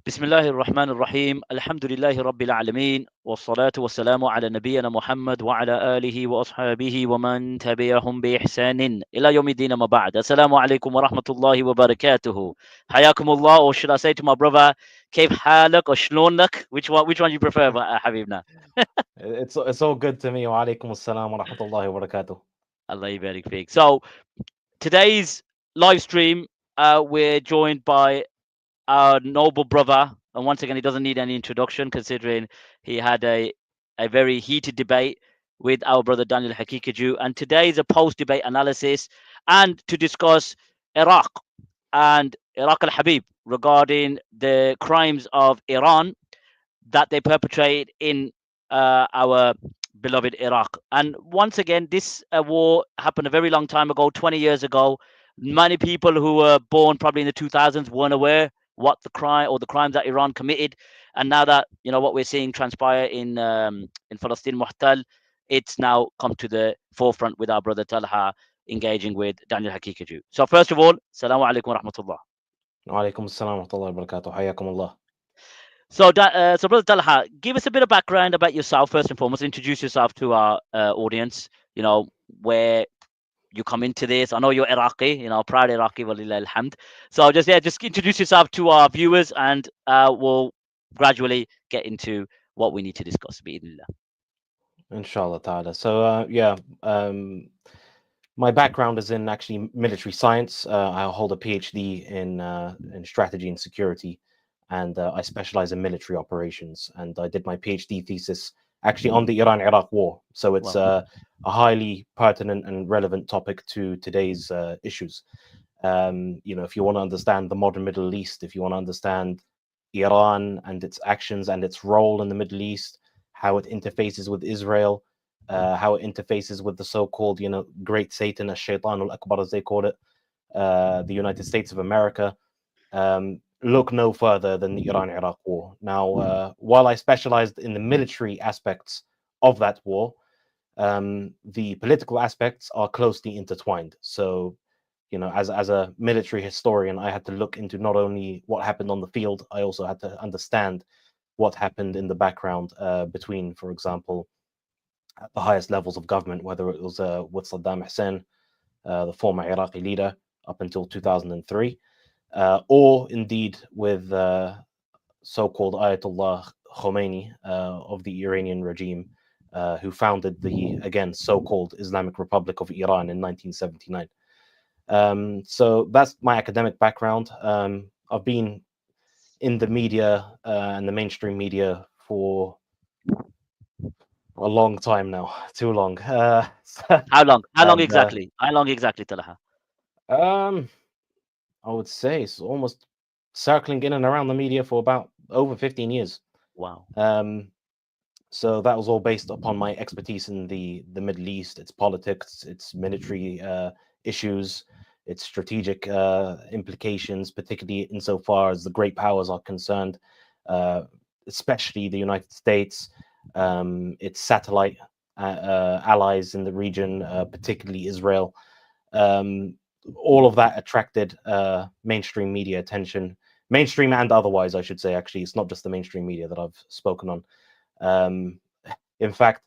بسم الله الرحمن الرحيم الحمد لله رب العالمين والصلاة والسلام على نبينا محمد وعلى آله وأصحابه ومن تبعهم بإحسان إلى يوم الدين ما بعد. السلام عليكم ورحمة الله وبركاته. حياكم الله, or should I say to my brother, كيف حالك or شلونك? Which one you prefer, حبيبنا? It's all good to me. Wa alaikum assalam wa rahmatullahi wa barakatuh. Allah يبارك فيك. So today's live stream, we're joined by our noble brother, and once again, he doesn't need any introduction considering he had a very heated debate with our brother Daniel Haqiqatjou. And today is a post debate analysis and to discuss Iraq and Iraq al Habib regarding the crimes of Iran that they perpetrated in our beloved Iraq. And once again, this war happened a very long time ago, 20 years ago. Many people who were born probably in the 2000s weren't aware what the crime or the crimes that Iran committed. And now that what we're seeing transpire in Palestine Muhtal, it's now come to the forefront with our brother Talha engaging with Daniel Haqiqatjou. So first of all, Assalamu alaikum wa rahmatullah. Wa alaikum assalam wa rahmatullahi wa barakatuh. Hayakum Allah. So brother Talha, give us a bit of background about yourself first and foremost. Introduce yourself to our audience. Where you come into this. I know you're Iraqi, proud Iraqi, walillah alhamd. So just introduce yourself to our viewers, and we'll gradually get into what we need to discuss. Bismillah. Inshallah ta'ala. So, my background is in actually military science. I hold a PhD in strategy and security, and I specialize in military operations. And I did my PhD thesis actually on the Iran-Iraq war. So it's Wow. a highly pertinent and relevant topic to today's issues. If you want to understand the modern Middle East, if you want to understand Iran and its actions and its role in the Middle East, how it interfaces with Israel, how it interfaces with the so-called, great Satan, Shaitan al-Akbar, as they call it, the United States of America. Look no further than the Iran-Iraq war. Now, while I specialized in the military aspects of that war, the political aspects are closely intertwined. So, as a military historian, I had to look into not only what happened on the field, I also had to understand what happened in the background between, for example, at the highest levels of government, whether it was with Saddam Hussein, the former Iraqi leader, up until 2003, or indeed with so-called Ayatollah Khomeini of the Iranian regime, who founded the, again, so-called Islamic Republic of Iran in 1979. So that's my academic background. I've been in the media and the mainstream media for a long time now, too long. How long? How long and exactly? How long exactly, Talha? um, I would say it's almost circling in and around the media for about over 15 years. Wow. Um, so that was all based upon my expertise in the Middle East, its politics, its military issues, its strategic implications, particularly insofar as the great powers are concerned, especially the United States, its satellite allies in the region, particularly Israel. Um, all of that attracted mainstream media attention, mainstream and otherwise, I should say. Actually, it's not just the mainstream media that I've spoken on. Um, in fact,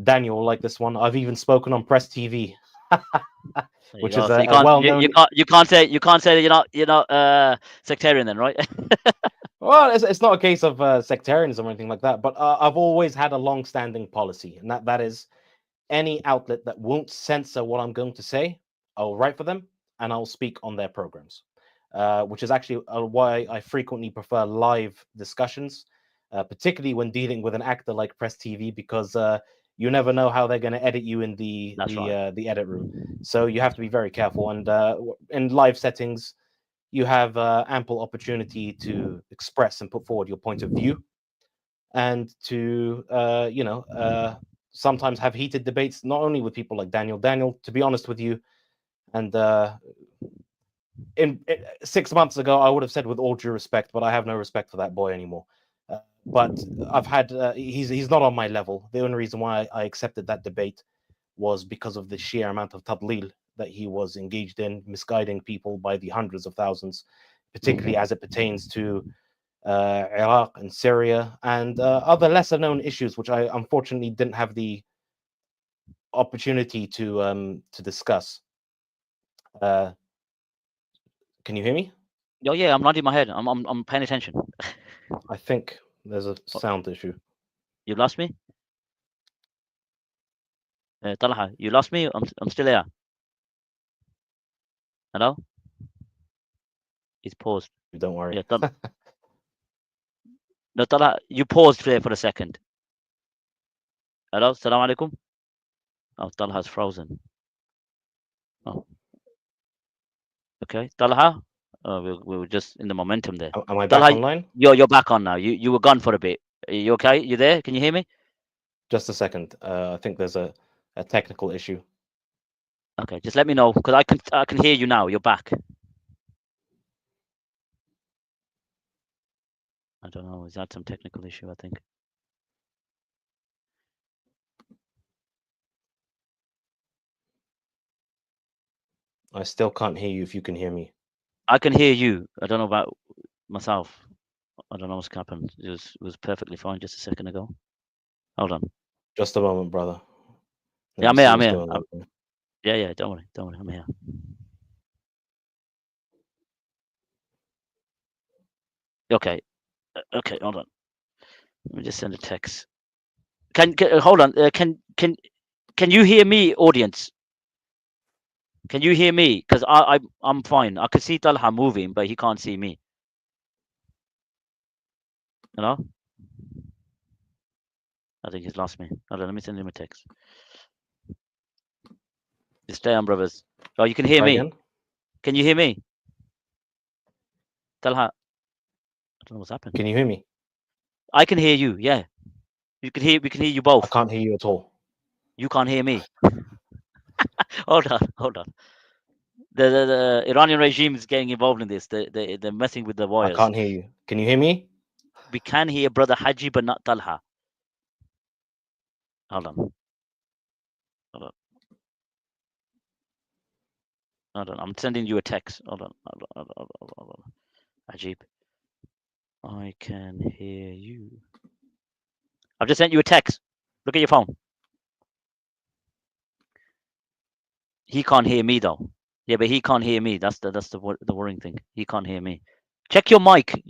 Daniel will like this one. I've even spoken on Press TV, There you which is go. So you a can't you, well-known. you can't say that you're not sectarian then, right? Well, it's not a case of sectarianism or anything like that, but I've always had a long-standing policy, and that is any outlet that won't censor what I'm going to say, I'll write for them and I'll speak on their programs, which is actually why I frequently prefer live discussions, particularly when dealing with an actor like Press TV, because you never know how they're going to edit you in the That's the right. uh, the edit room. So you have to be very careful. And in live settings, you have ample opportunity to express and put forward your point of view, and to sometimes have heated debates, not only with people like Daniel, to be honest with you. And in 6 months ago, I would have said with all due respect, but I have no respect for that boy anymore. But I've had he's not on my level. The only reason why I accepted that debate was because of the sheer amount of tadlil that he was engaged in, misguiding people by the hundreds of thousands, particularly as it pertains to Iraq and Syria, and other lesser known issues, which I unfortunately didn't have the opportunity to discuss. Can you hear me? Oh yeah, I'm nodding my head. I'm paying attention. I think there's a sound issue. You lost me? Talha, you lost me? I'm still here. Hello? He's paused. Don't worry. Yeah, no, Talha, you paused there for a second. Hello? Salam alaikum? Oh, Talha's frozen. Oh. Okay. Talha? We were just in the momentum there. Am I back Talha, online? you're back on now. You were gone for a bit. Are you okay? You there? Can you hear me? Just a second. I think there's a technical issue. Okay, just let me know because I can hear you now. You're back. I don't know. Is that some technical issue? I think. I still can't hear you if you can hear me. I can hear you. I don't know about myself. I don't know what's happened. It was perfectly fine just a second ago. Hold on. Just a moment, brother. Yeah, I'm me here. see I'm what's here. going on here. Yeah. Don't worry. I'm here. Okay. Okay. Hold on. Let me just send a text. Hold on? Can you hear me, audience? Can you hear me? Because I'm fine. I can see Talha moving, but he can't see me. Hello? I think he's lost me. Hold on, let me send him a text. Just stay on, brothers. Oh, you can hear Try me. again? Can you hear me? Talha. I don't know what's happened. Can you hear me? I can hear you. Yeah. We can hear you both. I can't hear you at all. You can't hear me. Hold on. The Iranian regime is getting involved in this. They're messing with the I wires. can't hear you. Can you hear me? We can hear brother Hajji, but not Talha. Hold on. I'm sending you a text. Hold on. Ajib. I can hear you. I've just sent you a text. Look at your phone. He can't hear me though. Yeah, but he can't hear me. That's the worrying thing. He can't hear me. Check your mic.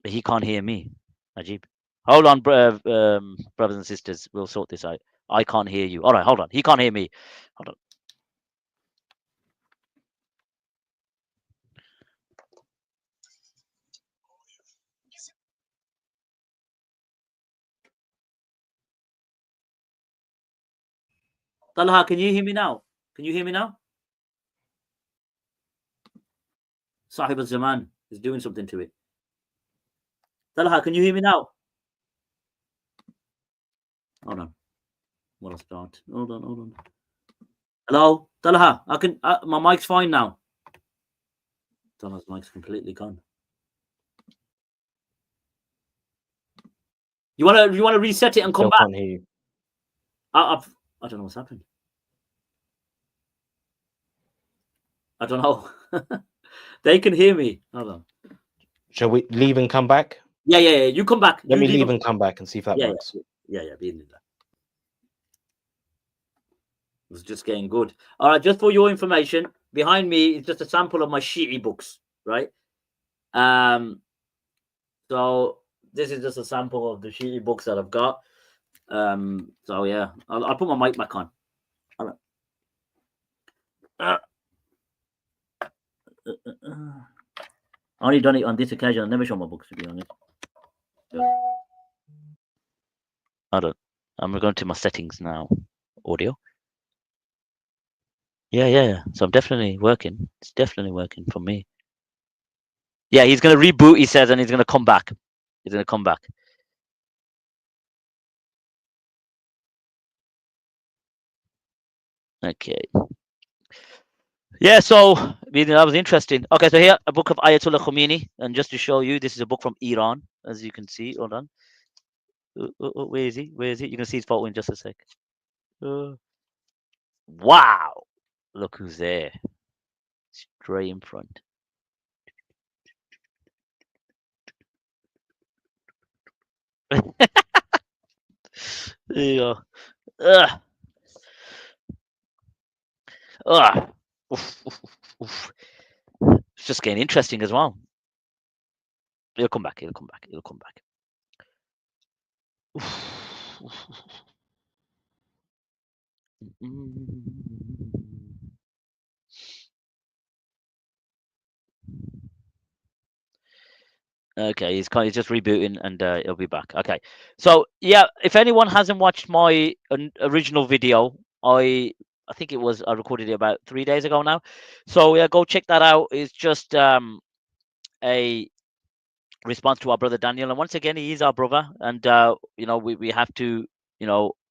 But he can't hear me. Ajib. Hold on, brothers and sisters. We'll sort this out. I can't hear you. All right, hold on. He can't hear me. Hold on. Talha, can you hear me now? Can you hear me now? Sahib al-Zaman is doing something to it. Talha, can you hear me now? Hold on. What a start. Hold on. Hello? Talha, my mic's fine now. Talha's mic's completely gone. You wanna reset it and come Still back? can't hear you. I don't know what's happened. I don't know. They can hear me. Hold on. Shall we leave and come back? Yeah. You come back. Let me leave leave and come back and see if that works. Yeah. Be in there. It's just getting good. All right, just for your information, behind me is just a sample of my Shi'i books, right? So this is just a sample of the Shi'i books that I've got. So yeah, I'll put my mic back on. All right. I only done it on this occasion. I never show my books, to be honest. Hold on. I'm going to my settings now. Audio. Yeah. So I'm definitely working. It's definitely working for me. Yeah, he's going to reboot, he says, and he's going to come back. Okay. Yeah, so that was interesting. Okay, so here, a book of Ayatollah Khomeini. And just to show you, this is a book from Iran, as you can see. Hold on. Where is he? You can see his photo in just a sec. Wow. Look who's there. Straight in front. There you go. Ugh. Ugh. Oof, oof, oof. It's just getting interesting as well. He'll come back. He'll come back. He'll come back. Oof, oof. Okay, he's just rebooting and he'll be back. Okay, so yeah, if anyone hasn't watched my original video, I think I recorded it about 3 days ago now. So yeah, go check that out. It's just a response to our brother Daniel, and once again, he is our brother, and we have to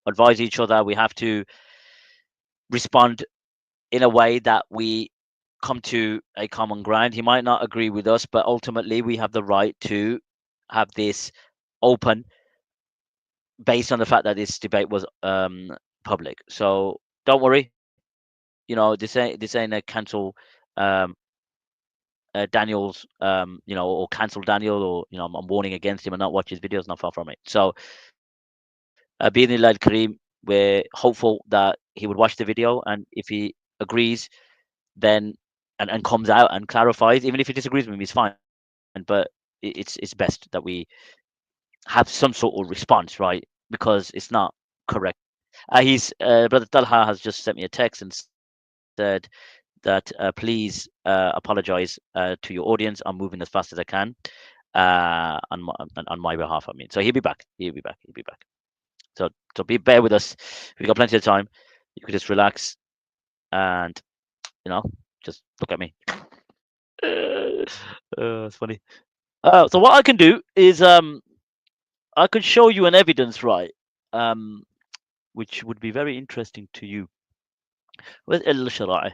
advise each other. We have to respond in a way that we come to a common ground. He might not agree with us, but ultimately we have the right to have this open based on the fact that this debate was public. So don't worry, this ain't a cancel um, Daniel's or cancel Daniel, or I'm warning against him and not watch his videos. Not far from it. So being Kareem, we're hopeful that he would watch the video, and if he agrees, then and comes out and clarifies. Even if he disagrees with me, it's fine. But it's best that we have some sort of response, right? Because it's not correct. He's Brother Talha has just sent me a text and said that please apologize to your audience. I'm moving as fast as I can on my behalf. I mean, so he'll be back. He'll be back. He'll be back. So bear with us. We got plenty of time. You could just relax and just look at me. It's funny. So what I can do is I could show you an evidence, right? Which would be very interesting to you. With El Shara'i.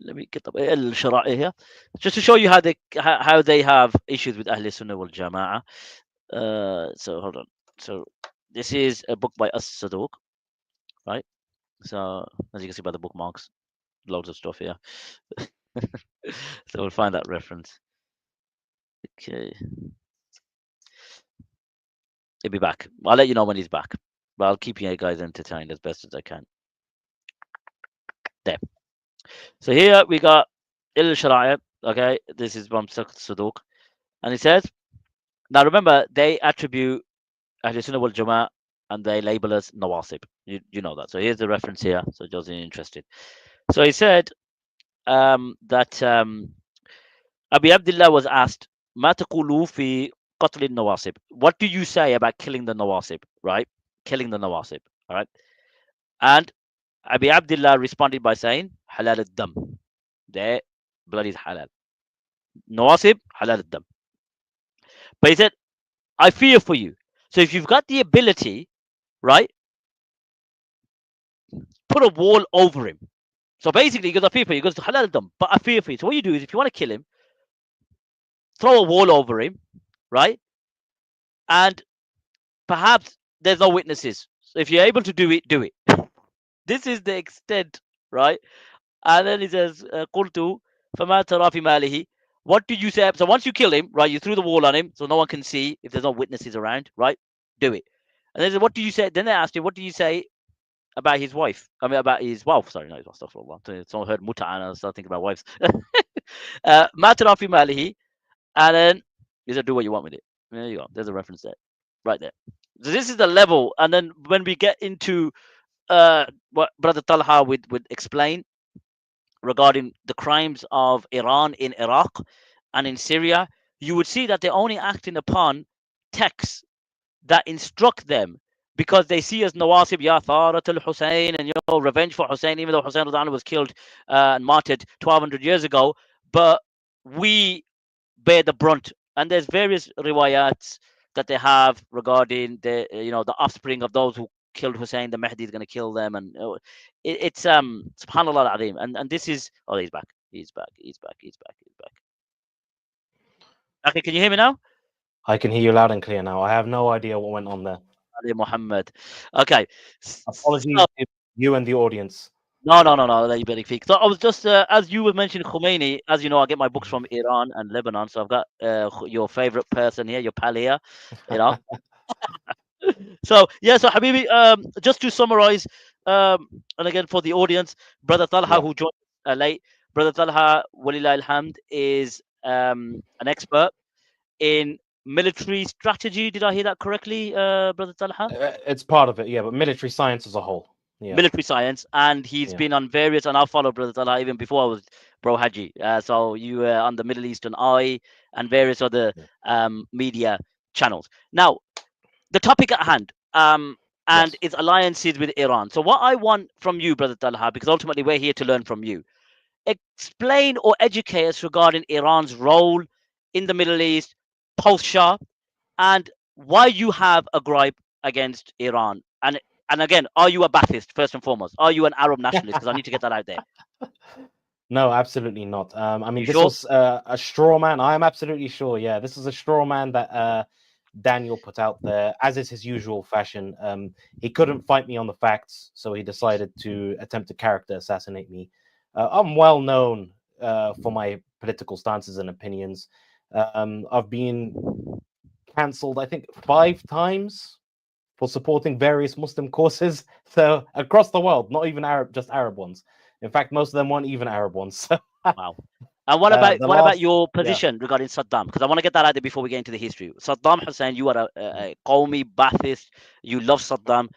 Let me get the El Shara'i here, just to show you how they have issues with Ahl Sunnah wal Jama'ah. So hold on. So this is a book by As-Saduq, right? So as you can see by the bookmarks, loads of stuff here. So we'll find that reference. Okay. He'll be back. I'll let you know when he's back. But I'll keep you guys entertained as best as I can. There. So here we got Il Shara'i. Okay, this is from Saduq. And he says, now remember, they attribute Ahl Sunnah wal Jama'ah and they label us Nawasib. You know that. So here's the reference here. So just interested. So he said that Abi Abdullah was asked, Ma taqulu fi qatl nawasib. What do you say about killing the Nawasib, right? Killing the Nawasib, all right? And Abi Abdullah responded by saying, Halal al-dam. Their blood is halal. Nawasib, halal al-dam. But he said, I fear for you. So if you've got the ability, right, put a wall over him. So basically, he goes, I fear for you. He goes, halal al-dam, but I fear for you. So what you do is, if you want to kill him, throw a wall over him, right? And perhaps there's no witnesses. So if you're able to do it, do it. This is the extent, right? And then he says, "Qultu fama tara fi malihi." What do you say? So once you kill him, right, you threw the wall on him, so no one can see if there's no witnesses around, right? Do it. And then he said, "What do you say?" Then they asked him, "What do you say about his wife? I mean, about his wife. Sorry, no, his wife. Someone heard muta and I started thinking about wives. Ma tara fi malihi, and then he said, "Do what you want with it." There you go. There's a reference there, right there. So this is the level, and then when we get into what Brother Talha would explain regarding the crimes of Iran in Iraq and in Syria, you would see that they're only acting upon texts that instruct them because they see as Nawasib Ya Tharat al Hussein and revenge for Hussein, even though Hussein was killed and martyred 1200 years ago. But we bear the brunt. And there's various riwayats that they have regarding the offspring of those who killed Hussein. The Mahdi is going to kill them, and it's Subhanallah al-Azim. And this is he's back. He's back. He's back. He's back. He's back. Okay, can you hear me now? I can hear you loud and clear now. I have no idea what went on there. Ali Muhammad. Okay. Apologies to you and the audience. No. So I was just, as you were mentioning Khomeini, as you know, I get my books from Iran and Lebanon. So I've got your favorite person here, your pal here, you know. So yeah, so Habibi, just to summarize, and again for the audience, Brother Talha, Yeah. who joined late, Brother Talha, Walillah alhamd, is an expert in military strategy. Did I hear that correctly, Brother Talha? It's part of it, yeah, but military science as a whole. Yeah. Military science, and he's Yeah. been on various, and I follow Brother Talha even before I was Bro Hajji. So you were on the Middle Eastern Eye and various other Yeah. media channels. Now, the topic at hand, and Yes. its alliances with Iran. So, what I want from you, Brother Talha, because ultimately we're here to learn from you, explain or educate us regarding Iran's role in the Middle East post Shah, and why you have a gripe against Iran. And again, are you a Ba'athist first and foremost? Are you an Arab nationalist? Because I need to get that out there. No, absolutely not. I You mean, this sure? was a straw man. I am absolutely sure. Yeah, this is a straw man that Daniel put out there, as is his usual fashion. He couldn't fight me on the facts, so he decided to attempt to character assassinate me. I'm well known for my political stances and opinions. I've been cancelled, I think, 5 times for supporting various Muslim causes. So across the world, not even Arab, just Arab ones. In fact, most of them weren't even Arab ones. Wow. And The what about last, your yeah. position regarding Saddam? Because I want to get that out there before we get into the history. Saddam Hussein, you are a Qawmi Ba'athist. You love Saddam.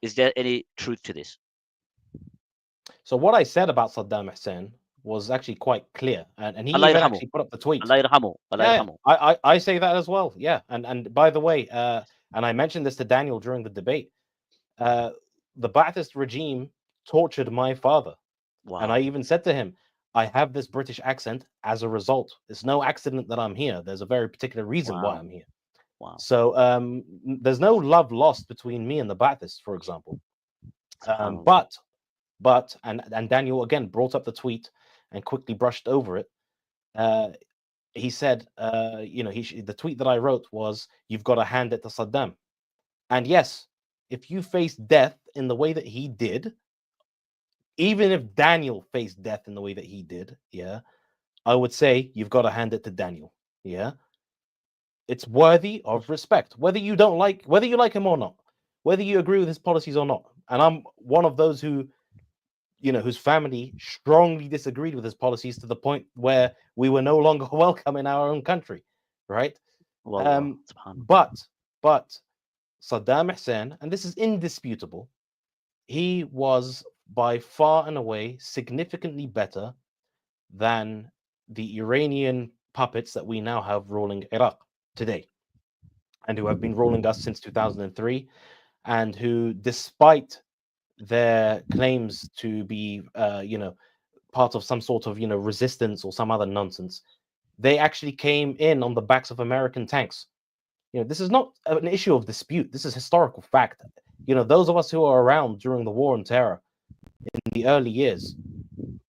Is there any truth to this? So what I said about Saddam Hussein was actually quite clear, and he Allah even yarhamu. actually put up the tweet. Allah yarhamu. Allah Yeah, yarhamu. I say that as well. Yeah, and by the way, and I mentioned this to Daniel during the debate. Uh, the Ba'athist regime tortured my father, and I Wow. even said to him, "I have this British accent as a result. It's no accident that I'm here. There's a very particular reason why Wow. I'm here." Wow. So there's no love lost between me and the Ba'athists, for example. Um, SubhanAllah. but and Daniel again brought up the tweet and quickly brushed over it. Uh, he said, the tweet that I wrote was, "You've got to hand it to Saddam." And yes, if you face death in the way that he did, even if Daniel faced death in the way that he did, yeah, I would say you've got to hand it to Daniel. Yeah, it's worthy of respect, whether you like him or not, whether you agree with his policies or not. And I'm one of those who, whose family strongly disagreed with his policies to the point where we were no longer welcome in our own country, right? Wallah. Um, SubhanAllah. but Saddam Hussein, and this is indisputable, he was by far and away significantly better than the Iranian puppets that we now have ruling Iraq today, and who have been ruling us since 2003, and who, despite their claims to be, part of some sort of, resistance or some other nonsense, they actually came in on the backs of American tanks. This is not an issue of dispute. This is historical fact. Those of us who are around during the war on terror in the early years,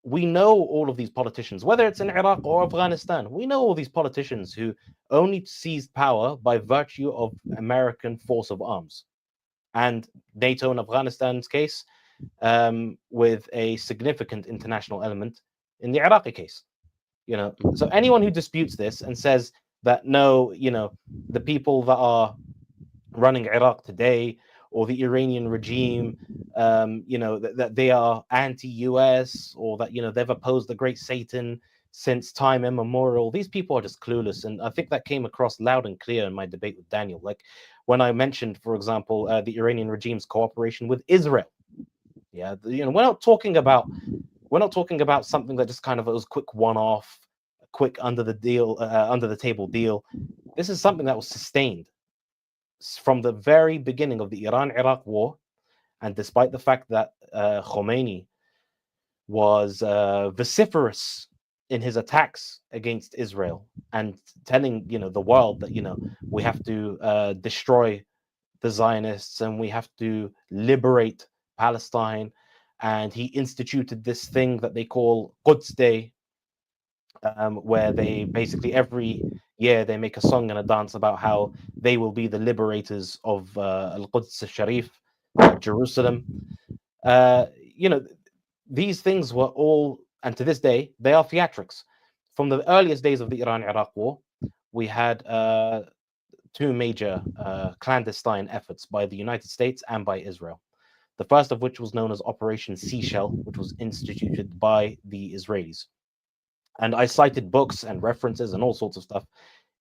we know all of these politicians, whether it's in Iraq or Afghanistan. We know all these politicians who only seized power by virtue of American force of arms, and NATO in Afghanistan's case, with a significant international element in the Iraqi case. So anyone who disputes this and says that no, the people that are running Iraq today or the Iranian regime, that they are anti-US, or that they've opposed the great Satan since time immemorial. These people are just clueless, and I think that came across loud and clear in my debate with Daniel. Like when I mentioned, for example, the Iranian regime's cooperation with Israel. Yeah, we're not talking about something that just kind of was quick one-off, quick under the table deal. This is something that was sustained from the very beginning of the Iran-Iraq war, and despite the fact that Khomeini was vociferous in his attacks against Israel and telling the world that we have to destroy the Zionists and we have to liberate Palestine, and he instituted this thing that they call Quds Day, where they basically every year they make a song and a dance about how they will be the liberators of Al-Quds al-Sharif, Jerusalem. Uh, you know, these things were all, and to this day, they are theatrics. From the earliest days of the Iran-Iraq war, we had two major clandestine efforts by the United States and by Israel. The first of which was known as Operation Seashell, which was instituted by the Israelis. And I cited books and references and all sorts of stuff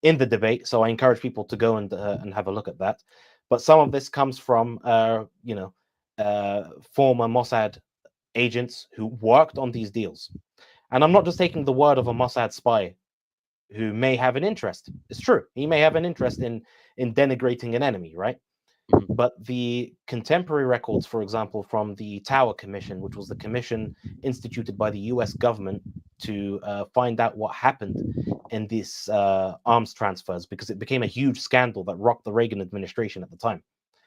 in the debate, so I encourage people to go and have a look at that. But some of this comes from former Mossad agents who worked on these deals. And I'm not just taking the word of a Mossad spy who may have an interest. It's true, he may have an interest in denigrating an enemy, right? But the contemporary records, for example, from the Tower Commission, which was the commission instituted by the US government to find out what happened in these arms transfers, because it became a huge scandal that rocked the Reagan administration at the time.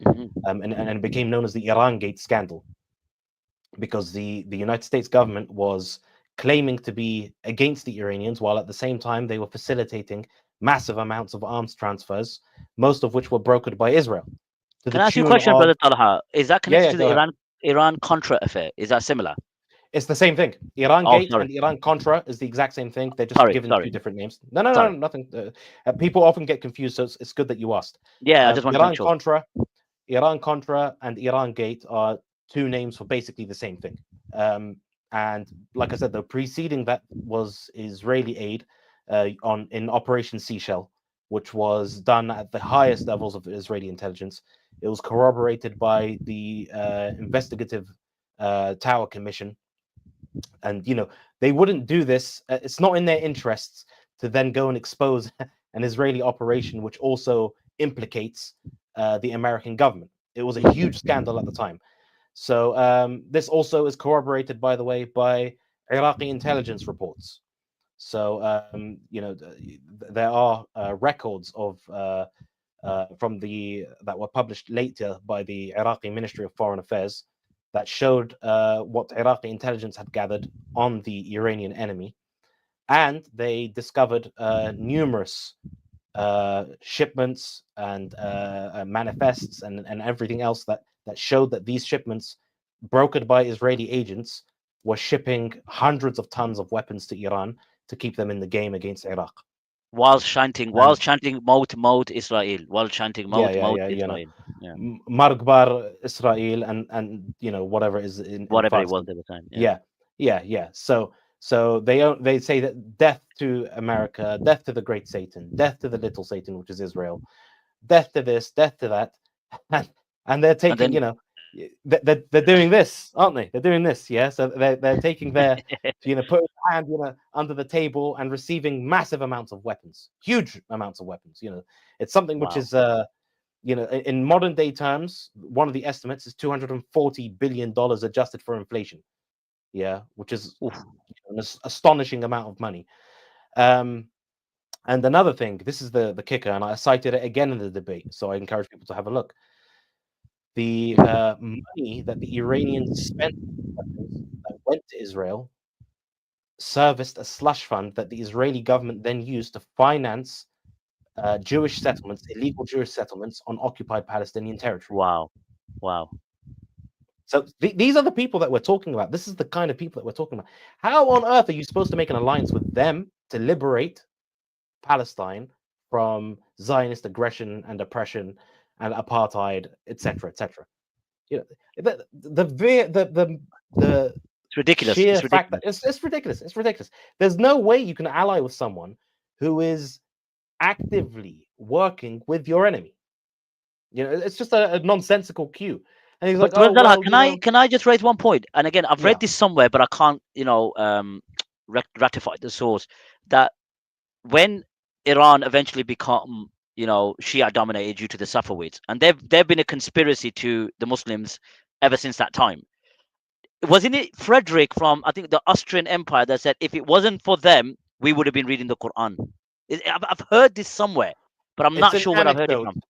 And it became known as the Iran Gate scandal, because the United States government was claiming to be against the Iranians, while at the same time they were facilitating massive amounts of arms transfers, most of which were brokered by Israel. Can I ask you a question, Brother Talha? Is that connected to the Iran-Contra affair? Is that similar? It's the same thing. Iran Gate and Iran-Contra is the exact same thing. They're just given two different names. No, nothing. People often get confused, so it's good that you asked. Yeah, I just want to make sure. Iran-Contra and Iran Gate are two names for basically the same thing. And like I said, the preceding that was Israeli aid in Operation Seashell, which was done at the highest levels of Israeli intelligence. It was corroborated by the investigative Tower Commission. And, they wouldn't do this. It's not in their interests to then go and expose an Israeli operation, which also implicates the American government. It was a huge scandal at the time. So this also is corroborated, by the way, by Iraqi intelligence reports. So, there are records of that were published later by the Iraqi Ministry of Foreign Affairs that showed what Iraqi intelligence had gathered on the Iranian enemy. And they discovered numerous shipments and manifests and everything else that showed that these shipments, brokered by Israeli agents, were shipping hundreds of tons of weapons to Iran to keep them in the game against Iraq. While chanting Maut Israel, while chanting Maut Israel. Margbar Israel and whatever is in whatever it was at the time. Yeah. So they say that death to America, death to the great Satan, death to the little Satan, which is Israel, death to this, death to that, and they're taking, they're doing this, aren't they? They're doing this, yeah. So they're taking their, putting their hand, under the table and receiving massive amounts of weapons, huge amounts of weapons. It's something which is, in modern day terms, one of the estimates is $240 billion adjusted for inflation. Yeah, which is an astonishing amount of money. And another thing, this is the kicker, and I cited it again in the debate, so I encourage people to have a look. The money that the Iranians spent that went to Israel serviced a slush fund that the Israeli government then used to finance Jewish settlements, illegal Jewish settlements on occupied Palestinian territory. Wow. So these are the people that we're talking about. This is the kind of people that we're talking about. How on earth are you supposed to make an alliance with them to liberate Palestine from Zionist aggression and oppression and apartheid, etc., etc.? The it's ridiculous. Sheer fact that it's ridiculous. It's ridiculous. There's no way you can ally with someone who is actively working with your enemy. It's just a nonsensical cue. And he's like, can I just raise one point? And again, I've read this somewhere, but I can't, ratify the source, that when Iran eventually become, Shia dominated due to the Safavids, and they've been a conspiracy to the Muslims ever since that time. Wasn't it Frederick from, I think, the Austrian Empire that said, if it wasn't for them, we would have been reading the Quran? I've heard this somewhere, but I'm not sure where I've heard it from.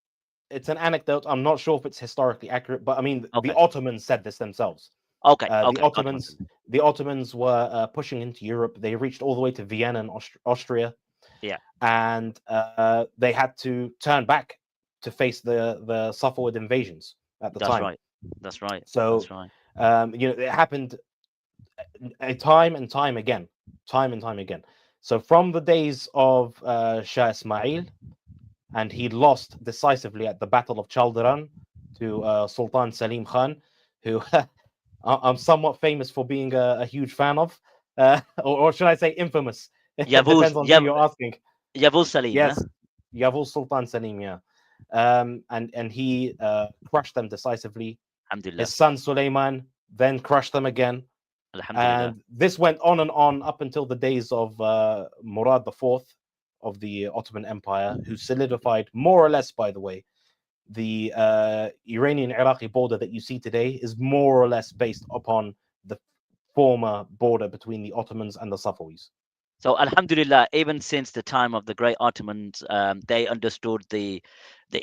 It's an anecdote. I'm not sure if it's historically accurate, but I mean, the Ottomans said this themselves. The Ottomans were pushing into Europe. They reached all the way to Vienna and Austria. Yeah, and they had to turn back to face the Safavid invasions at the time. That's right. So it happened time and time again. So from the days of Shah Ismail and he lost decisively at the Battle of Chaldiran to Sultan Salim Khan, who I'm somewhat famous for being a huge fan of, or should I say infamous? It Yavuz, depends on who you're asking. Yavuz Salim, yeah? Yes, Yavuz Sultan Salim, yeah. And he crushed them decisively. Alhamdulillah. His son Suleiman then crushed them again. Alhamdulillah. And this went on up until the days of Murad IV of the Ottoman Empire, who solidified, more or less, by the way, the Iranian-Iraqi border that you see today is more or less based upon the former border between the Ottomans and the Safavis. So Alhamdulillah, even since the time of the great Ottomans, they understood the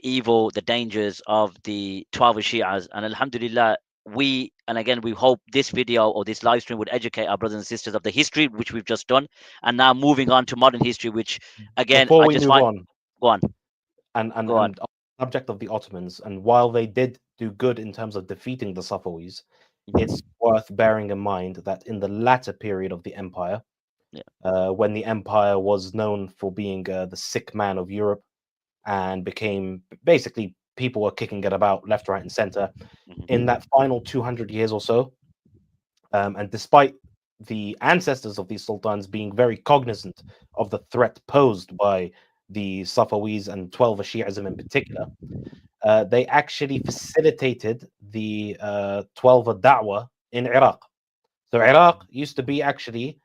evil, the dangers of the 12 Shias, and Alhamdulillah, and again we hope this video or this live stream would educate our brothers and sisters of the history which we've just done, and now moving on to modern history, which again Before I we just move find on, go on, and go on. subject of the Ottomans, and while they did do good in terms of defeating the Safavis, it's worth bearing in mind that in the latter period of the empire, when the empire was known for being the sick man of Europe and became basically people were kicking it about left, right, and center, in that final 200 years or so, and despite the ancestors of these sultans being very cognizant of the threat posed by the Safavis and 12 Shi'ism in particular, they actually facilitated the 12 Da'wah in Iraq. So Iraq used to be actually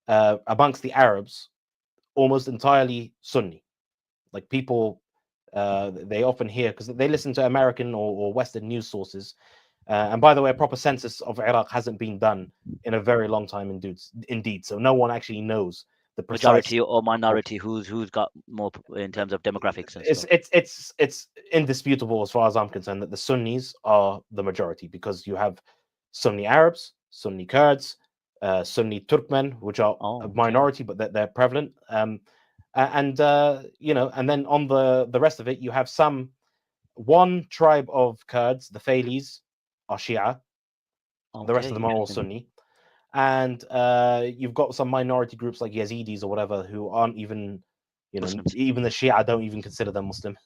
amongst the Arabs almost entirely Sunni. Like people, they often hear because they listen to American or Western news sources. And by the way, a proper census of Iraq hasn't been done in a very long time, indeed. So no one actually knows the precise Majority or minority, who's got more in terms of demographics and stuff. It's indisputable as far as I'm concerned that the Sunnis are the majority, because you have Sunni Arabs, Sunni Kurds, Sunni Turkmen, which are a minority, but they're prevalent. And then on the rest of it, you have one tribe of Kurds, the Failis, are Shia. The rest of them are all Sunni. And you've got some minority groups like Yazidis or whatever who aren't even, Muslims. Even the Shia don't even consider them Muslim.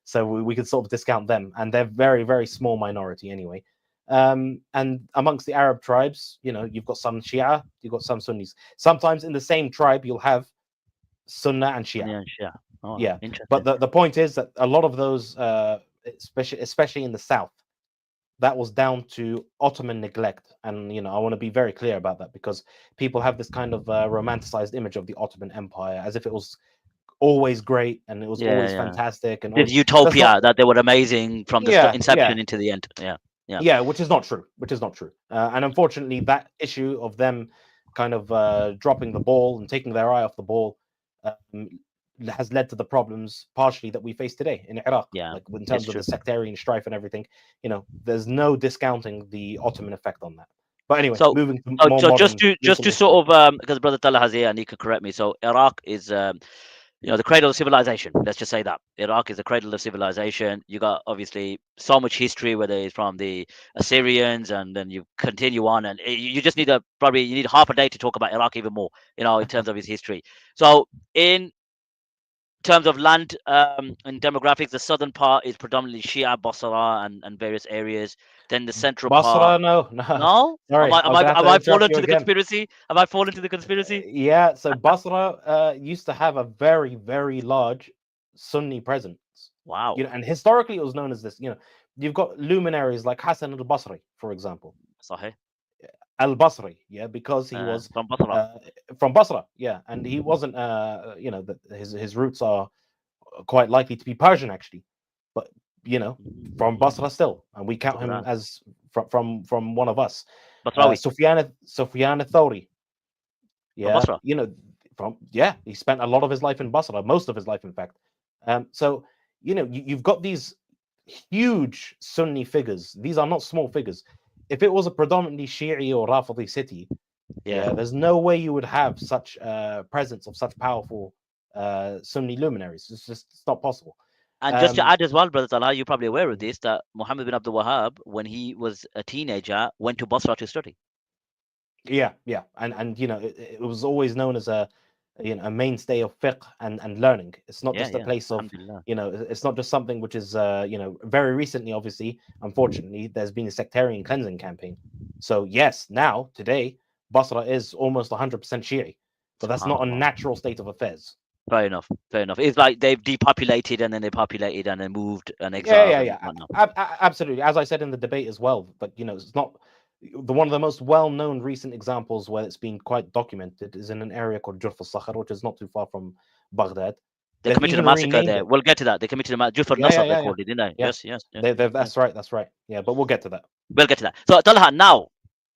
So we could sort of discount them, and they're very, very small minority anyway. And amongst the Arab tribes, you've got some Shia, you've got some Sunnis. Sometimes in the same tribe, you'll have Sunnah and Shia. Yeah, Shia. Oh, yeah. But the point is that a lot of those, especially in the south, that was down to Ottoman neglect. And, I want to be very clear about that, because people have this kind of romanticized image of the Ottoman Empire as if it was always great and it was always fantastic. And this utopia that they were amazing from the inception into the end. Yeah, which is not true. And unfortunately, that issue of them kind of dropping the ball and taking their eye off the ball has led to the problems partially that we face today in Iraq. Like in terms of the sectarian strife and everything, there's no discounting the Ottoman effect on that. But anyway, moving to more modern, just to sort of because Brother Talha has here and he can correct me. So Iraq is the cradle of civilization. Let's just say that Iraq is the cradle of civilization. You got obviously so much history, whether it's from the Assyrians, and then you continue on, and you just need you need half a day to talk about Iraq even more, in terms of its history. So in terms of land and demographics, the southern part is predominantly Shia, Basra, and various areas. Then the central part. No. Sorry, am I fallen to the conspiracy? Have I fallen to the conspiracy? Yeah. So Basra used to have a very, very large Sunni presence. Wow. And historically it was known as this. You've got luminaries like Hassan al-Basri, for example. Sahih. Al-Basri, because he was from Basra. From Basra, and he wasn't. His roots are quite likely to be Persian, actually, but from Basra still, and we count him as from one of us. Sufyan al-Thawri, he spent a lot of his life in Basra, most of his life, in fact. So you've got these huge Sunni figures. These are not small figures. If it was a predominantly Shi'i or Rafidi city, there's no way you would have such presence of such powerful Sunni luminaries. It's not possible. And just to add as well, Brother Talha, you're probably aware of this, that Muhammad bin Abdul Wahhab, when he was a teenager, went to Basra to study. Yeah, and it was always known as a mainstay of fiqh and learning. It's not Yeah, just a yeah. place of, Alhamdulillah. it's not just something which is, very recently, obviously, unfortunately, there's been a sectarian cleansing campaign. So yes, now today, Basra is almost 100% Shi'i, but that's not a Subhanallah. natural state of affairs. Fair enough. Fair enough. It's like they've depopulated and then they populated and then moved and Yeah, exiled yeah, and yeah. whatnot. Absolutely. As I said in the debate as well, but it's not one of the most well-known recent examples where it's been quite documented is in an area called Jurf al-Sakhar, which is not too far from Baghdad. They They've committed a even massacre renamed there. it. We'll get to that. They committed a massacre. Just for Yeah, yeah, Nasr, they yeah, yeah. called it, didn't they? Yeah. Yes, yes, yes. That's right. That's right. Yeah, but we'll get to that. We'll get to that. So, Talha, now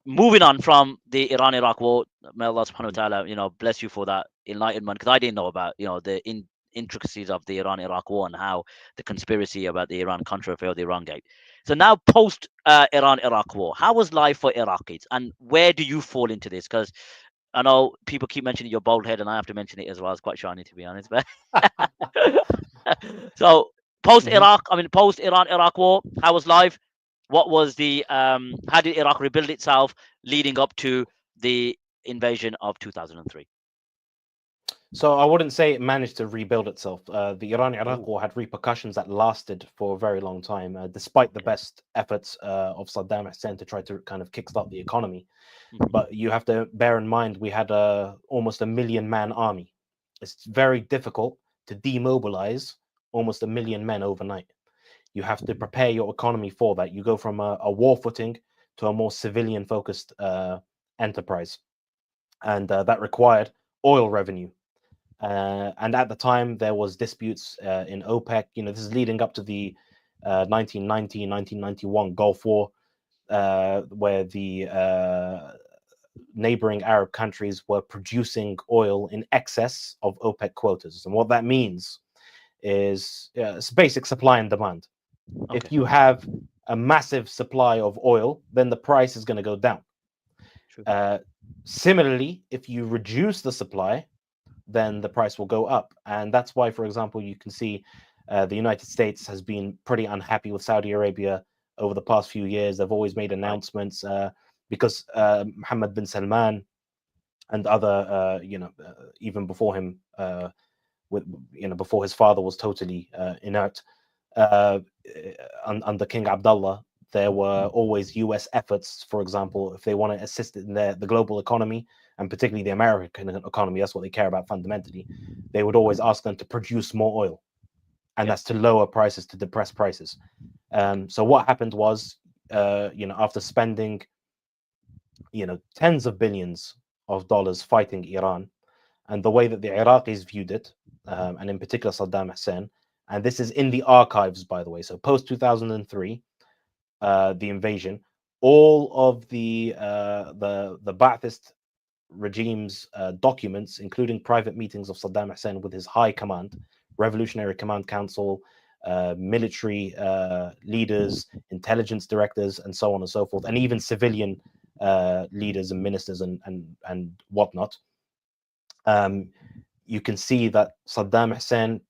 moving on from the Iran-Iraq war, may Allah subhanahu wa ta'ala, bless you for that enlightenment, because I didn't know about, the intricacies of the Iran-Iraq war and how the conspiracy about the Iran-Contra affair, the Iran Gate. So now post Iran-Iraq war, how was life for Iraqis, and where do you fall into this? Because I know people keep mentioning your bald head, and I have to mention it as well. It's quite shiny, to be honest. But so post Mhm. Iraq, I mean post Iran-Iraq war, how was life? What was the how did Iraq rebuild itself leading up to the invasion of 2003? So I wouldn't say it managed to rebuild itself. The Iran-Iraq Oh, war had repercussions that lasted for a very long time, despite the okay. best efforts of Saddam Hussein to try to kind of kickstart the economy. Mhm. But you have to bear in mind we had almost a million-man army. It's very difficult to demobilize almost a million men overnight. You have to prepare your economy for that. You go from a war footing to a more civilian-focused enterprise, and that required oil revenue. And at the time, there was disputes in OPEC. This is leading up to the 1990, 1991 Gulf War, where the neighboring Arab countries were producing oil in excess of OPEC quotas. And what that means is it's basic supply and demand. If Okay, you have a massive supply of oil, then the price is going to go down. true. Uh, Similarly, if you reduce the supply, then the price will go up. And that's why, for example, you can see the United States has been pretty unhappy with Saudi Arabia over the past few years. They've always made Right. announcements because Mohammed bin Salman and other, even before him, with before his father was totally inert, uh, under King Abdullah, there were always U.S. efforts, for example, if they want to assist in the global economy and particularly the American economy, that's what they care about fundamentally. They would always ask them to produce more oil, and Yeah. that's to lower prices, to depress prices. Okay. So what happened was, after spending, tens of billions of dollars fighting Iran, and the way that the Iraqis viewed it, and in particular Saddam Hussein, and this is in the archives, by the way. So post 2003, the invasion, all of the Ba'athist regime's documents, including private meetings of Saddam Hussein with his high command, Revolutionary Command Council, military leaders, intelligence directors, and so on and so forth, and even civilian leaders and ministers and whatnot. You can see that Saddam Hussein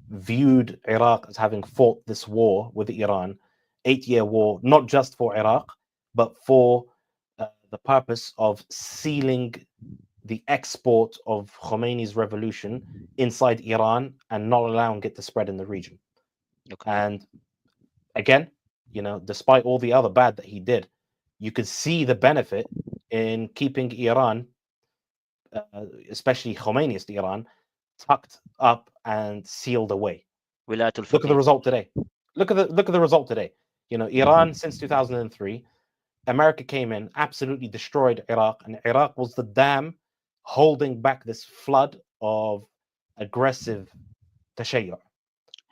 viewed Iraq as having fought this war with Iran, 8-year war, not just for Iraq, but for the purpose of sealing the export of Khomeini's revolution inside Iran and not allowing it to spread in the region. Okay. And again, despite all the other bad that he did, you could see the benefit in keeping Iran, especially Khomeini's Iran, tucked up and sealed away. Wilayatul Look at the Faqih. result today. Look at the result today. Iran since 2003, America came in, absolutely destroyed Iraq, and Iraq was the dam holding back this flood of aggressive tashayyu,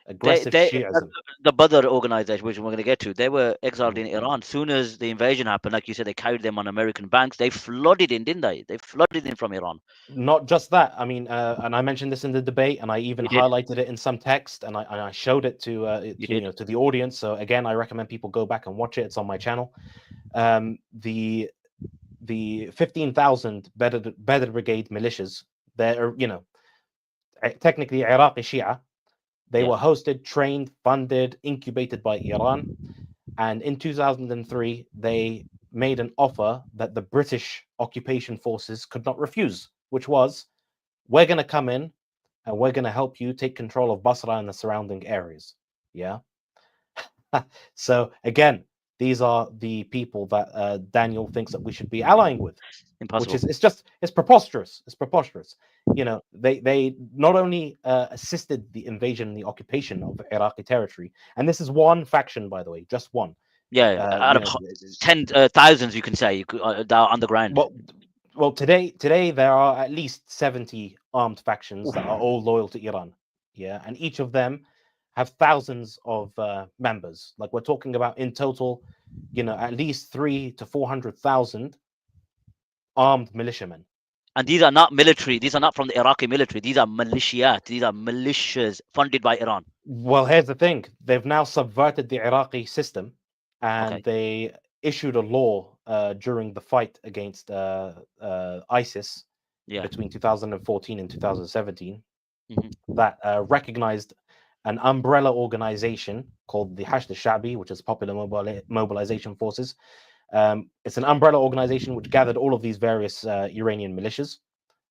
They aggressive they Shiism. the Badr organization, which we're going to get to, they were exiled Mhm. in Iran. Soon as the invasion happened, like you said, they carried them on American banks. They flooded in, didn't they? They flooded in from Iran. Not just that. I mean, and I mentioned this in the debate, and I even You did. highlighted it in some text, and I showed it You did. to the audience. So again, I recommend people go back and watch it. It's on my channel. The 15,000 Badr Brigade militias, they're technically Iraqi Shia. They Yeah. were hosted, trained, funded, incubated by Iran. And in 2003, they made an offer that the British occupation forces could not refuse, which was we're going to come in and we're going to help you take control of Basra and the surrounding areas. Yeah. So again, these are the people that Daniel thinks that we should be allying with, which Impossible. is it's preposterous. It's preposterous. They not only assisted the invasion and the occupation of Iraqi territory, and this is one faction, by the way, just one. Yeah, out of ten thousands, you can say, on the ground. Well, today there are at least 70 armed factions that are all loyal to Iran. Yeah, and each of them have thousands of members. Like we're talking about in total, at least 300,000 to 400,000 armed militiamen. And these are not military. These are not from the Iraqi military. These are militiat. These are militias funded by Iran. Well, here's the thing: they've now subverted the Iraqi system, and they issued a law during the fight against ISIS between 2014 and 2017 that recognized an umbrella organization called the Hashd al-Sha'bi, which is Popular Mobilization Forces. It's an umbrella organization which gathered all of these various Iranian militias,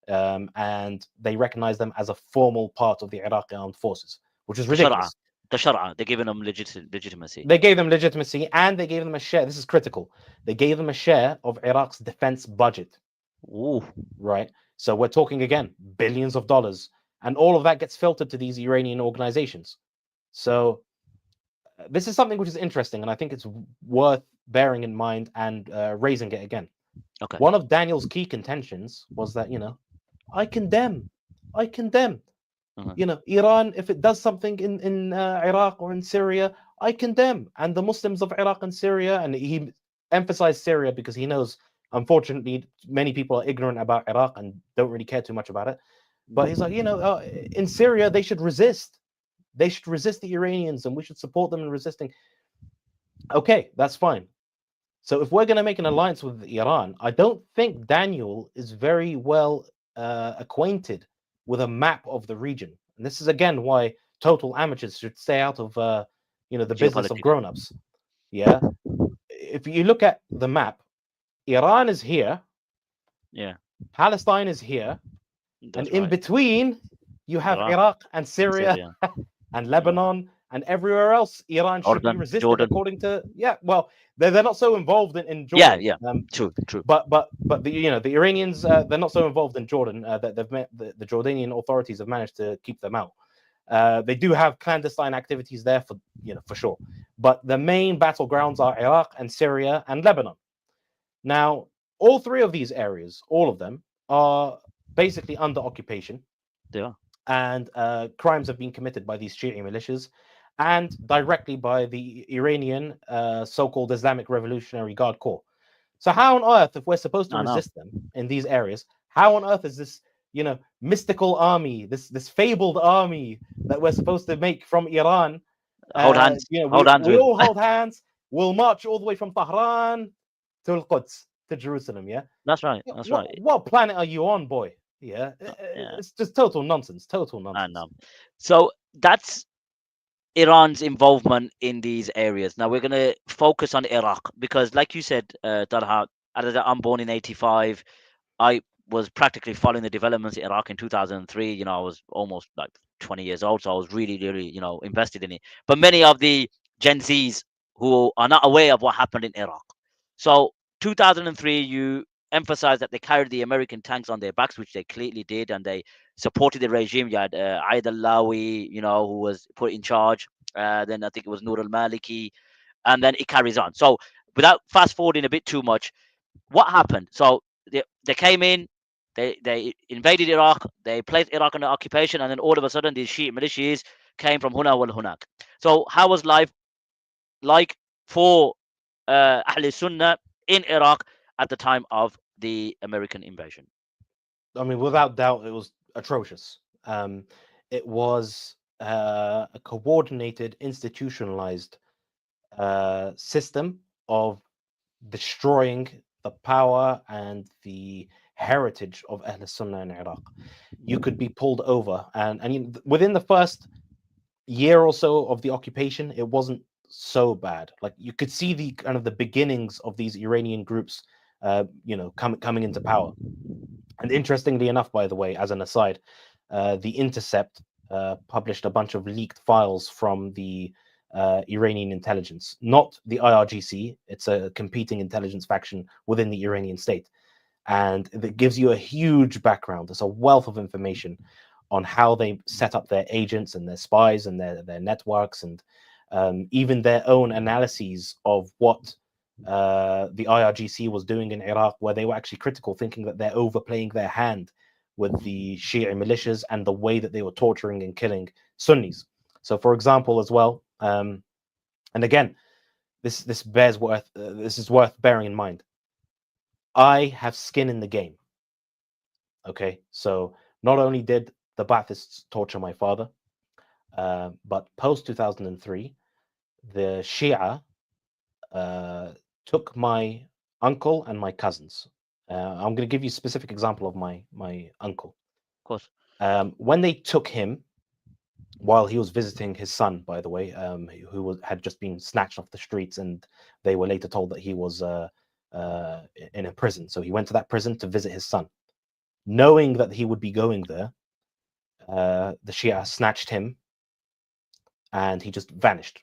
and they recognized them as a formal part of the Iraqi armed forces, which is ridiculous. The Shara, they're giving them legitimacy. They gave them legitimacy, and they gave them a share. This is critical. They gave them a share of Iraq's defense budget. Ooh. Right. So we're talking again billions of dollars, and all of that gets filtered to these Iranian organizations. So this is something which is interesting, and I think it's worth bearing in mind and raising it again. Okay. One of Daniel's key contentions was that I condemn. Iran, if it does something in Iraq or in Syria, I condemn. And the Muslims of Iraq and Syria, and he emphasized Syria because he knows, unfortunately, many people are ignorant about Iraq and don't really care too much about it. But he's like, in Syria, they should resist. They should resist the Iranians, and we should support them in resisting. Okay, that's fine. So if we're going to make an alliance with Iran, I don't think Daniel is very well acquainted with a map of the region. And this is again why total amateurs should stay out of the business of grown-ups. Yeah. If you look at the map, Iran is here. Yeah. Palestine is here. And in between, you have Iraq and Syria and Lebanon and everywhere else. Iran should be resisted Jordan. according to well, they're not so involved in Jordan. Yeah. True. But the Iranians they're not so involved in Jordan that they've met the Jordanian authorities have managed to keep them out. They do have clandestine activities there for sure. But the main battlegrounds are Iraq and Syria and Lebanon. Now, all three of these areas, all of them, are basically under occupation. They are. And crimes have been committed by these Shi'i militias and directly by the Iranian so-called Islamic Revolutionary Guard Corps. So how on earth, if we're supposed to resist them in these areas, how on earth is this, mystical army, this fabled army that we're supposed to make from Iran? Hold hands. We all hold hands. We'll march all the way from Tehran to Al-Quds, to Jerusalem, yeah? That's right. What planet are you on, boy? Yeah, it's just total nonsense. I know. So that's Iran's involvement in these areas. Now we're going to focus on Iraq because, like you said, Talha, I'm born in '85. I was practically following the developments in Iraq in 2003. I was almost like 20 years old, so I was really, really, invested in it. But many of the Gen Zs who are not aware of what happened in Iraq. So 2003, you emphasized that they carried the American tanks on their backs, which they clearly did, and they supported the regime. You had Aid al-Lawi, who was put in charge. Then I think it was Nur al-Maliki, and then it carries on. So without fast forwarding a bit too much, what happened? So they came in, they invaded Iraq, they placed Iraq under occupation, and then all of a sudden these Shiite militias came from Huna wal Hunak. So how was life like for Ahl Sunnah in Iraq at the time of the American invasion? I mean, without doubt, it was atrocious. It was a coordinated, institutionalized system of destroying the power and the heritage of Ahl Sunnah in Iraq. You could be pulled over, and within the first year or so of the occupation, it wasn't so bad. Like you could see the kind of the beginnings of these Iranian groups coming into power. And interestingly enough, by the way, as an aside, The Intercept published a bunch of leaked files from the Iranian intelligence, not the IRGC. It's a competing intelligence faction within the Iranian state. And it gives you a huge background. There's a wealth of information on how they set up their agents and their spies and their networks, and even their own analyses of what the IRGC was doing in Iraq, where they were actually critical, thinking that they're overplaying their hand with the Shia militias and the way that they were torturing and killing Sunnis. So, for example, as well, and again, this is worth bearing in mind. I have skin in the game. Okay, so not only did the Baathists torture my father, but post 2003, the Shia took my uncle and my cousins. I'm going to give you a specific example of my uncle. Of course. When they took him, while he was visiting his son, by the way, who had just been snatched off the streets, and they were later told that he was in a prison. So he went to that prison to visit his son, knowing that he would be going there. The Shia snatched him, and he just vanished.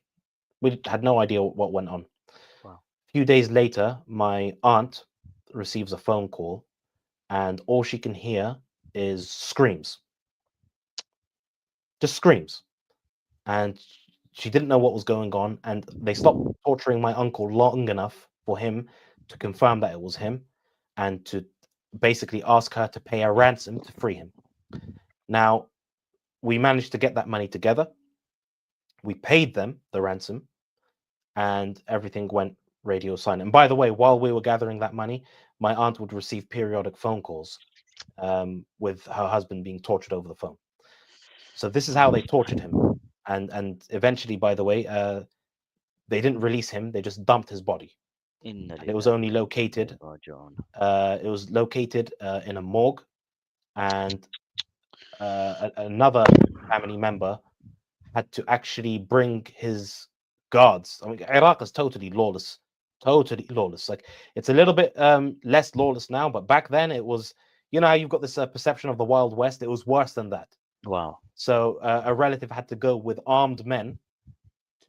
We had no idea what went on. Wow. A few days later, my aunt receives a phone call, and all she can hear is screams. Just screams. And she didn't know what was going on, and they stopped torturing my uncle long enough for him to confirm that it was him, and to basically ask her to pay a ransom to free him. Now, we managed to get that money together. We paid them the ransom, and everything went radio silent. And by the way, while we were gathering that money, my aunt would receive periodic phone calls with her husband being tortured over the phone. So this is how they tortured him. And eventually, by the way, they didn't release him. They just dumped his body. And it was only located. It was located in a morgue, and another family member had to actually bring his guards. I mean, Iraq is totally lawless, totally lawless. Like, it's a little bit less lawless now, but back then it was. You know how you've got this perception of the Wild West? It was worse than that. Wow. So a relative had to go with armed men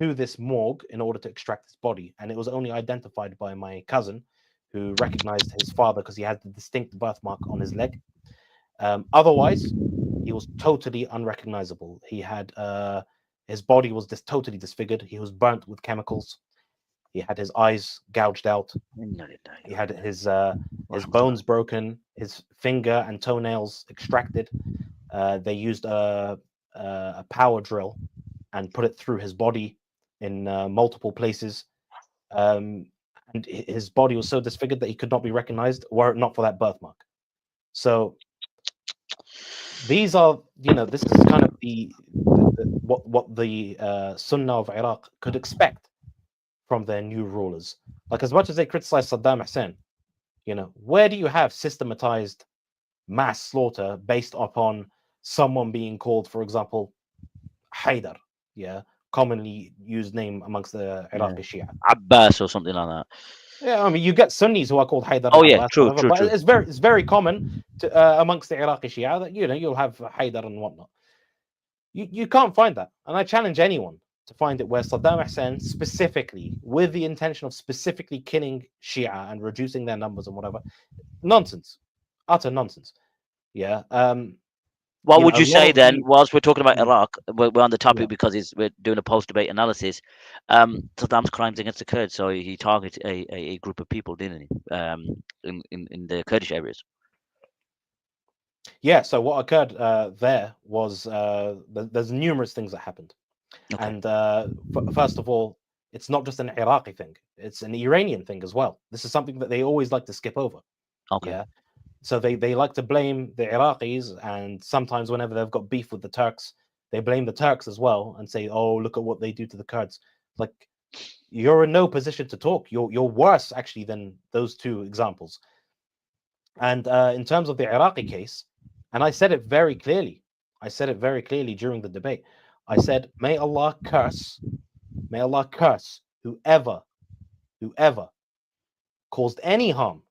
to this morgue in order to extract his body, and it was only identified by my cousin, who recognized his father because he had the distinct birthmark on his leg. Otherwise, he was totally unrecognizable. He had his body was just totally disfigured. He was burnt with chemicals. He had his eyes gouged out. He had his bones broken, his finger and toenails extracted. They used a power drill and put it through his body in multiple places. And his body was so disfigured that he could not be recognized were it not for that birthmark. So these are, this is kind of what the Sunnah of Iraq could expect from their new rulers. Like, as much as they criticize Saddam Hussein, where do you have systematized mass slaughter based upon someone being called, for example, Haidar, commonly used name amongst the Iraqi Shia, Abbas or something like that. Yeah, I mean, you get Sunnis who are called Haidar. Oh yeah, true. But it's very common to, amongst the Iraqi Shia that you'll have Haidar and whatnot. You can't find that, and I challenge anyone to find it where Saddam Hussein specifically, with the intention of specifically killing Shia and reducing their numbers and whatever, nonsense, utter nonsense. Yeah. What would you say then, whilst we're talking about Iraq, we're on the topic because we're doing a post-debate analysis, Saddam's crimes against the Kurds, so he targeted a group of people, didn't he, in the Kurdish areas? Yeah, so what occurred there was there's numerous things that happened. Okay. And first of all, it's not just an Iraqi thing, it's an Iranian thing as well. This is something that they always like to skip over. Okay. Yeah. So they like to blame the Iraqis, and sometimes whenever they've got beef with the Turks, they blame the Turks as well and say, "Oh, look at what they do to the Kurds." Like, you're in no position to talk. You're worse actually than those two examples. And in terms of the Iraqi case, and I said it very clearly. I said it very clearly during the debate. I said, may Allah curse whoever caused any harm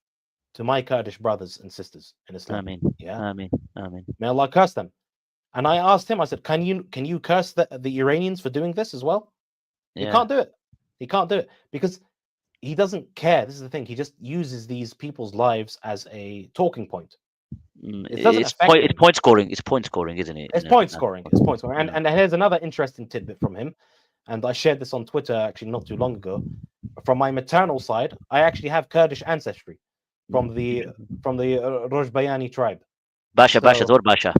to my Kurdish brothers and sisters in Islam. Ameen. Yeah, Ameen. Ameen. may Allah curse them. And I asked him, I said, can you curse the Iranians for doing this as well? He Yeah. can't do it. He can't do it because he doesn't care. This is the thing. He just uses these people's lives as a talking point. It doesn't affect It's him. point scoring. It's point scoring, isn't it? It's point scoring. It's point scoring. Yeah. And here's another interesting tidbit from him. And I shared this on Twitter actually not too long ago. From my maternal side, I actually have Kurdish ancestry from the Rojbayani tribe. Basha, Basha, Zor Basha.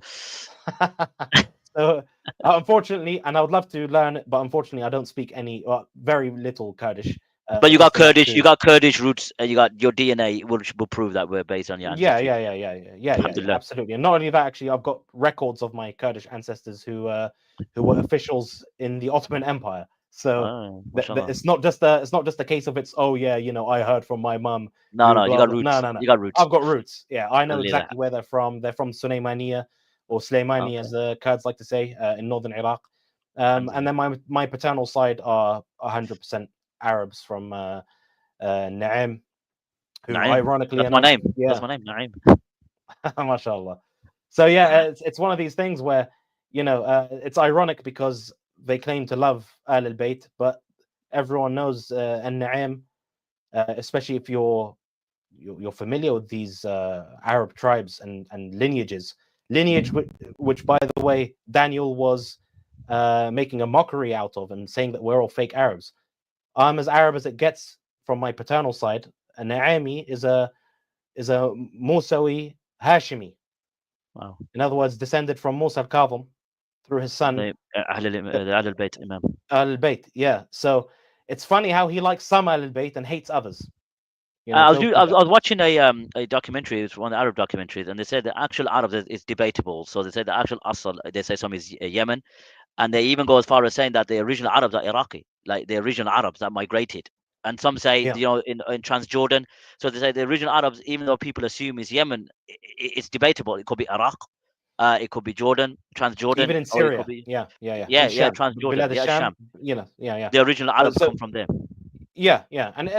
So unfortunately, and I would love to learn it, but unfortunately, I don't speak any, very little Kurdish. But you got just enough Kurdish, to- you got Kurdish roots, and you got your DNA will prove that we're based on your yeah, ancestry. yeah, Alhamdulillah. absolutely. And not only that, actually, I've got records of my Kurdish ancestors who were officials in the Ottoman Empire. So Oh, mashallah. it's not just a case of oh yeah, I heard from my mum. No, who no, you blah, got blah. roots. No. You got roots. I've got roots. Yeah, I know Alhamdulillah. exactly where they're from. They're from Suleymaniya or Sulaymani, Okay. as the Kurds like to say, in northern Iraq. And then my paternal side are 100% Arabs from Naim, who Naim. ironically That's my enough, name. yeah, That's my name, Naim. mashallah. So yeah, it's one of these things where it's ironic because they claim to love Al al-Bayt, but everyone knows An-Na'im, especially if you're familiar with these Arab tribes and lineage which by the way Daniel was making a mockery out of and saying that we're all fake Arabs. I'm as Arab as it gets from my paternal side. And Naimi is a Musawi Hashimi. Wow. In other words, descended from Musa al-Kadhim through his son The Ahl al-Bayt Imam. al-Bayt. Yeah. So it's funny how he likes some al-Bayt and hates others. I was watching a documentary. It was one of the Arab documentaries, and they said the actual Arab is debatable. So they said the actual Asal, they say some is Yemen, and they even go as far as saying that the original Arabs are Iraqi, like the original Arabs that migrated. And some say, in Transjordan. So they say the original Arabs, even though people assume is Yemen, it's debatable. It could be Iraq, it could be Jordan, Transjordan, even in Syria. Or it could be, yeah, Transjordan, Sham. Yeah. The original Arabs come from there. Yeah, and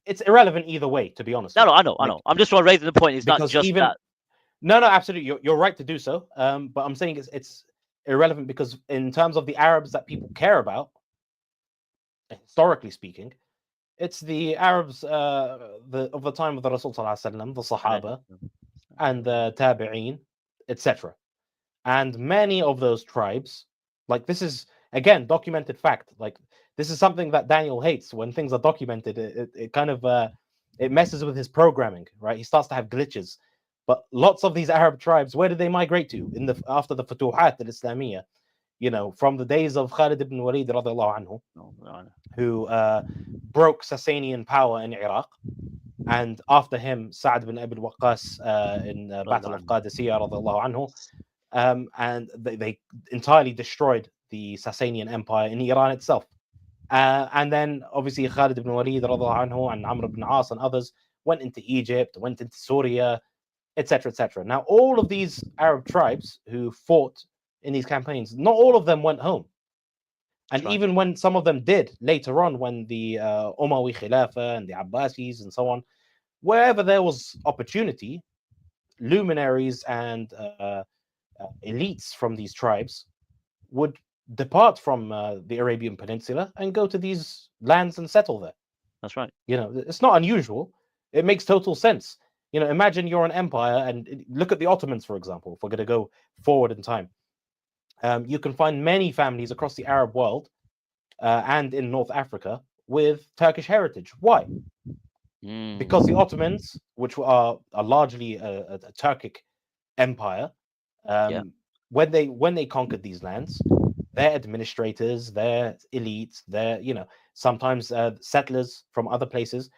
it's irrelevant either way, to be honest. No, I know. I'm just raising the point. It's not just even, that. No, absolutely. You're right to do so. But I'm saying it's irrelevant because in terms of the Arabs that people care about, historically speaking, it's the Arabs of the time of the Rasul Sallallahu Alaihi Wasallam, the Sahaba, and the Tabi'een, etc. And many of those tribes, like this is again documented fact. Like this is something that Daniel hates when things are documented. It kind of it messes with his programming, right? He starts to have glitches. But lots of these Arab tribes, where did they migrate to after the Futuhat al-Islamiyya? From the days of Khalid ibn Walid radiallahu anhu, who broke Sassanian power in Iraq, and after him Sa'd ibn Abi Waqqas in Battle of Qadisiyah radiallahu anhu, and they entirely destroyed the Sassanian Empire in Iran itself. And then obviously Khalid ibn Walid radiallahu anhu and Amr ibn As and others went into Egypt, went into Syria, etc., etc. Now, all of these Arab tribes who fought in these campaigns, not all of them went home. And even when some of them did later on, when the Umayyi Khilafah and the Abbasis and so on, wherever there was opportunity, luminaries and elites from these tribes would depart from the Arabian Peninsula and go to these lands and settle there. That's right. It's not unusual. It makes total sense. Imagine you're an empire and look at the Ottomans, for example, if we're going to go forward in time. You can find many families across the Arab world and in North Africa with Turkish heritage. Why? Because the Ottomans, which are largely a Turkic empire, when they conquered these lands, their administrators, their elites, their sometimes settlers from other places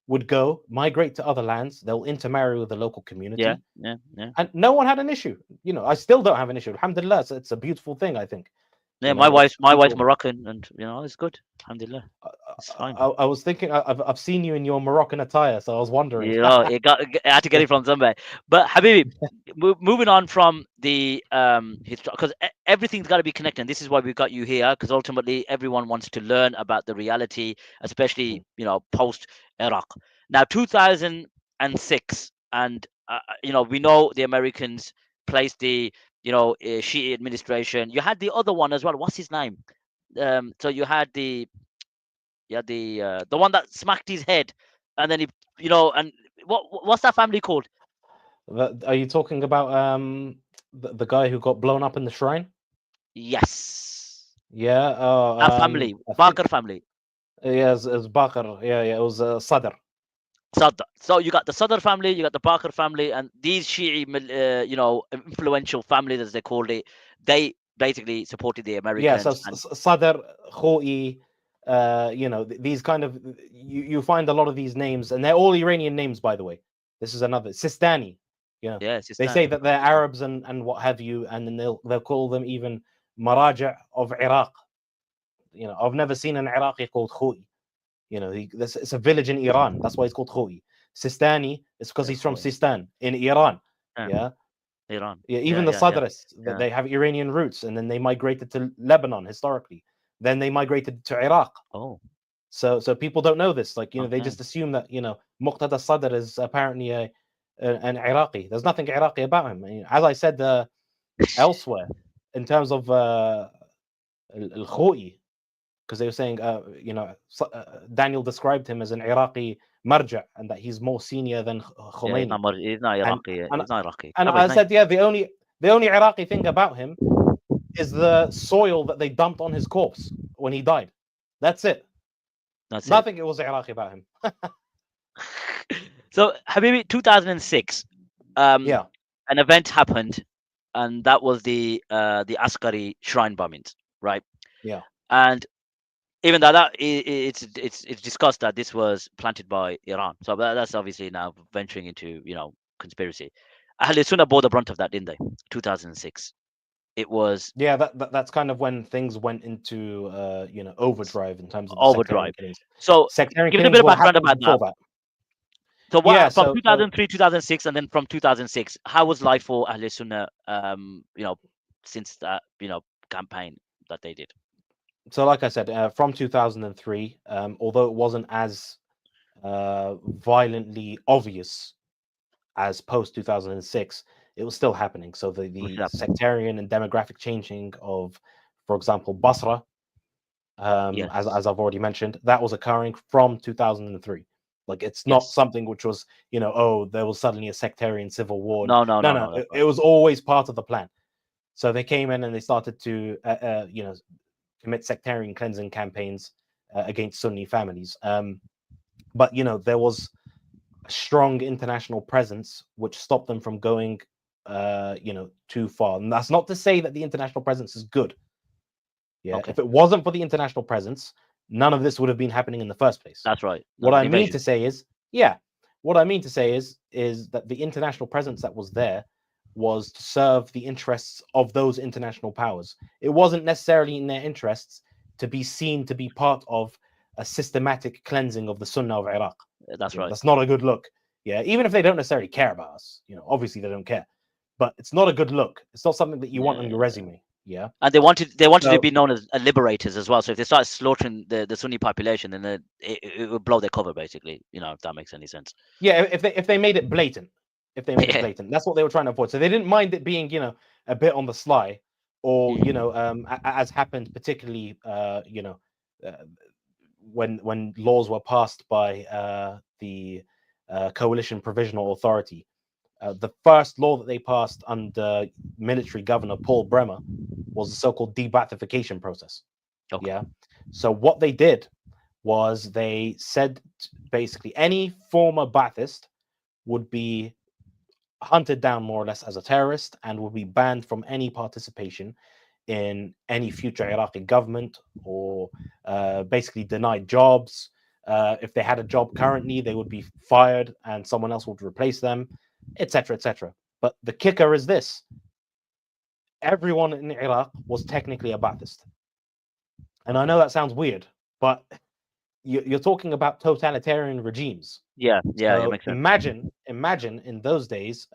would go migrate to other lands. They'll intermarry with the local community. Yeah. And no one had an issue. I still don't have an issue. Alhamdulillah, it's a beautiful thing, I think. Yeah, my wife's Moroccan, and it's good. Alhamdulillah, it's fine. I was thinking, I've seen you in your Moroccan attire, so I was wondering. I had to get it from somewhere. But Habibi, moving on from the because everything's got to be connected. And this is why we've got you here, because ultimately everyone wants to learn about the reality, especially post Iraq. Now, 2006, and we know the Americans placed the Shiite administration. You had the other one as well. What's his name? So you had the one that smacked his head, and then and what's that family called? Are you talking about the guy who got blown up in the shrine? Yes, Yeah. that family, I think Barker family. yeah, it's Bakr. Yeah. It was Sadr. So you got the Sadr family, you got the Barker family, and these Shi'i, influential families, as they called it, they basically supported the Yeah. So Americans. And Sadr, Khoi, these kind of you find a lot of these names, and they're all Iranian names, by the way. This is another Sistani. Yeah. yeah, They say Sistan. that they're Arabs and what have you, and then they'll call them even Maraja of Iraq. I've never seen an Iraqi called Khoi. It's a village in Iran. That's why it's called Khoi. Sistani is because he's from Sistan in Iran. Yeah, Yeah. Iran. Yeah. Yeah, Even the yeah, yeah, Sadrists, yeah. they have Iranian roots, and then they migrated to Lebanon historically. Then they migrated to Iraq. Oh, So people don't know this. Like, they okay. just assume that, Muqtada Sadr is apparently an Iraqi. There's nothing Iraqi about him. As I said elsewhere, in terms of al-Khoi, because they were saying, Daniel described him as an Iraqi marja, and that he's more senior than Yeah, Khomeini. he's not And Iraqi. and He's not Iraqi. and How about his I name? said, yeah, the only Iraqi thing about him is the soil that they dumped on his corpse when he died. That's it. That's Nothing it was Iraqi about him. it. So, Habibi, 2006, Yeah. an event happened, and that was the Askari shrine bombings, right? Yeah. And even though it's discussed that this was planted by Iran, so that's obviously now venturing into conspiracy. Ahl Sunnah bore the brunt of that, didn't they? 2006. It was Yeah, that's kind of when things went into overdrive in terms of the sectarian overdrive. killings. So, Sectarian give us a killings bit of were background happening about that. before that. So, Yeah, what from so 2003, 2006, and then from 2006, how was life for Ahl Sunnah? Since that campaign that they did. like I said, from 2003, although it wasn't as violently obvious as post 2006, it was still happening. So the sectarian and demographic changing of, for example, Basra, Yes. as I've already mentioned, that was occurring from 2003. Like, it's not Yes. something which was, there was suddenly a sectarian civil war. No, no, no, No, no. That's it right. was always part of the plan. So they came in and they started to, commit sectarian cleansing campaigns against Sunni families. But there was a strong international presence which stopped them from going, too far. And that's not to say that the international presence is good. Yeah, Okay. if it wasn't for the international presence, none of this would have been happening in the first place. That's right. What I mean to say is, what I mean to say is that the international presence that was there was to serve the interests of those international powers. It wasn't necessarily in their interests to be seen to be part of a systematic cleansing of the Sunnah of Iraq. That's right. That's not a good look. Yeah, even if they don't necessarily care about us, obviously they don't care, but it's not a good look. It's not something that you want on your resume. Yeah, and they wanted to be known as liberators as well. So if they start slaughtering the Sunni population, then it would blow their cover, basically. If that makes any sense. Yeah, if they made it blatant, that's what they were trying to avoid. So they didn't mind it being a bit on the sly, or as happened particularly when laws were passed by the Coalition Provisional Authority. The first law that they passed under military governor Paul Bremer was the so-called de-Baathification process. Okay. Yeah. So what they did was they said basically any former Ba'athist would be hunted down more or less as a terrorist and would be banned from any participation in any future Iraqi government, or basically denied jobs. If they had a job currently, they would be fired and someone else would replace them, etc., etc. But the kicker is this: everyone in Iraq was technically a Ba'athist. And I know that sounds weird, but you're talking about totalitarian regimes. Yeah, So it makes sense. imagine in those days,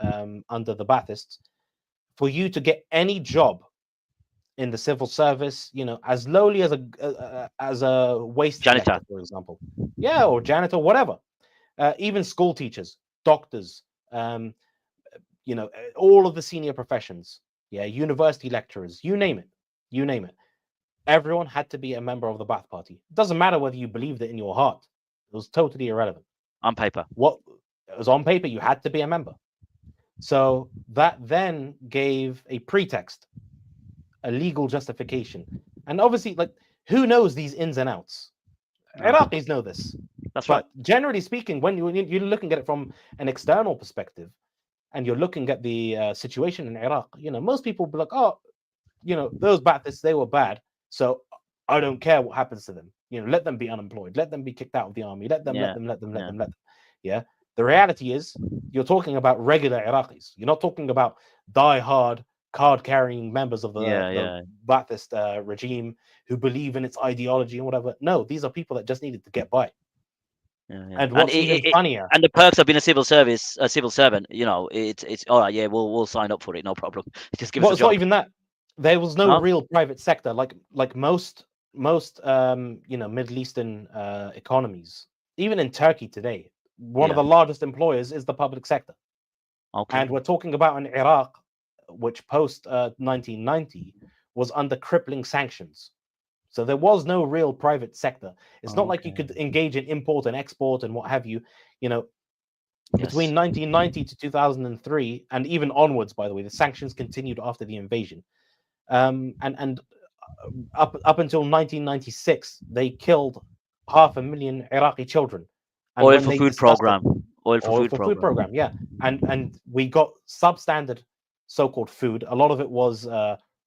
under the Baathists, for you to get any job in the civil service, as lowly as a waste Janitor. collector, for example, or janitor, whatever, even school teachers, doctors, um, all of the senior professions, university lecturers, you name it. Everyone had to be a member of the Ba'ath Party. It doesn't matter whether you believed it in your heart. It was totally irrelevant. On paper. What it was on paper, you had to be a member. So that then gave a pretext, a legal justification. And obviously, like, who knows these ins and outs? Iraqis know this. That's but right. Generally speaking, when you're looking at it from an external perspective, and you're looking at the situation in Iraq, most people will be like, oh, those Ba'athists, they were bad, so I don't care what happens to them. Let them be unemployed, let them be kicked out of the army, let them. Yeah. The reality is, you're talking about regular Iraqis. You're not talking about die-hard, card-carrying members of the Ba'athist regime who believe in its ideology and whatever. No, these are people that just needed to get by. And what's even funnier, and the perks of being a civil servant, it's all right. Yeah, we'll sign up for it, no problem. Just give us a it's job. not even that. There was no real private sector, like most Middle Eastern economies. Even in Turkey today, one of the largest employers is the public sector. Okay. And we're talking about an Iraq which post 1990 was under crippling sanctions. So there was no real private sector. It's not like you could engage in import and export and what have you. Between 1990 to 2003, and even onwards, by the way, the sanctions continued after the invasion. And up until 1996, they killed 500,000 Iraqi children. And Oil for food program. Oil for food program, yeah. And we got substandard so-called food. A lot of it was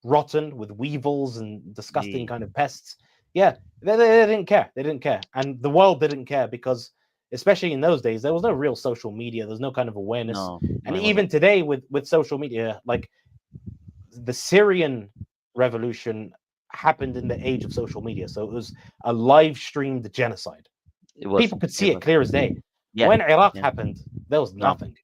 rotten with weevils and disgusting kind of pests. Yeah, they didn't care. They didn't care. And the world didn't care because, especially in those days, there was no real social media. There's no kind of awareness. And even today with social media, like the Syrian revolution happened in the age of social media. So it was a live streamed genocide. People could see it clear as day. Yeah. When Iraq happened, there was nothing.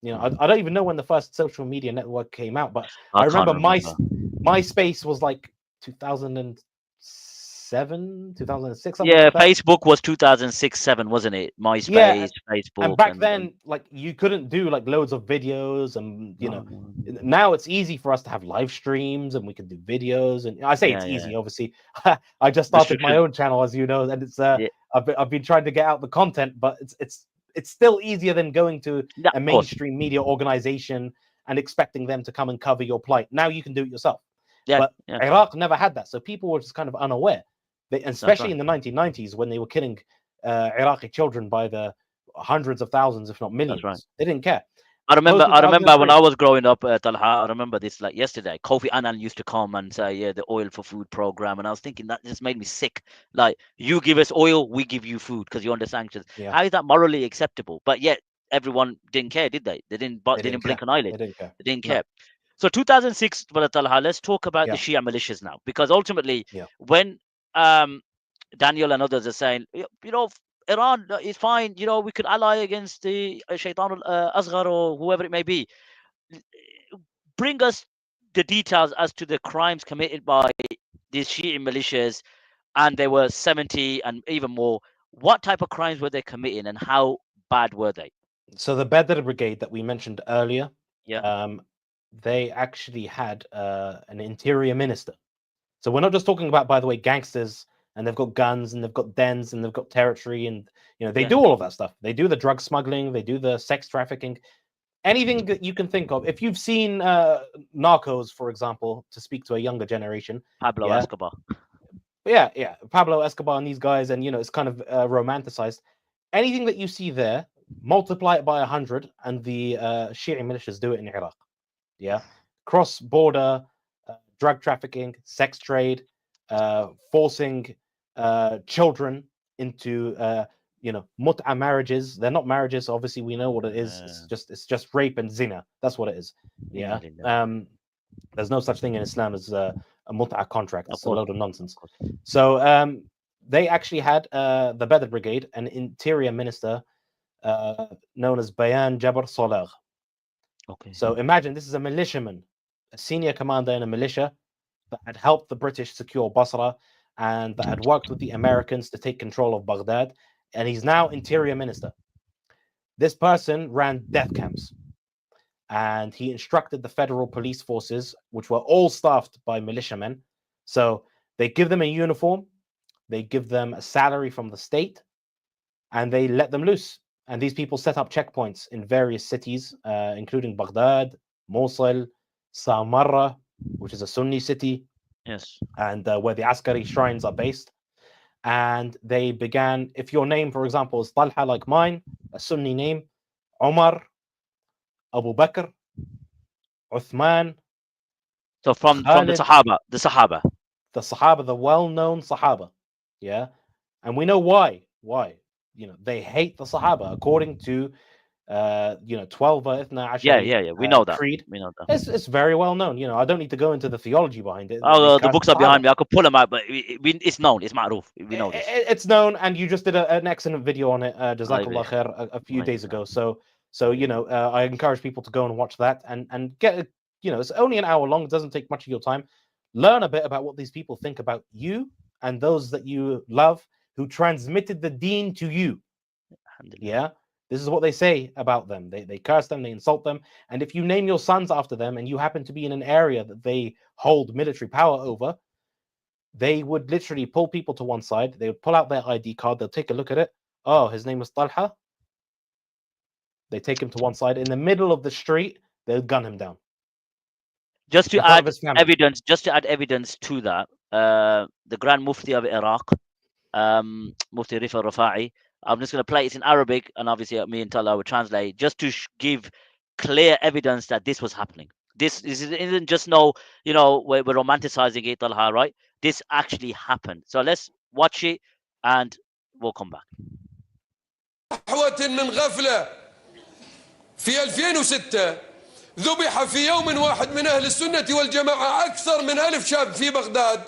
I don't even know when the first social media network came out, but I remember MySpace was like 2007, 2006. Yeah, Facebook was 2006-7, wasn't it? MySpace, Facebook. And back then, like, you couldn't do like loads of videos, and now it's easy for us to have live streams and we can do videos. And I say it's easy, obviously. I just started my own channel, as you know, and it's I've been trying to get out the content, but it's still easier than going to a mainstream media organization and expecting them to come and cover your plight. Now you can do it yourself. But Iraq never had that, so people were just kind of unaware. Especially in the 1990s, when they were killing Iraqi children by the hundreds of thousands, if not millions. They didn't care. I remember when I was growing up, Talha, I remember this like yesterday. Kofi Annan used to come and say, the oil for food program. And I was thinking that just made me sick. Like, you give us oil, we give you food because you're under sanctions. Yeah. How is that morally acceptable? But yet everyone didn't care, did they? They didn't blink an eyelid. They didn't care. So 2006, Talha, let's talk about the Shia militias now. Because ultimately, when Daniel and others are saying, Iran is fine, we could ally against the Shaitan al-Asghar or whoever it may be. Bring us the details as to the crimes committed by these Shi'i militias, and there were 70 and even more. What type of crimes were they committing, and how bad were they? So the Badr Brigade that we mentioned earlier, they actually had an interior minister. So we're not just talking about, by the way, gangsters, and they've got guns, and they've got dens, and they've got territory, and they do all of that stuff. They do the drug smuggling, they do the sex trafficking, anything that you can think of. If you've seen Narcos, for example, to speak to a younger generation, Pablo Escobar. Yeah, Pablo Escobar and these guys, and it's kind of romanticized. Anything that you see there, multiply it by 100, and the Shi'i militias do it in Iraq. Yeah, cross-border drug trafficking, sex trade, forcing children into mut'a marriages. They're not marriages, obviously. We know what it is. It's just rape and zina. That's what it is. Yeah. There's no such thing in Islam as a mut'a contract. It's a load of nonsense. So they actually had the Badr Brigade, an interior minister known as Bayan Jabr Solar. Okay. So imagine this is a militiaman, a senior commander in a militia that had helped the British secure Basra and that had worked with the Americans to take control of Baghdad, and he's now interior minister. This person ran death camps, and he instructed the federal police forces, which were all staffed by militiamen. So they give them a uniform, they give them a salary from the state, and they let them loose. And these people set up checkpoints in various cities, including Baghdad, Mosul, Samarra, which is a Sunni city, Yes. and where the Askari shrines are based. And they began, if your name, for example, is Talha, like mine, a Sunni name, Omar, Abu Bakr, Uthman, So from the Khalid, Sahaba, the Sahaba, the well-known Sahaba. Yeah. And we know why. Why? They hate the Sahaba according to 12 yeah. We know that. creed. We know that. It's very well known. I don't need to go into the theology behind it. They Oh, the curse books the are Sahaba. behind me. I could pull them out, but it's known. It's ma'ruf. We know this. It's known, and you just did an excellent video on it, Jazakallah khair, a few Right. days ago. So I encourage people to go and watch that and get it's only an hour long. It doesn't take much of your time. Learn a bit about what these people think about you and those that you love who transmitted the deen to you. Yeah, this is what they say about them. They curse them, they insult them, and if you name your sons after them and you happen to be in an area that they hold military power over, they would literally pull people to one side. They would pull out their ID card. They'll take a look at it. Oh, his name was Talha. They take him to one side. In the middle of the street, they'll gun him down. Just to in front of add his family. evidence to that, the Grand Mufti of Iraq, Mufti Rifa Rafa'i, I'm just going to play it in Arabic, and obviously me and Talha will translate, just to give clear evidence that this was happening. This isn't just we're romanticizing it, Talha, right? This actually happened. So let's watch it, and we'll come back. صحوة من غفلة في 2006 ذبح في يوم واحد من أهل السنة والجماعة أكثر من 1000 شاب في بغداد،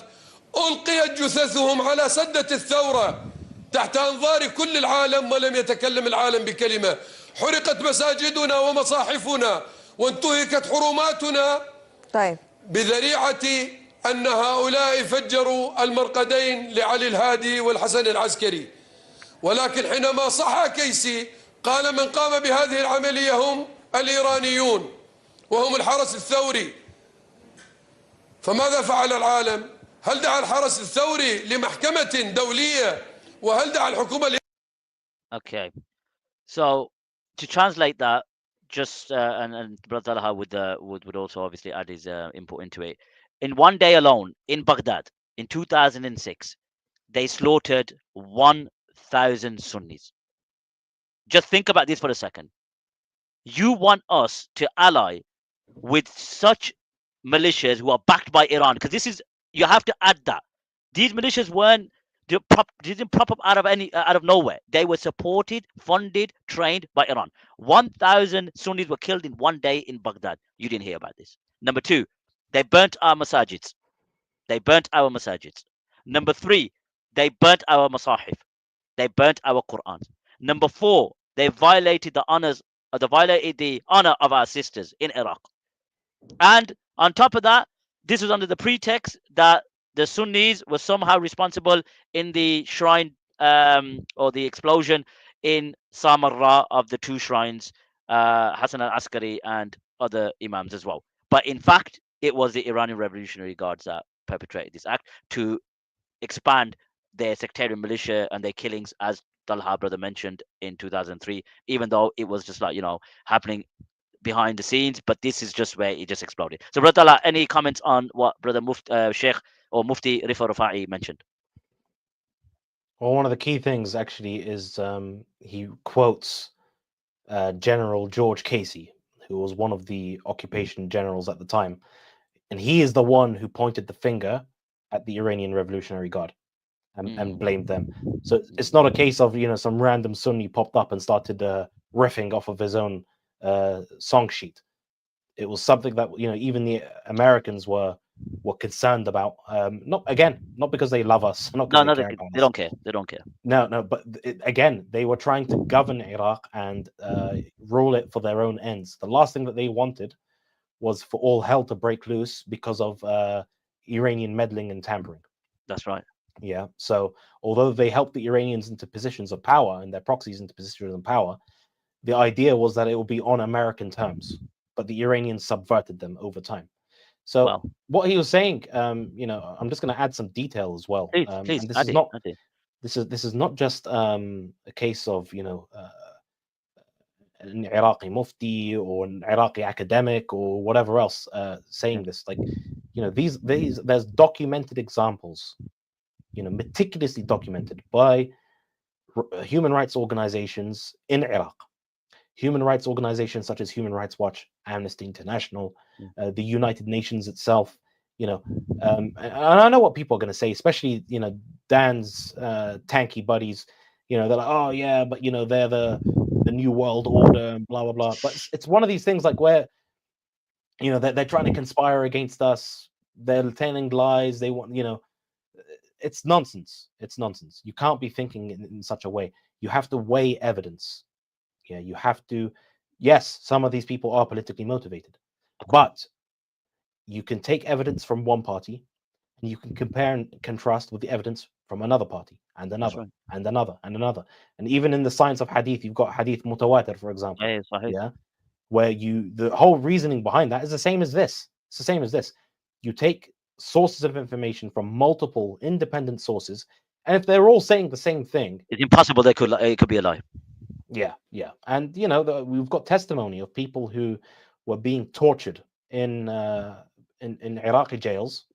ألقيت جثثهم على سدة الثورة تحت أنظار كل العالم ولم يتكلم العالم بكلمة. حرقت مساجدنا ومصاحفنا وانتهكت حرماتنا طيب بذريعة أن هؤلاء فجروا المرقدين لعلي الهادي والحسن العسكري. ولكن حينما صح كيسي قال من قام بهذه العملية هم الإيرانيون وهم الحرس الثوري. فماذا فعل العالم؟ هل دعا الحرس الثوري لمحكمة دولية؟ وهل دعا الحكومة Okay, so to translate that, just and Brother Talha would also obviously add his input into it. In one day alone in Baghdad in 2006, they slaughtered 1,000 Sunnis. Just think about this for a second. You want us to ally with such militias who are backed by Iran? Because you have to add that these militias didn't prop up out of nowhere. They were supported, funded, trained by Iran. 1,000 Sunnis were killed in one day in Baghdad. You didn't hear about this. Number two, they burnt our masajids. Number three, they burnt our masahif. They burnt our Qur'ans. Number four, they violated the honor of our sisters in Iraq. And on top of that, this was under the pretext that the Sunnis were somehow responsible in the shrine or the explosion in Samarra of the two shrines, Hassan al-Askari and other imams as well. But in fact, it was the Iranian Revolutionary Guards that perpetrated this act to expand their sectarian militia and their killings, as Talha brother mentioned in 2003, even though it was just happening behind the scenes, but this is just where it just exploded. So, Brother Talha, any comments on what Brother Sheikh or Mufti Rifa Rafa'i mentioned? Well, one of the key things actually is he quotes General George Casey, who was one of the occupation generals at the time, and he is the one who pointed the finger at the Iranian Revolutionary Guard and blamed them. So it's not a case of some random Sunni popped up and started riffing off of his own song sheet. It was something that even the Americans were concerned about. Not because they love us, not because they care about us. They don't care. They don't care. No, but again, they were trying to govern Iraq and rule it for their own ends. The last thing that they wanted was for all hell to break loose because of Iranian meddling and tampering. That's right. Yeah. So although they helped the Iranians into positions of power and their proxies into positions of power, the idea was that it would be on American terms, but the Iranians subverted them over time. So Wow. what he was saying, I'm just going to add some detail as well. Please, And this add is it, not add it. this is not just a case of an Iraqi mufti or an Iraqi academic or whatever else saying this. Like, these there's documented examples, meticulously documented by human rights organizations in Iraq. Human rights organizations such as Human Rights Watch, Amnesty International, the United Nations itself. And I know what people are going to say, especially Dan's tanky buddies. They're like, oh yeah, but they're the new world order and blah blah blah. But it's one of these things like where they're trying to conspire against us. They're telling lies. They want it's nonsense. It's nonsense. You can't be thinking in such a way. You have to weigh evidence. Yeah, you have to. Yes, some of these people are politically motivated, but you can take evidence from one party and you can compare and contrast with the evidence from another party and another right. and another and another. And even in the science of hadith, you've got hadith mutawatir, for example. Yeah, where the whole reasoning behind that is the same as this. It's the same as this. You take sources of information from multiple independent sources, and if they're all saying the same thing, It's impossible it could be a lie. Yeah. And we've got testimony of people who were being tortured in Iraqi jails,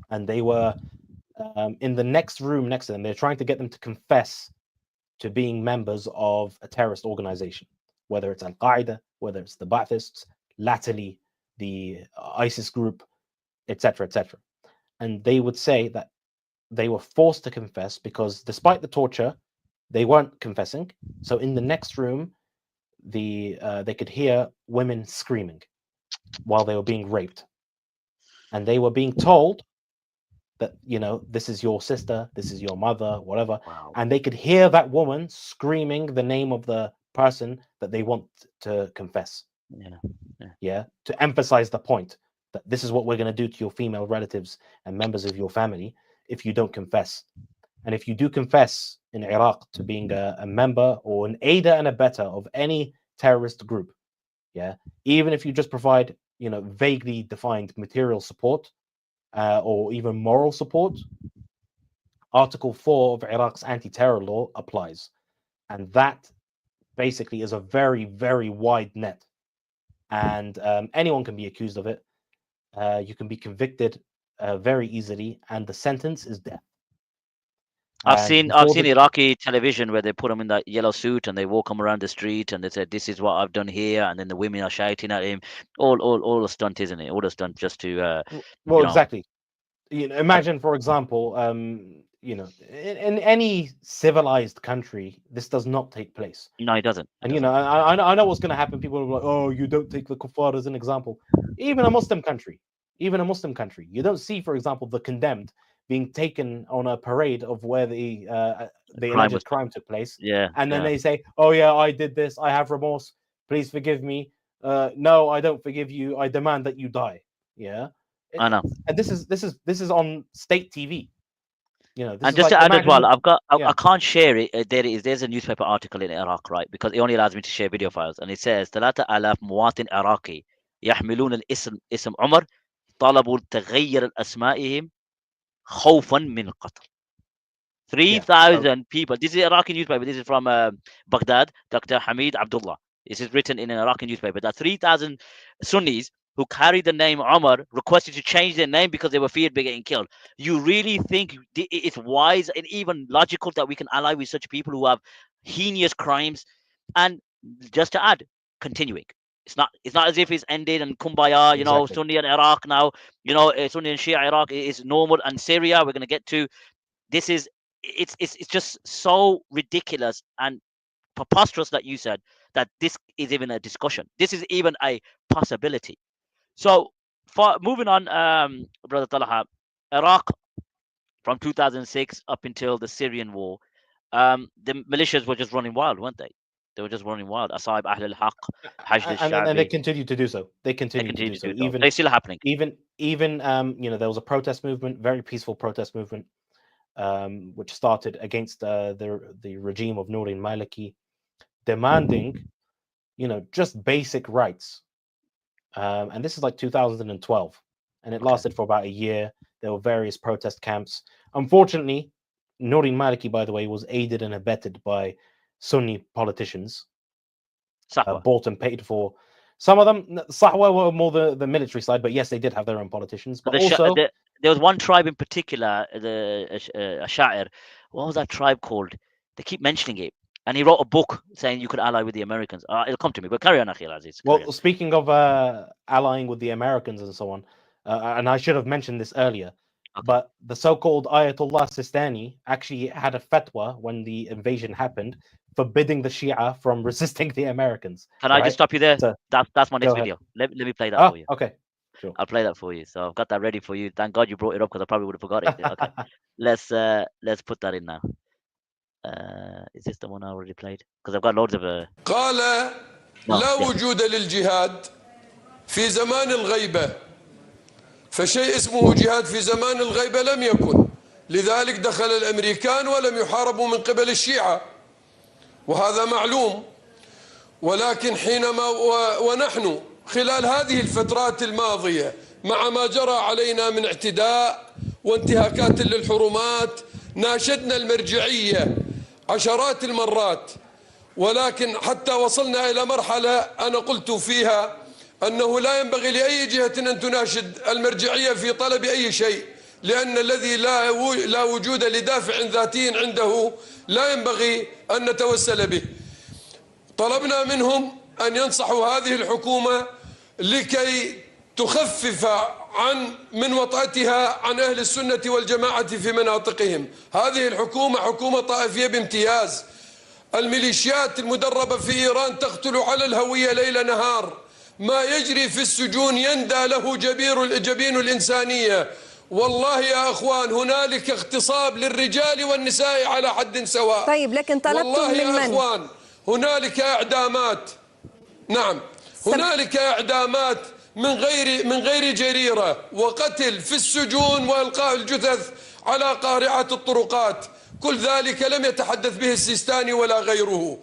and they were in the next room next to them. They're trying to get them to confess to being members of a terrorist organization, whether it's Al-Qaeda, whether it's the Ba'athists, latterly the ISIS group, etc., etc. And they would say that they were forced to confess because despite the torture, they weren't confessing. So in the next room, they could hear women screaming while they were being raped, and they were being told that this is your sister, this is your mother, whatever. Wow. And they could hear that woman screaming the name of the person that they want to confess. Yeah, to emphasize the point that this is what we're going to do to your female relatives and members of your family if you don't confess. And if you do confess in Iraq to being a member or an aider and abetter of any terrorist group, yeah, even if you just provide vaguely defined material support or even moral support, Article 4 of Iraq's anti-terror law applies. And that basically is a very, very wide net. And anyone can be accused of it. You can be convicted very easily, and the sentence is death. I've seen Iraqi television where they put them in that yellow suit and they walk them around the street and they say, "This is what I've done here," and then the women are shouting at him. All a stunt, isn't it? All a stunt just to. Exactly. Imagine, for example, in any civilized country, this does not take place. No, it doesn't. And I know what's going to happen. People are like, "Oh, you don't take the kuffar as an example." Even a Muslim country, you don't see, for example, the condemned being taken on a parade of where the alleged crime took place. Yeah. And then they say, "Oh yeah, I did this. I have remorse. Please forgive me." No, I don't forgive you. I demand that you die. Yeah. I know. And this is on state TV. And just to add as well, I can't share it. There's a newspaper article in Iraq, right? Because it only allows me to share video files, and it says 3000 مواطن عراقي يحملون الاسم اسم عمر طلبوا تغيير اسمائهم خوفا من القتل. 3,000 people. This is Iraqi newspaper. This is from Baghdad. Dr. Hamid Abdullah. This is written in an Iraqi newspaper that 3,000 Sunnis who carried the name Omar requested to change their name because they were feared by getting killed. You really think it's wise and even logical that we can ally with such people who have heinous crimes? And just to add, continuing. It's not as if it's ended and kumbaya, Exactly. Sunni and Iraq now, Sunni and Shia Iraq is normal, and Syria we're going to get to. This is it's just so ridiculous and preposterous that you said that this is even a discussion. This is even a possibility. So, moving on, Brother Talha, Iraq from 2006 up until the Syrian war, the militias were just running wild, weren't they? They were just running wild. Asaib Ahl al-Haq, Hajj al-Shabi. And they continue to do so. They continue to do so. Even they're still happening. Even there was a protest movement, very peaceful protest movement, which started against the regime of Nourin Maliki. demanding, just basic rights. And this is like 2012, and it lasted for about a year. There were various protest camps. Unfortunately, Nouri Maliki, by the way, was aided and abetted by Sunni politicians, bought and paid for. Some of them, Sahwa, were more the military side, but yes, they did have their own politicians. But also, there was one tribe in particular, the Asha'ir. What was that tribe called? They keep mentioning it. And he wrote a book saying you could ally with the Americans. It'll come to me, but carry on, Akhil Aziz. Well, speaking of allying with the Americans and so on, and I should have mentioned this earlier, but the so-called Ayatollah Sistani actually had a fatwa when the invasion happened, forbidding the Shia from resisting the Americans. Can I just stop you there? So, that's my next video. Let me play that for you. Okay, sure. I'll play that for you. So I've got that ready for you. Thank God you brought it up because I probably would have forgot it. Okay, let's put that in now. Is this the one I already played? Because I've got loads of. قال لا وجود للجهاد في زمان الغيبة، فشيء اسمه جهاد في زمان الغيبة لم يكن، لذلك دخل الأمريكان ولم يحاربوا من قبل الشيعة، وهذا معلوم. ولكن حينما ونحن خلال هذه الفترات الماضية مع ما جرى علينا من اعتداء وانتهاكات للحرمات، ناشدنا المرجعية عشرات المرات، ولكن حتى وصلنا إلى مرحلة أنا قلت فيها أنه لا ينبغي لأي جهة أن تناشد المرجعية في طلب أي شيء، لأن الذي لا وجود لدافع ذاتي عنده لا ينبغي أن نتوسل به. طلبنا منهم أن ينصحوا هذه الحكومة لكي تخفف من وطأتها عن أهل السنة والجماعة في مناطقهم. هذه الحكومة حكومة طائفية بامتياز. الميليشيات المدربة في إيران تقتل على الهوية ليل نهار. ما يجري في السجون يندى له جبين الإنسانية. والله يا أخوان هنالك اغتصاب للرجال والنساء على حد سواء. طيب لكن طلبتم والله من يا أخوان هنالك إعدامات. نعم هنالك إعدامات من غير جريرة، وقتل في السجون وإلقاء الجثث على قارعات الطرقات. كل ذلك لم يتحدث به السيستاني ولا غيره.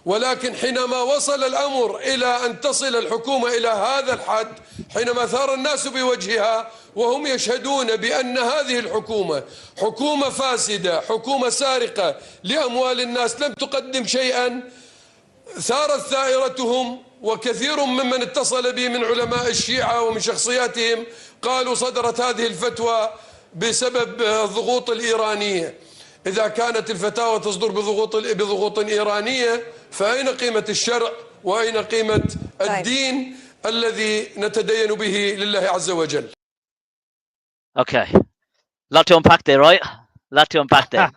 ولكن حينما وصل الأمر إلى أن تصل الحكومة إلى هذا الحد، حينما ثار الناس بوجهها وهم يشهدون بأن هذه الحكومة حكومة فاسدة، حكومة سارقة لأموال الناس، لم تقدم شيئا، ثارت ثائرتهم. وكثير ممن اتصل بي من علماء الشيعة ومن شخصياتهم قالوا صدرت هذه الفتوى بسبب الضغوط الإيرانية. إذا كانت الفتاوى تصدر بضغوط إيرانية فأين قيمة الشرع وأين قيمة الدين الذي نتدين به لله عز وجل؟ Okay, lot to unpack there, right? Lot to unpack there.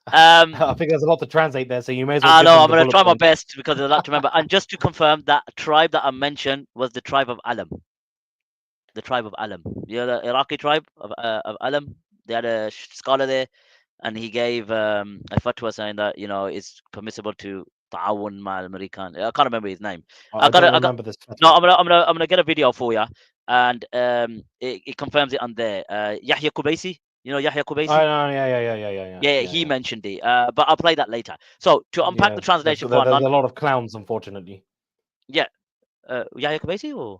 I think there's a lot to translate there, so you may as well. I know, I'm going to try my best because there's a lot to remember. And just to confirm, that tribe that I mentioned was the tribe of Alam. The tribe of Alam. You know, the Iraqi tribe of Alam. They had a scholar there, and he gave a fatwa saying that, you know, it's permissible to ta'awun ma'al American. I can't remember his name. I don't remember this. No, I'm gonna get a video for you, and it confirms it on there. Yahya Kubaisi. You know Yahya Kubaisi? Oh, yeah. He mentioned it, but I'll play that later. So to unpack the translation, there's a lot of clowns, unfortunately. Yeah, Yahya Kubaisi or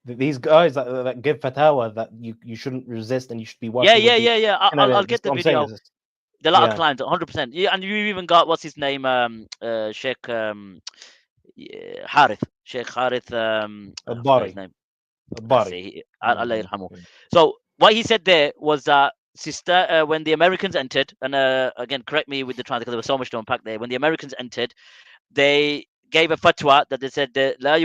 these guys that give fatwa that you shouldn't resist and you should be watching. Yeah. I'll get the video. There are a lot of clients, 100%. Yeah, and you even got what's his name, Sheikh Harith, Al-Bari. His name. Allah yarhamu. So what he said there was that when the Americans entered, and again, correct me with the translation because there was so much to unpack there. When the Americans entered, they gave a fatwa that they said لا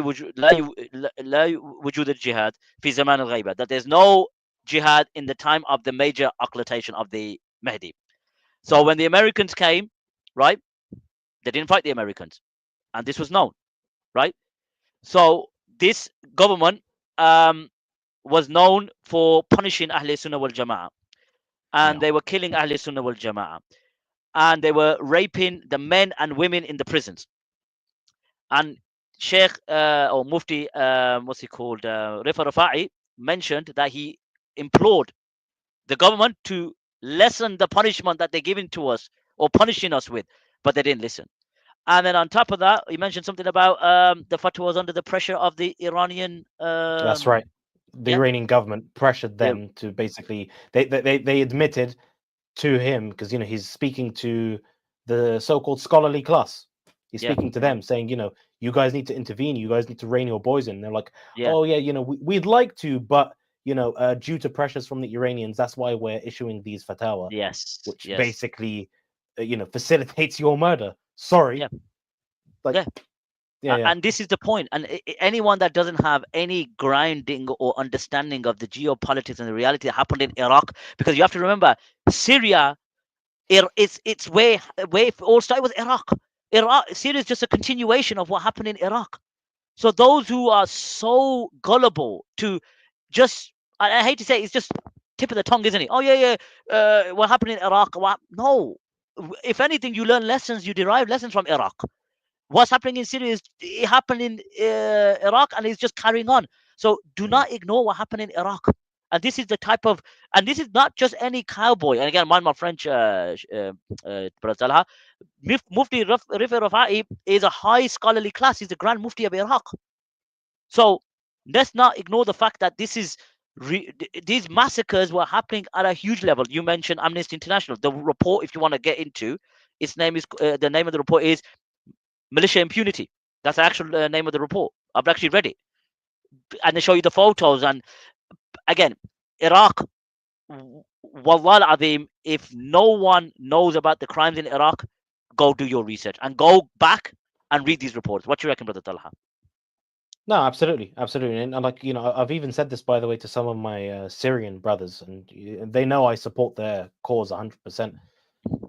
وجود الجهاد في زمان الغيبة, that there's no jihad in the time of the major occultation of the Mahdi. So when the Americans came, right, they didn't fight the Americans, and this was known, right? So this government was known for punishing Ahl Sunnah wal Jama'ah, and they were killing Ahl Sunnah wal Jama'ah, and they were raping the men and women in the prisons. And Sheikh or Mufti, what's he called, Rifa Rafa'i, mentioned that he implored the government to lessen the punishment that they're giving to us or punishing us with, but they didn't listen. And then on top of that, you mentioned something about the fatwa was under the pressure of the Iranian. That's right. The yeah. Iranian government pressured Yeah. them to basically they admitted to him, because he's speaking to the so-called scholarly class. He's Yeah. speaking to them, saying, you guys need to intervene. You guys need to rein your boys in. And they're like, Yeah. oh yeah, we'd like to, but due to pressures from the Iranians, that's why we're issuing these fatwa, Yes. which Yes. basically, facilitates your murder. Sorry, Yeah. like, Yeah. yeah. And this is the point. And anyone that doesn't have any grounding or understanding of the geopolitics and the reality that happened in Iraq, because you have to remember, Syria, it's way all started with Iraq. Syria is just a continuation of what happened in Iraq. So those who are so gullible to just, I hate to say, it's just tip of the tongue, isn't it? Oh yeah, yeah. What happened in Iraq? No. If anything, you learn lessons, you derive lessons from Iraq. What's happening in Syria is it happened in Iraq, and it's just carrying on. So do not ignore what happened in Iraq. And this is the type of, and this is not just any cowboy. And again, mind my French, Brother Talha, Mufti Rifi Rafai is a high scholarly class. He's the Grand Mufti of Iraq. So let's not ignore the fact that these massacres were happening at a huge level. You mentioned Amnesty International. The report, if you want to get into, its name is the name of the report is Militia Impunity. That's the actual name of the report. I've actually read it, and they show you the photos. And again, Iraq, Wallah al-Azim, if no one knows about the crimes in Iraq, go do your research and go back and read these reports. What do you reckon, Brother Talha? No, absolutely, absolutely, and like I've even said this, by the way, to some of my Syrian brothers, and they know I support their cause 100%.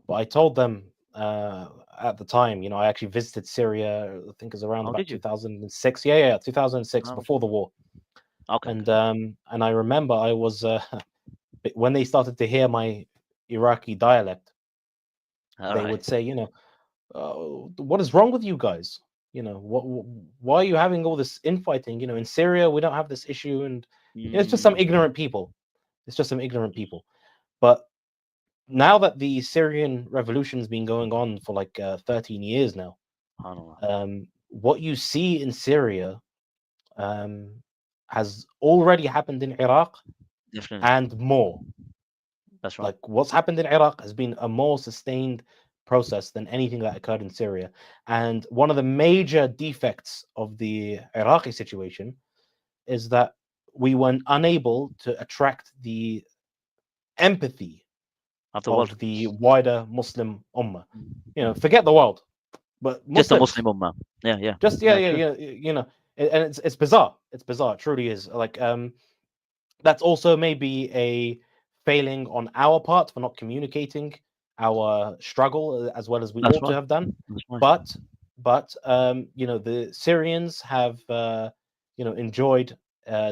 But I told them at the time, I actually visited Syria. I think it was around about 2006. Yeah, 2006, before the war. Okay. And I remember I was when they started to hear my Iraqi dialect, they would say, what is wrong with you guys? Why are you having all this infighting? In Syria, we don't have this issue, and it's just some ignorant people. It's just some ignorant people. But now that the Syrian revolution's been going on for like 13 years now, what you see in Syria has already happened in Iraq. Definitely. And more. That's right. Like what's happened in Iraq has been a more sustained process than anything that occurred in Syria. And one of the major defects of the Iraqi situation is that we were unable to attract the empathy of the wider Muslim ummah. Forget the world, but Muslims, just the Muslim ummah. Yeah. Just and it's bizarre. It's bizarre. It truly is. Like that's also maybe a failing on our part for not communicating our struggle as well as we ought to have done. But the Syrians have enjoyed,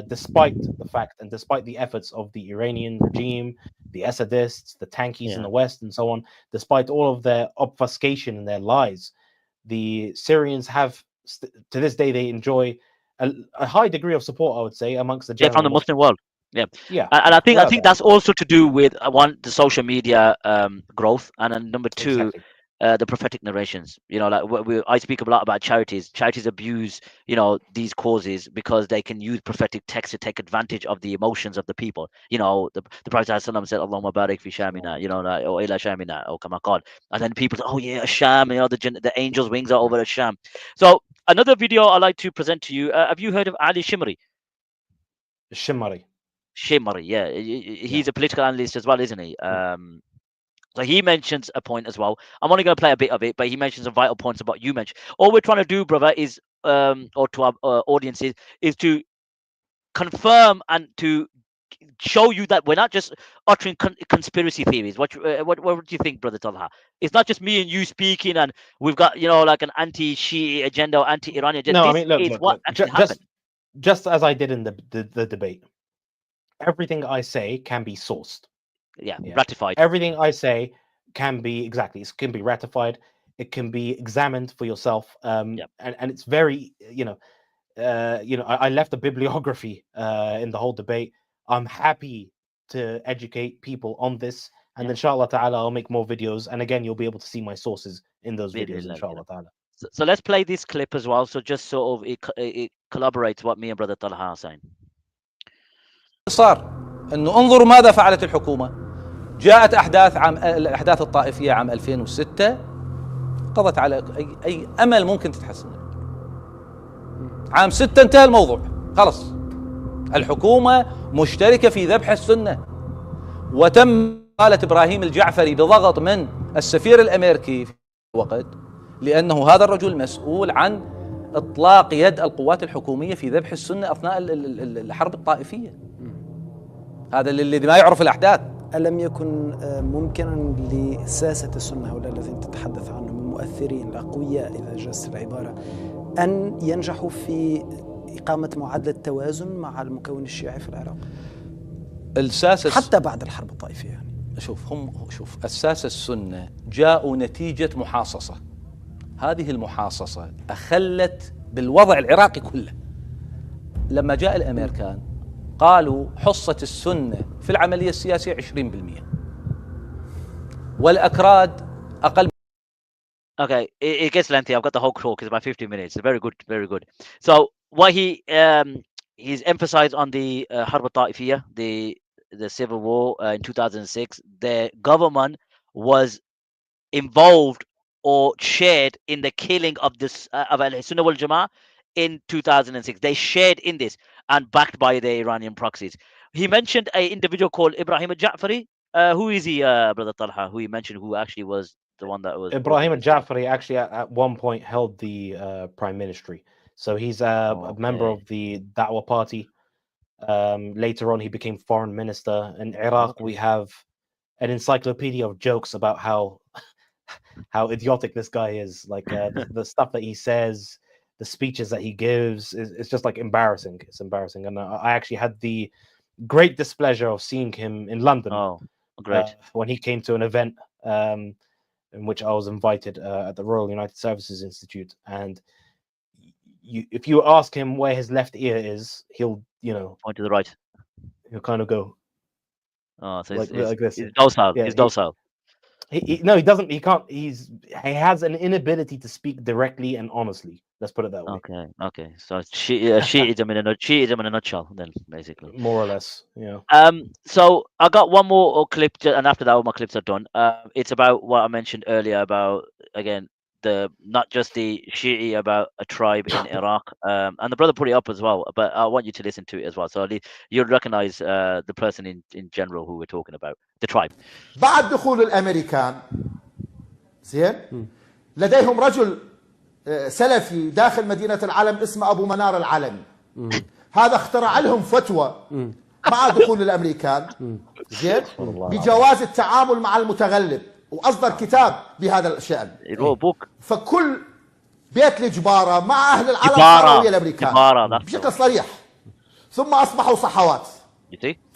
despite the fact and despite the efforts of the Iranian regime, the Assadists, the Tankis in the West, and so on, despite all of their obfuscation and their lies, the Syrians have to this day they enjoy a high degree of support, I would say, amongst the general from the Muslim world. Yeah. And I think that's also to do with one, the social media growth, and then number two, the prophetic narrations. I speak a lot about charities. Charities abuse these causes because they can use prophetic text to take advantage of the emotions of the people. The Prophet ﷺ said, "Allahumma barik fi shamina," or ila shamina, or kama qal. And then people say, "Oh yeah, a sham," the angel's wings are over a sham. So another video I like to present to you. Have you heard of Ali Shimri? Shimri, yeah. He's a political analyst as well, isn't he? So he mentions a point as well. I'm only going to play a bit of it, but he mentions some vital points about you mentioned. All we're trying to do, brother, is, or to our audiences, is to confirm and to show you that we're not just uttering conspiracy theories. What do you think, Brother Talha? It's not just me and you speaking, and we've got like an anti-Shi'i agenda or anti-Iranian agenda. No, I mean, look, what actually happened. Just as I did in the debate. Everything I say can be sourced. Yeah, ratified. Everything I say can be it can be ratified. It can be examined for yourself. And it's very I left a bibliography in the whole debate. I'm happy to educate people on this, and inshallah ta'ala I'll make more videos, and again you'll be able to see my sources in those videos, inshallah ta'ala. So let's play this clip as well. So just sort of it collaborates what me and brother Talha are saying. صار انه انظروا ماذا فعلت الحكومة. جاءت الاحداث الطائفية عام 2006 قضت على اي امل ممكن تتحسن. عام 6 انتهى الموضوع خلص. الحكومة مشتركة في ذبح السنة، وتم قالة إبراهيم الجعفري بضغط من السفير الأمريكي في الوقت، لأنه هذا الرجل مسؤول عن إطلاق يد القوات الحكومية في ذبح السنة أثناء الحرب الطائفية. هذا اللي ما يعرف الأحداث. ألم يكن ممكنا لساسة السنة هؤلاء الذين تتحدث عنهم المؤثرين الأقوياء إذا جازت العبارة أن ينجحوا في إقامة معادلة توازن مع المكون الشيعي في العراق الساسة حتى بعد الحرب الطائفية؟ يعني شوف الساسة السنة جاءوا نتيجة محاصصة. هذه المحاصصة أخلت بالوضع العراقي كله. لما جاء الأمريكان قالوا حصة السنة في العملية السياسية 20%، والأكراد أقل. Okay, it gets lengthy. I've got the whole talk. It's about 15 minutes. Very good, very good. So what he's emphasized on the Harb al-Ta'ifiyah, the civil war in 2006. The government was involved or shared in the killing of this of Al-Sunnah wal Jama'ah in 2006. They shared in this and backed by the Iranian proxies. He mentioned an individual called Ibrahim al-Ja'fari. Who is he, Brother Talha? Who he mentioned who actually was the one that was Ibrahim al-Ja'fari actually at one point held the prime ministry. So he's a member of the Da'wah party. Later on, he became foreign minister. In Iraq, we have an encyclopedia of jokes about how idiotic this guy is. Like the stuff that he says, the speeches that he gives, it's just like embarrassing. It's embarrassing. And I actually had the great displeasure of seeing him in London. Oh, great. When he came to an event in which I was invited at the Royal United Services Institute. And if you ask him where his left ear is, he'll, point to the right. He'll kind of go. Oh, so like this. He's docile. Yeah, he's docile. No, he doesn't. He can't. He has an inability to speak directly and honestly. Let's put it that way. Okay. So Shi'ism in a nutshell, then basically. More or less, yeah. So I got one more clip, and after that, all my clips are done. It's about what I mentioned earlier about again not just the Shi'i about a tribe in Iraq, and the brother put it up as well. But I want you to listen to it as well, so you'll recognize the person in general who we're talking about, the tribe. بعد دخول الامريكان زين لديهم رجل سلفي داخل مدينة العلم اسمه أبو منار العلمي. هذا اخترع لهم فتوى مع دخول الأمريكان زين بجواز التعامل مع المتغلب، وأصدر كتاب بهذا الشأن. فكل بيت الجبارة مع أهل العلم صاروا ويا الأمريكان بشكل صريح، ثم أصبحوا صحوات،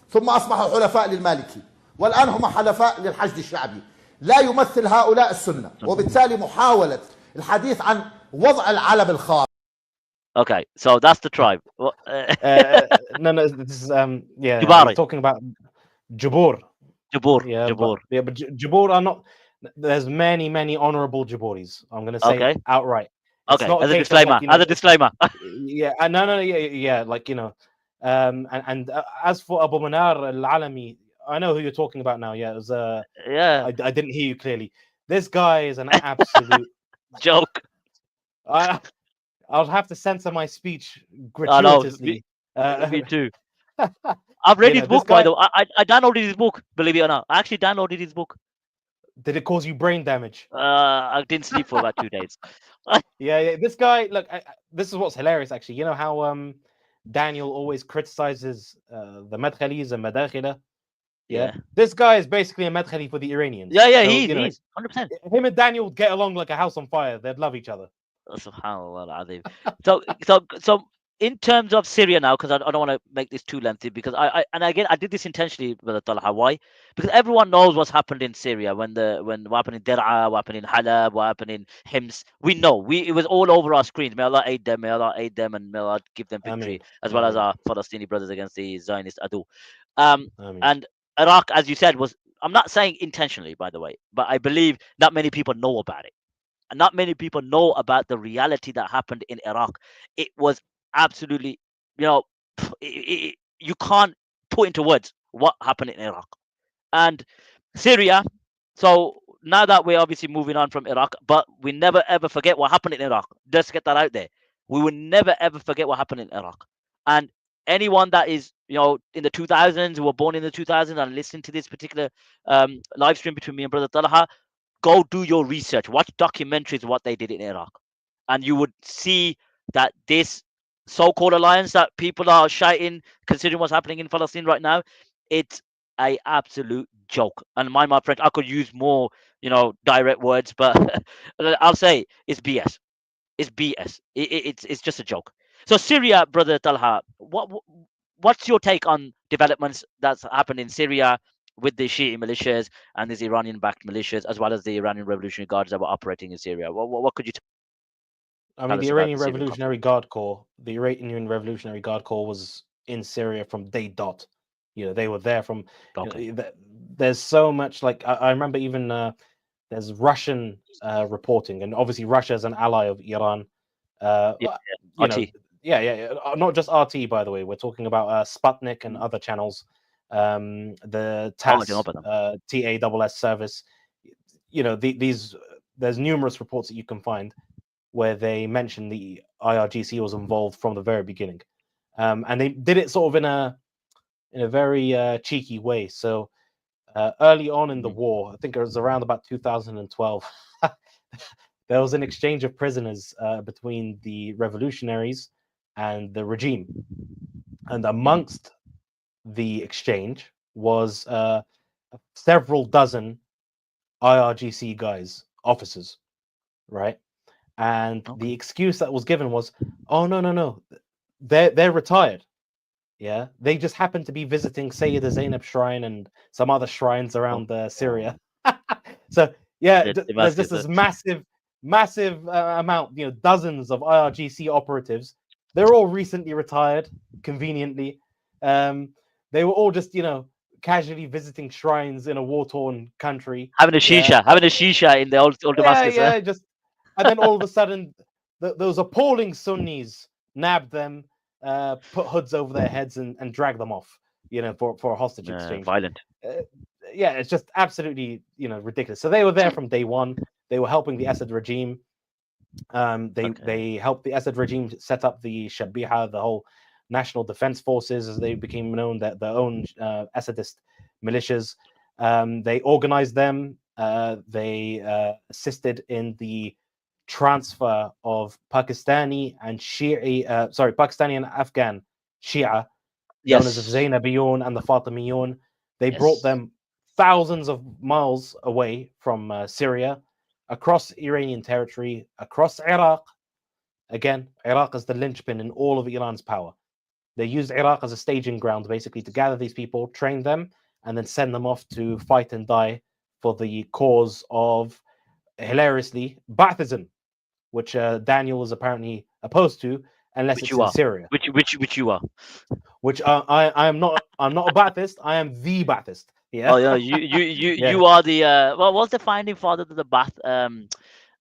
ثم أصبحوا حلفاء للمالكي، والآن هم حلفاء للحشد الشعبي. لا يمثل هؤلاء السنة، وبالتالي محاولة الحديث عن وضع العلم الخاص. Okay, so that's the tribe. No, this is yeah. Jubari. Talking about Jabur. Jabur. But Jabur are not. There's many honorable Jaburis. I'm going to say outright. Okay, as a disclaimer. As a disclaimer. Yeah, yeah. Like and as for Abu Manar al-Alami, I know who you're talking about now. Yeah, it was I didn't hear you clearly. This guy is an absolute joke. I'll have to censor my speech gratuitously. Me too. I've read his book, by the way. I downloaded his book, believe it or not. I actually downloaded his book. Did it cause you brain damage? I didn't sleep for about 2 days. Yeah. This guy, look, this is what's hilarious, actually. You know how Daniel always criticizes the Madkhalis and Madakhila? Yeah. This guy is basically a Madkhali for the Iranians. Yeah, so, he's 100%. Him and Daniel would get along like a house on fire. They'd love each other. Subhanallah. So in terms of Syria now, because I don't want to make this too lengthy, because I did this intentionally with Talha. Why? Because everyone knows what's happened in Syria when what happened in Der'a, what happened in Halab, what happened in Hims. We know. It was all over our screens. May Allah aid them, and may Allah give them victory, as well as our Palestinian brothers against the Zionist Adu. And Iraq, as you said, I'm not saying intentionally, by the way, but I believe not many people know about it. not many people know about the reality that happened in Iraq. It was absolutely, you know, you can't put into words what happened in Iraq and Syria. So now that we're obviously moving on from Iraq, but we never ever forget what happened in Iraq. Just get that out there. We will never ever forget what happened in Iraq. And anyone that is, in the 2000s, who were born in the 2000s and listening to this particular live stream between me and Brother Talha, go do your research. Watch documentaries of what they did in Iraq, and you would see that this so-called alliance that people are shouting, considering what's happening in Palestine right now, it's a absolute joke. And my friend, I could use more, direct words, but I'll say it's BS. It's BS. It's just a joke. So Syria, Brother Talha, what's your take on developments that's happened in Syria with the Shiite militias and these Iranian-backed militias, as well as the Iranian Revolutionary Guards that were operating in Syria? What could you I mean, tell the us about Iranian the Syrian conflict? Revolutionary Guard Corps, the Iranian Revolutionary Guard Corps was in Syria from day dot. They were there from. Okay. There's so much, like I remember even there's Russian reporting, and obviously Russia is an ally of Iran. Yeah, You know, RT. yeah, not just RT, by the way. We're talking about Sputnik and other channels. The Oh, I TASS, don't know about them. TASS service. These there's numerous reports that you can find where they mention the IRGC was involved from the very beginning, and they did it sort of in a very cheeky way. So early on in the war, I think it was around about 2012, there was an exchange of prisoners between the revolutionaries and the regime, and amongst the exchange was several dozen IRGC guys, officers, right? And the excuse that was given was, "Oh no, they're retired. Yeah, they just happen to be visiting Sayyida Zainab shrine and some other shrines around Syria." So yeah, there's just this massive amount, dozens of IRGC operatives. They're all recently retired, conveniently. They were all just, casually visiting shrines in a war-torn country, having a shisha in the old Damascus. yeah, just. And then all of a sudden, those appalling Sunnis nabbed them, put hoods over their heads, and dragged them off, for a hostage exchange. Violent. Yeah, it's just absolutely, ridiculous. So they were there from day one. They were helping the Assad regime. They helped the Assad regime set up the Shabiha, the whole National Defense Forces, as they became known, their own Assadist militias. They organized them. They assisted in the transfer of Pakistani and Afghan Shia, known as the Zainabiyun and the Fatimiyun. They brought them thousands of miles away from Syria, across Iranian territory, across Iraq. Again, Iraq is the linchpin in all of Iran's power. They used Iraq as a staging ground, basically, to gather these people, train them, and then send them off to fight and die for the cause of, hilariously, Baathism, which Daniel is apparently opposed to, unless it's in Syria. Which you are. Which I'm not. I'm not a Baathist. I am the Baathist. Yeah. Oh yeah, you are the what's the founding father of the Baath?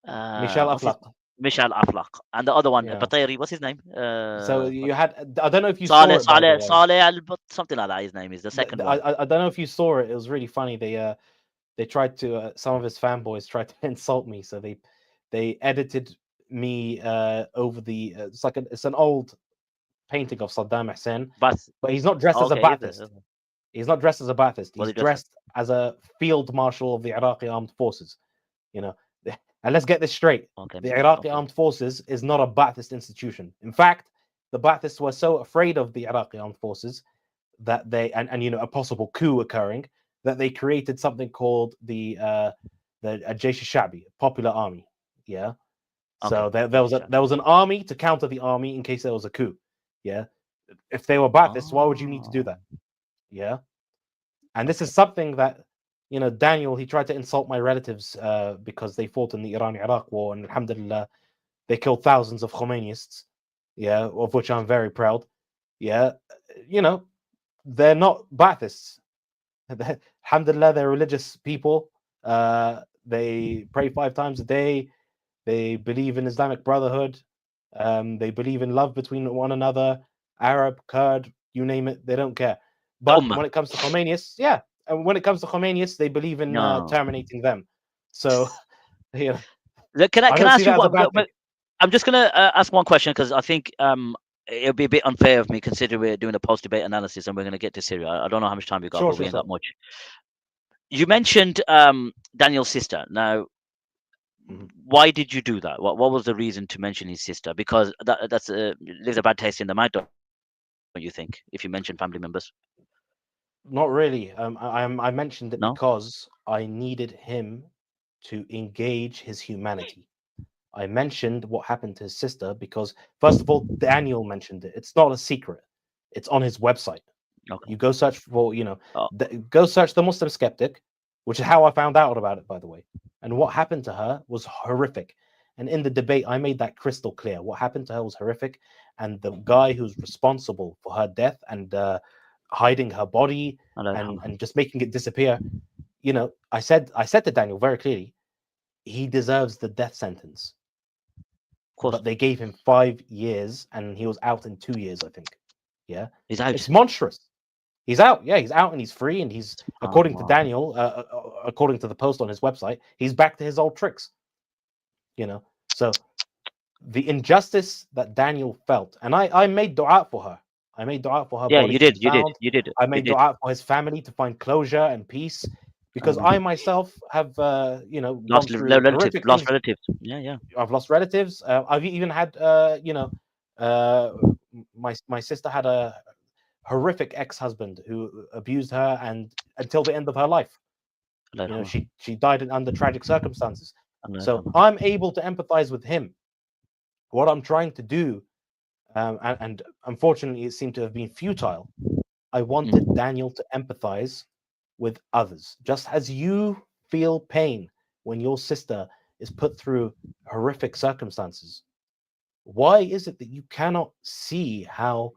Michel Aflaq. Michel Aflaq, and the other one, Batayri, what's his name? So you had, I don't know if you Saleh, saw it. Saleh, something like that. His name is the second one. I don't know if you saw it. It was really funny. They tried to, some of his fanboys tried to insult me. So they edited me over the. It's an old painting of Saddam Hussein, but he's not dressed as a Baathist. He's not dressed as a Baathist. He's dressed as a field marshal of the Iraqi armed forces. And let's get this straight. The Iraqi armed forces is not a Baathist institution. In fact, the Baathists were so afraid of the Iraqi armed forces that they, and a possible coup occurring, that they created something called the Jaysh al-Sha'bi, Popular Army. Yeah. So there was an army to counter the army in case there was a coup. Yeah. If they were Baathists, why would you need to do that? Yeah. And this is something that, Daniel, he tried to insult my relatives because they fought in the Iran-Iraq war, and alhamdulillah, they killed thousands of Khomeinists, yeah, of which I'm very proud. Yeah, they're not Baathists. Alhamdulillah, they're religious people. They pray 5 times a day. They believe in Islamic Brotherhood. They believe in love between one another, Arab, Kurd, you name it, they don't care. But Ummah. when it comes to Khomeinists, yeah, and when it comes to Khomeinists, they believe in No. terminating them. So, yeah, Can I I can don't I see ask you that as a what? bad thing. I'm just gonna ask one question because I think it'll be a bit unfair of me considering we're doing a post-debate analysis and we're gonna get to Syria. I don't know how much time we got, Sure, but we sure, ain't sure. got much. You mentioned Daniel's sister. Now, Mhm. why did you do that? What was the reason to mention his sister? Because that's leaves a bad taste in the mouth, don't you think? If you mention family members, Not really. I mentioned it no. because I needed him to engage his humanity. I mentioned what happened to his sister because, first of all, Daniel mentioned it. It's not a secret. It's on his website. Okay. You go search for, Oh. go search the Muslim skeptic, which is how I found out about it, by the way. And what happened to her was horrific. And in the debate, I made that crystal clear. What happened to her was horrific. And the guy who's responsible for her death and hiding her body and just making it disappear, I said to Daniel very clearly, he deserves the death sentence. Of course, But they gave him 5 years and he was out in 2 years, I think. Yeah. he's out. It's monstrous. He's out. Yeah, he's out and he's free. And he's, according to Daniel, according to the post on his website, he's back to his old tricks. So the injustice that Daniel felt, and I made dua for her. I made dua for her Yeah, body you to did. be You did. found. You did. I You made did. dua for his family to find closure and peace, because I myself have, gone Lost through relatives. horrific Lost things. relatives. Yeah. I've lost relatives. I've even had, my sister had a horrific ex-husband who abused her, and until the end of her life, she died under tragic circumstances. So I'm able to empathize with him. What I'm trying to do, and unfortunately, it seemed to have been futile. I wanted Daniel to empathize with others, just as you feel pain when your sister is put through horrific circumstances. Why is it that you cannot see how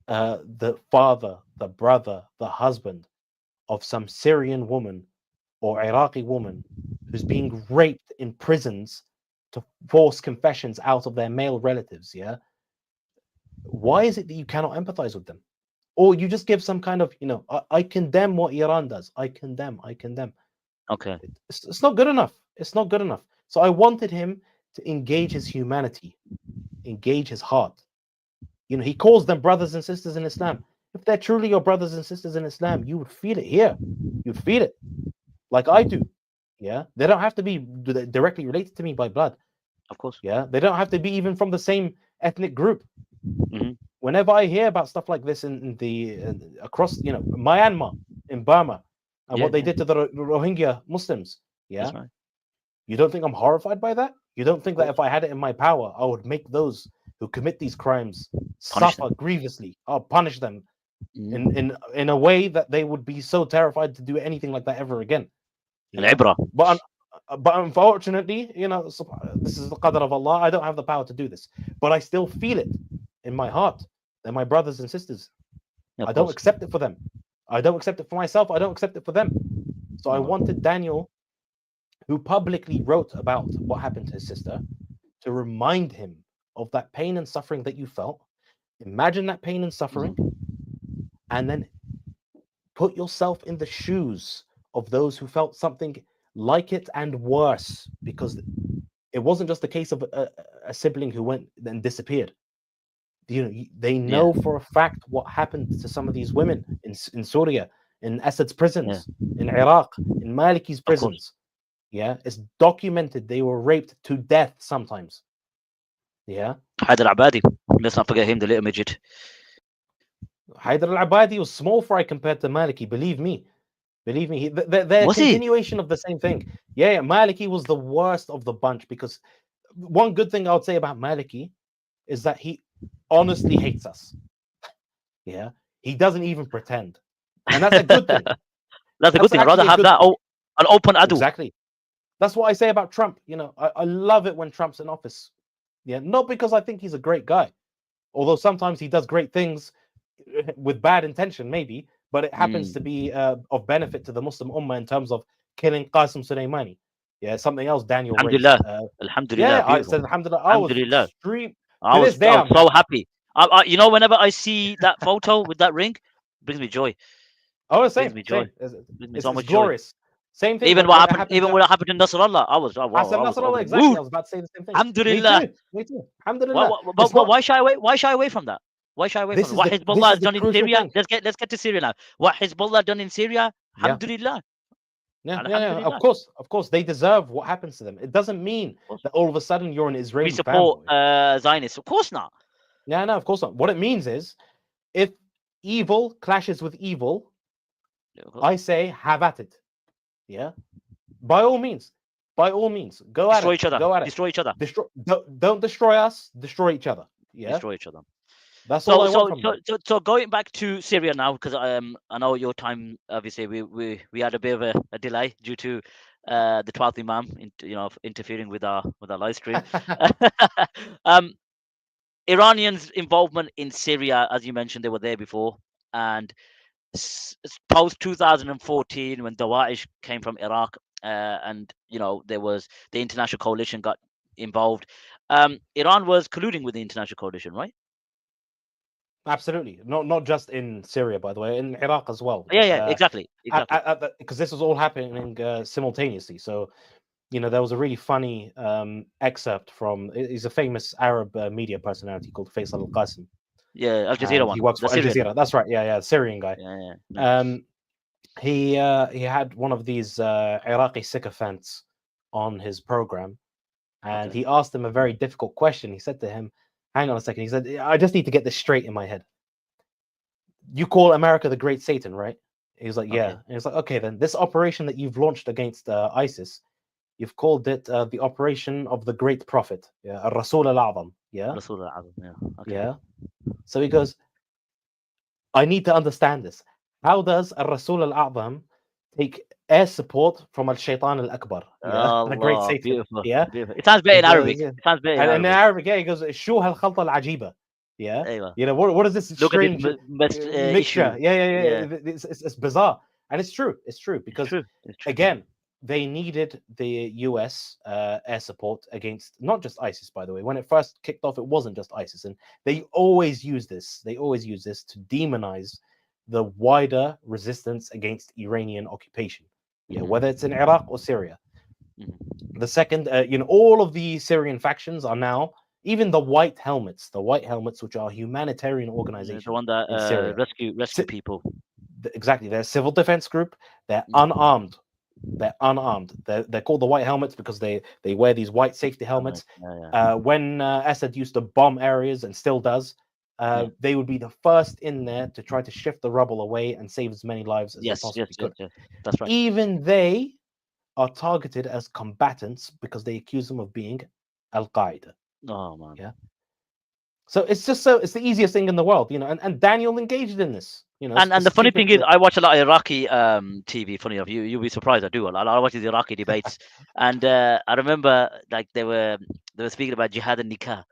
the father, the brother, the husband of some Syrian woman or Iraqi woman who's being raped in prisons to force confessions out of their male relatives, yeah? Why is it that you cannot empathize with them? Or you just give some kind of, I condemn what Iran does. I condemn. Okay. It's not good enough. It's not good enough. So I wanted him to engage his humanity, engage his heart. He calls them brothers and sisters in Islam. If they're truly your brothers and sisters in Islam, you would feel it here. You'd feel it like I do. Yeah. They don't have to be directly related to me by blood. Of course. Yeah. They don't have to be even from the same ethnic group. Mm-hmm. Whenever I hear about stuff like this in the across, Myanmar, in Burma, and what they did to the Rohingya Muslims, yeah, Right. You don't think I'm horrified by that? You don't think that if I had it in my power, I would make those who commit these crimes suffer grievously? I'll punish them in a way that they would be so terrified to do anything like that ever again. Yeah? But unfortunately, this is the qadr of Allah. I don't have the power to do this, but I still feel it in my heart. They're my brothers and sisters. I don't accept it for them. I don't accept it for myself. I don't accept it for them. So I wanted Daniel, who publicly wrote about what happened to his sister, to remind him of that pain and suffering that you felt. Imagine that pain and suffering, and then put yourself in the shoes of those who felt something like it and worse, because it wasn't just a case of a sibling who went and disappeared. They know for a fact what happened to some of these women in Syria, in Assad's prisons, in Iraq, in Maliki's prisons. Yeah, it's documented. They were raped to death sometimes. Yeah. Haider al-Abadi. Let's not forget him, the little midget. Haider al-Abadi was small fry compared to Maliki. Believe me. They're a continuation of the same thing. Yeah, Maliki was the worst of the bunch, because one good thing I would say about Maliki is that he honestly hates us. Yeah, he doesn't even pretend, and that's a good thing. That's a good thing. I'd rather have that an open adu. Exactly. That's what I say about Trump. I love it when Trump's in office. Yeah, not because I think he's a great guy, although sometimes he does great things with bad intention, maybe, but it happens to be of benefit to the Muslim Ummah in terms of killing Qasim Soleimani. Yeah, something else Daniel raised. Alhamdulillah. Alhamdulillah. Yeah, I Beautiful. said Alhamdulillah. I was Alhamdulillah. extreme. I To was this day, I'm so happy. happy. You know, whenever I see that photo with that ring, brings me joy. Oh, Brings same, me joy. same. It's, Brings me it's, so it's much joy. glorious. Same thing Even when it happened even to when it happened to Nasrallah, I was Hassan I was Nasrallah. in the Exactly, mood. I was about to say the same thing. Alhamdulillah. Me too. Alhamdulillah. It's But not. why shy away? Why shy away from that? Why shy away This from it? is What the Hezbollah has done in crucial Syria? thing. Let's get to Syria now. What Hezbollah done in Syria? Yeah. Alhamdulillah. Yeah. Alhamdulillah. Of course, they deserve what happens to them. It doesn't mean that all of a sudden you're an Israeli We support fanboy. Zionists. Of course not. No, of course not. What it means is, if evil clashes with evil, I say have at it. Yeah, by all means, go Destroy at each it. other. Go at it. Destroy each other. Don't destroy us. Destroy each other. Yeah, Destroy each other. that's all I want from them. So going back to Syria now, because I know your time. Obviously, we had a bit of a delay due to the 12th Imam, interfering with our live stream. Iranians' involvement in Syria, as you mentioned, they were there before, and post 2014 when Daesh came from Iraq, and there was the international coalition got involved. Iran was colluding with the international coalition, right? Absolutely, not just in Syria, by the way, in Iraq as well. Yeah, exactly. Because this was all happening simultaneously. So, there was a really funny excerpt from. He's a famous Arab media personality called Faisal Al-Qasim. Yeah, Al Jazeera one. He works for Al Jazeera. That's right. Yeah, Syrian guy. Yeah. He had one of these Iraqi sycophants on his program, and he asked him a very difficult question. He said to him, "Hang on a second." He said, "I just need to get this straight in my head. You call America the Great Satan, right?" He's like, "Yeah." And he's like, "Okay, then this operation that you've launched against ISIS, you've called it the operation of the Great Prophet, Rasul al-A'zam, yeah." Rasul al-Azam, yeah. Okay. Yeah. So he goes, "I need to understand this. How does Rasul al-A'zam take air support from al-Shaytan al-Akbar, the Great Satan?" Beautiful. Yeah. Beautiful. It sounds better in Arabic. Yeah. It sounds better And in in Arabic, yeah, he goes, "Shu hal-khalta al-ajiba." Yeah. Aywa. What is this Look strange at this mixture? issue. Yeah. It's bizarre. And it's true. Because It's true. again, they needed the US air support against not just ISIS, by the way. When it first kicked off, it wasn't just ISIS. And they always use this. They always use this to demonize the wider resistance against Iranian occupation. Yeah, whether it's in Iraq or Syria. The second, all of the Syrian factions are now, even the White Helmets, which are a humanitarian organization. The one that in Syria. rescue people. Exactly. They're a civil defense group. They're unarmed. They're called the White Helmets because they wear these white safety helmets. When Assad used to bomb areas and still does, they would be the first in there to try to shift the rubble away and save as many lives as they possibly could. Yes. That's right. Even they are targeted as combatants because they accuse them of being Al-Qaeda. Oh man. Yeah. So it's the easiest thing in the world, and Daniel engaged in this. And the funny thing is, I watch a lot of Iraqi TV. Funny enough, you'll be surprised. I do a lot. I watch the Iraqi debates, and I remember like they were speaking about jihad and nikah,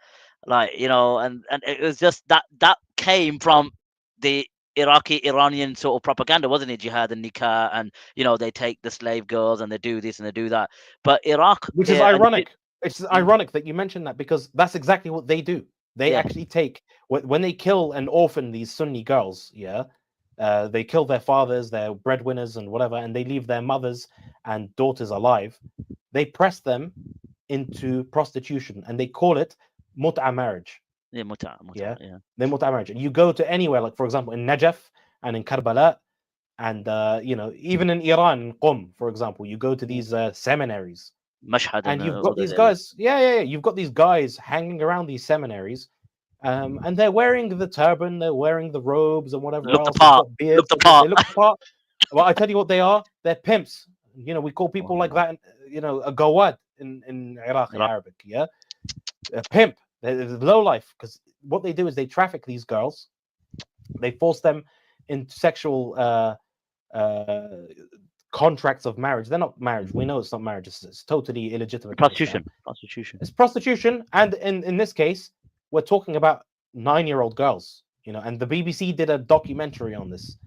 and it was just that came from the Iranian sort of propaganda, wasn't it? Jihad and nikah, and they take the slave girls and they do this and they do that. But Iraq, which is ironic. It's ironic that you mentioned that because that's exactly what they do. They actually take when they kill and orphan these Sunni girls. Yeah. They kill their fathers, their breadwinners, and whatever, and they leave their mothers and daughters alive. They press them into prostitution, and they call it mut'a marriage. Yeah, mut'a. Yeah, they're mut'a marriage. And you go to anywhere, like for example in Najaf and in Karbala, and even in Iran, in Qom, for example, you go to these seminaries. Mashhad, and you've got these guys. Yeah. You've got these guys hanging around these seminaries. And they're wearing the turban, they're wearing the robes and whatever else. Look the part. They look the part. Well, I tell you what they are. They're pimps. We call people like that, a gawad in Iraq, in Arabic. Yeah, a pimp. They're low life because what they do is they traffic these girls. They force them into sexual contracts of marriage. They're not marriage. We know it's not marriage. It's totally illegitimate. Prostitution. It's prostitution, and in this case, we're talking about 9-year-old girls, and the BBC did a documentary on this.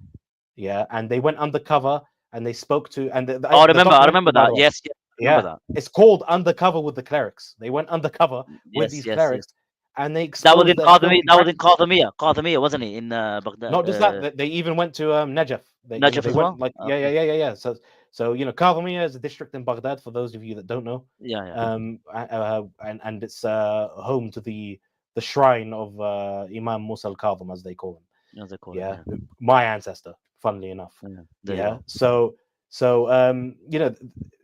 Yeah, and they went undercover and they spoke to. And I remember that. Yes. remember that. It's called Undercover with the Clerics. They went undercover with Yes, these yes, clerics, yes. and they That was exposed in their Qadami. filthy That was in practices. Qadamiya, wasn't it? In Baghdad. Not just that, they even went to Najaf. Najaf They as went well. like Okay. yeah. So Kadhimiya is a district in Baghdad for those of you that don't know. Yeah. And it's home to the shrine of Imam Musa al-Kadhim, as they call him. As they call Yeah, it. my ancestor, funnily enough. There you Yeah. go. So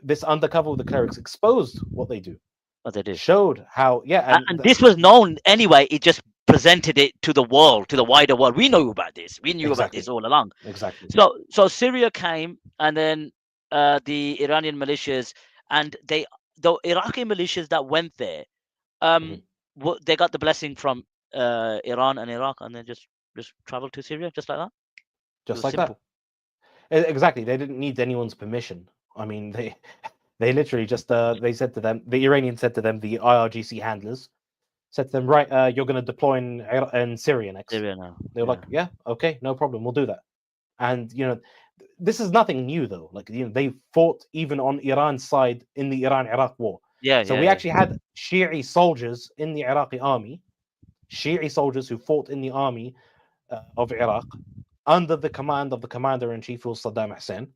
this Undercover with the Clerics exposed what they do, What they do. showed how And this was known anyway. It just presented it to the world, to the wider world. We know about this. We knew about Exactly. this all along. Exactly. So Syria came, and then the Iranian militias, and the Iraqi militias that went there, they got the blessing from Iran and Iraq, and then just traveled to Syria just like that. Just was like simple. that. Exactly. They didn't need anyone's permission. I mean, they literally just they said to them, the Iranians said to them, the IRGC handlers said to them, right, you're going to deploy in Syria next. Syria now. They were like, yeah, okay, no problem, we'll do that. And this is nothing new though. Like they fought even on Iran's side in the Iran-Iraq war. So we actually had Shi'i soldiers in the Iraqi army, Shi'i soldiers who fought in the army of Iraq under the command of the commander-in-chief, who was Saddam Hussein,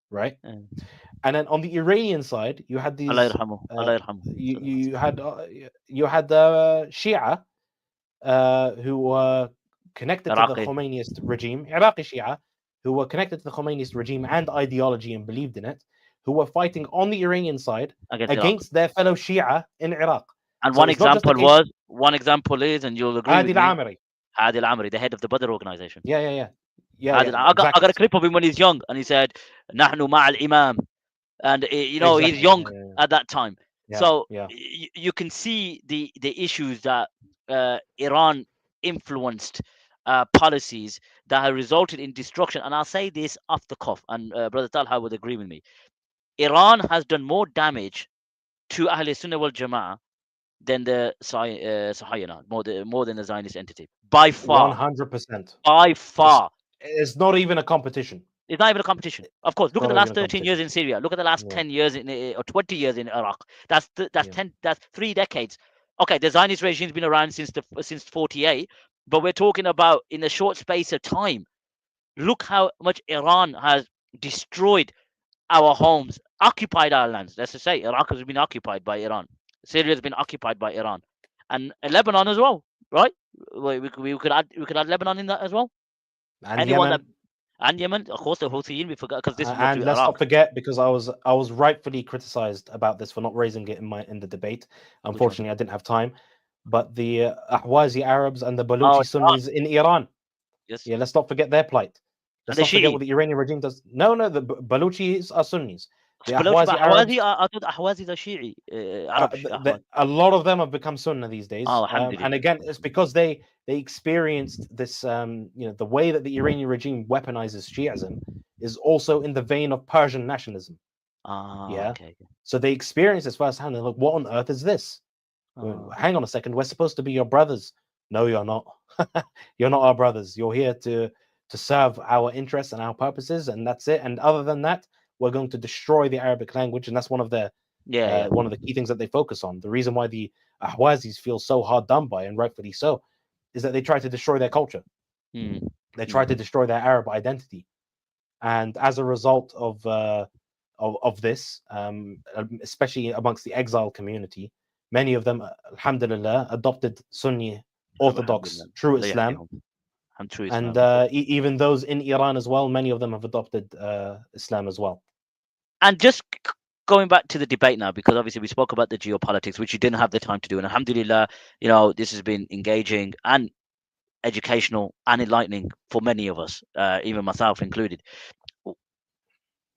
right? And then on the Iranian side, you had these. Allah yarhamu. You had Shia who were connected to the Khomeiniist regime, Iraqi Shia, who were connected to the Khomeiniist regime and ideology and believed in it, who were fighting on the Iranian side against their fellow Shia in Iraq. And one example is, and you'll agree with me, Hadi al-Amri, the head of the Badr organization. Yeah. I got a clip of him when he's young, and he said, "Nahnu ma'al imam," and he's young at that time. So you can see the issues that Iran influenced policies that have resulted in destruction. And I'll say this off the cuff, and Brother Talha would agree with me. Iran has done more damage to Ahl Sunnah wal Jama'ah than the Sahayana, more than the Zionist entity, by far. 100%. By far. It's not even a competition. It's not even a competition. Of course, look at the last 13 years in Syria. Look at the last 10 years or 20 years in Iraq. That's 3 decades. Okay, the Zionist regime's been around since 48, but we're talking about in a short space of time. Look how much Iran has destroyed our homes, occupied our lands. Let's just say Iraq has been occupied by Iran. Syria has been occupied by Iran, and Lebanon as well, right? We could add Lebanon in that as well. And Yemen. And Yemen, of course, the Houthis, we forgot, because this is and let's not forget, because I was rightfully criticized about this for not raising it in the debate. Unfortunately, I didn't have time. But the Ahwazi Arabs and the Baluchi Sunnis in Iran. Yes. Yeah, let's not forget their plight. Let's not forget what the Iranian regime does. No, the Baluchis are Sunnis. The Ahwazi Arabs, I thought Ahwazi are Shi'i. A lot of them have become Sunnah these days. And again, it's because they experienced this, the way that the Iranian regime weaponizes Shi'ism is also in the vein of Persian nationalism. Okay. So they experienced this firsthand. They're like, what on earth is this? Hang on a second. We're supposed to be your brothers. No, you're not. You're not our brothers. You're here to serve our interests and our purposes, and that's it. And other than that, we're going to destroy the Arabic language, and that's one of the one of the key things that they focus on. The reason why the Ahwazis feel so hard done by, and rightfully so, is that they try to destroy their culture. They try to destroy their Arab identity, and as a result of this, especially amongst the exile community, many of them, alhamdulillah, adopted Sunni Orthodox true Islam. And even those in Iran as well, many of them have adopted Islam as well. And just going back to the debate now, because obviously we spoke about the geopolitics, which you didn't have the time to do. And alhamdulillah, this has been engaging and educational and enlightening for many of us, even myself included.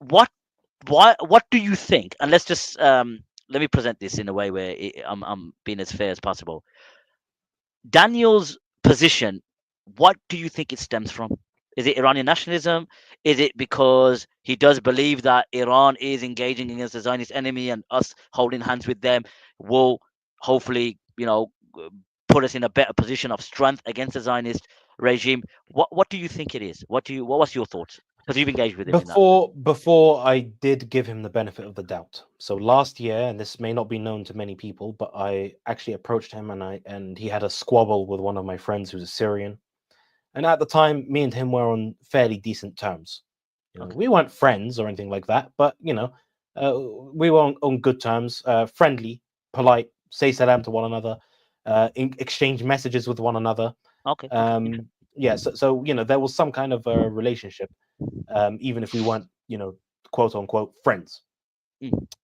What do you think? And let's just let me present this in a way where I'm being as fair as possible. Daniel's position, what do you think it stems from? Is it Iranian nationalism? Is it because he does believe that Iran is engaging against the Zionist enemy, and us holding hands with them will hopefully, put us in a better position of strength against the Zionist regime? What do you think it is? What was your thoughts? Because you've engaged with him in that. Before I did give him the benefit of the doubt. So last year, and this may not be known to many people, but I actually approached him and he had a squabble with one of my friends who's a Syrian. And at the time, me and him were on fairly decent terms. We weren't friends or anything like that, but we were on good terms, friendly, polite, say salam to one another, exchange messages with one another. Okay. Yeah, so there was some kind of a relationship, even if we weren't, quote unquote friends.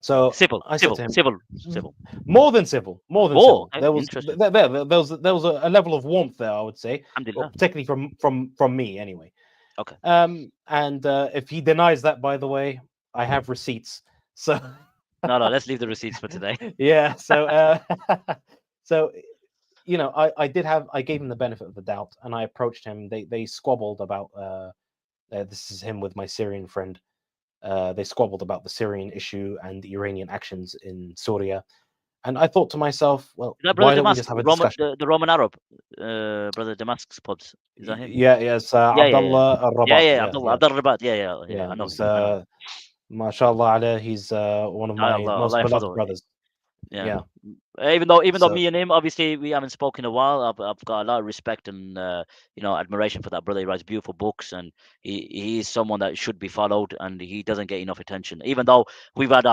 So Civil, I said to him, civil. more than civil. Okay, There was interesting. there was a level of warmth there, I would say, Alhamdulillah. particularly from me anyway. Okay. And if he denies that, by the way, I have receipts. So No, let's leave the receipts for today. yeah. So so I gave him the benefit of the doubt, and I approached him. They squabbled about this is him with my Syrian friend. They squabbled about the Syrian issue and the Iranian actions in Syria. And I thought to myself, well, why don't we just have a discussion? The Roman Arab, brother Damascus pods. Is that him? Yes, Abdullah al-Rabat. Yeah, Abdullah Rabat. Yeah, I know him. MashaAllah alayh, he's one of my most beloved brothers. Yeah. Even though me and him, obviously, we haven't spoken in a while, I've got a lot of respect and admiration for that brother. He writes beautiful books, and he is someone that should be followed, and he doesn't get enough attention. Even though we've had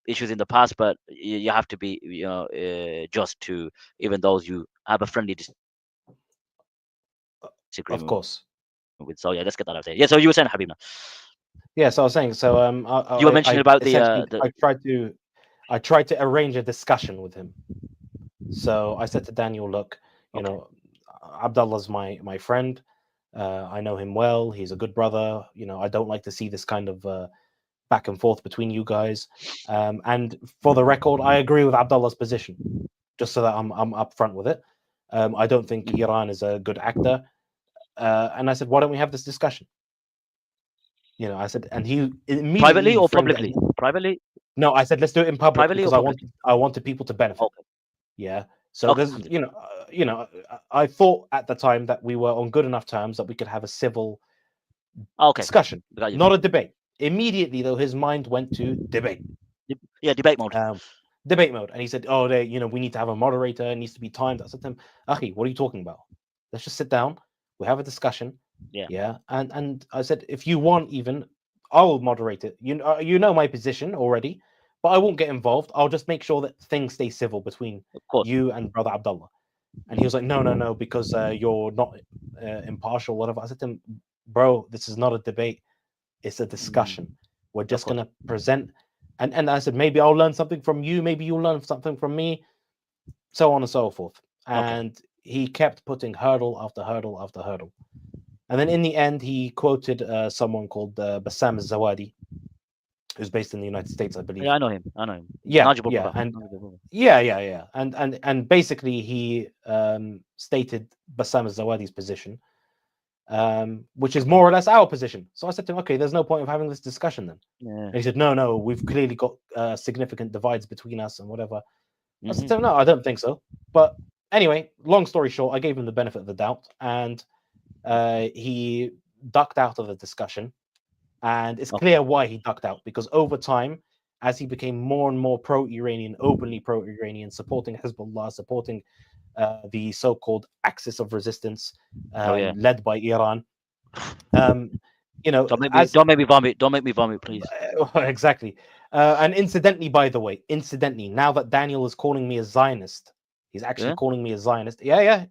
issues in the past, but you have to be just to even those you have a friendly disagreement. Of course. With. So yeah, let's get that out there. Yeah. So you were saying, Habib. Yeah. So I was saying. So you were mentioning about the. I tried to arrange a discussion with him. So I said to Daniel, look, Abdullah's my friend. I know him well. He's a good brother. I don't like to see this kind of back and forth between you guys. And for the record, I agree with Abdullah's position, just so that I'm upfront with it. I don't think Iran is a good actor. And I said, why don't we have this discussion? I said, and he immediately privately or publicly? Privately. No, I said let's do it in public because I wanted people to benefit. Okay. Yeah. So there's I thought at the time that we were on good enough terms that we could have a civil discussion, not a debate. Immediately though, his mind went to debate. Yeah, debate mode. Debate mode, and he said, "Oh, we need to have a moderator. It needs to be timed." I said to him, "Akhi, what are you talking about? Let's just sit down. We have a discussion." Yeah. And I said, if you want, even I will moderate it. You know my position already, but I won't get involved. I'll just make sure that things stay civil between you and brother Abdullah. And he was like, no, because you're not impartial, whatever. I said to him, bro, this is not a debate. It's a discussion. We're just going to present. And I said, maybe I'll learn something from you. Maybe you'll learn something from me. So on and so forth. And he kept putting hurdle after hurdle after hurdle. And then in the end, he quoted someone called Bassam al-Zawadi, who's based in the United States, I believe. Yeah, I know him. Yeah, and basically he stated Bassam al-Zawadi's position, which is more or less our position. So I said to him, okay, there's no point of having this discussion then. Yeah. And he said, no, we've clearly got significant divides between us and whatever. I said to him, no, I don't think so. But anyway, long story short, I gave him the benefit of the doubt, and he ducked out of the discussion, and it's clear why he ducked out, because over time, as he became more and more pro-Iranian, openly pro-Iranian, supporting Hezbollah, supporting the so-called axis of resistance led by Iran, don't make me vomit, please. Exactly. And incidentally, by the way, now that Daniel is calling me a Zionist, he's actually calling me a Zionist. Yeah.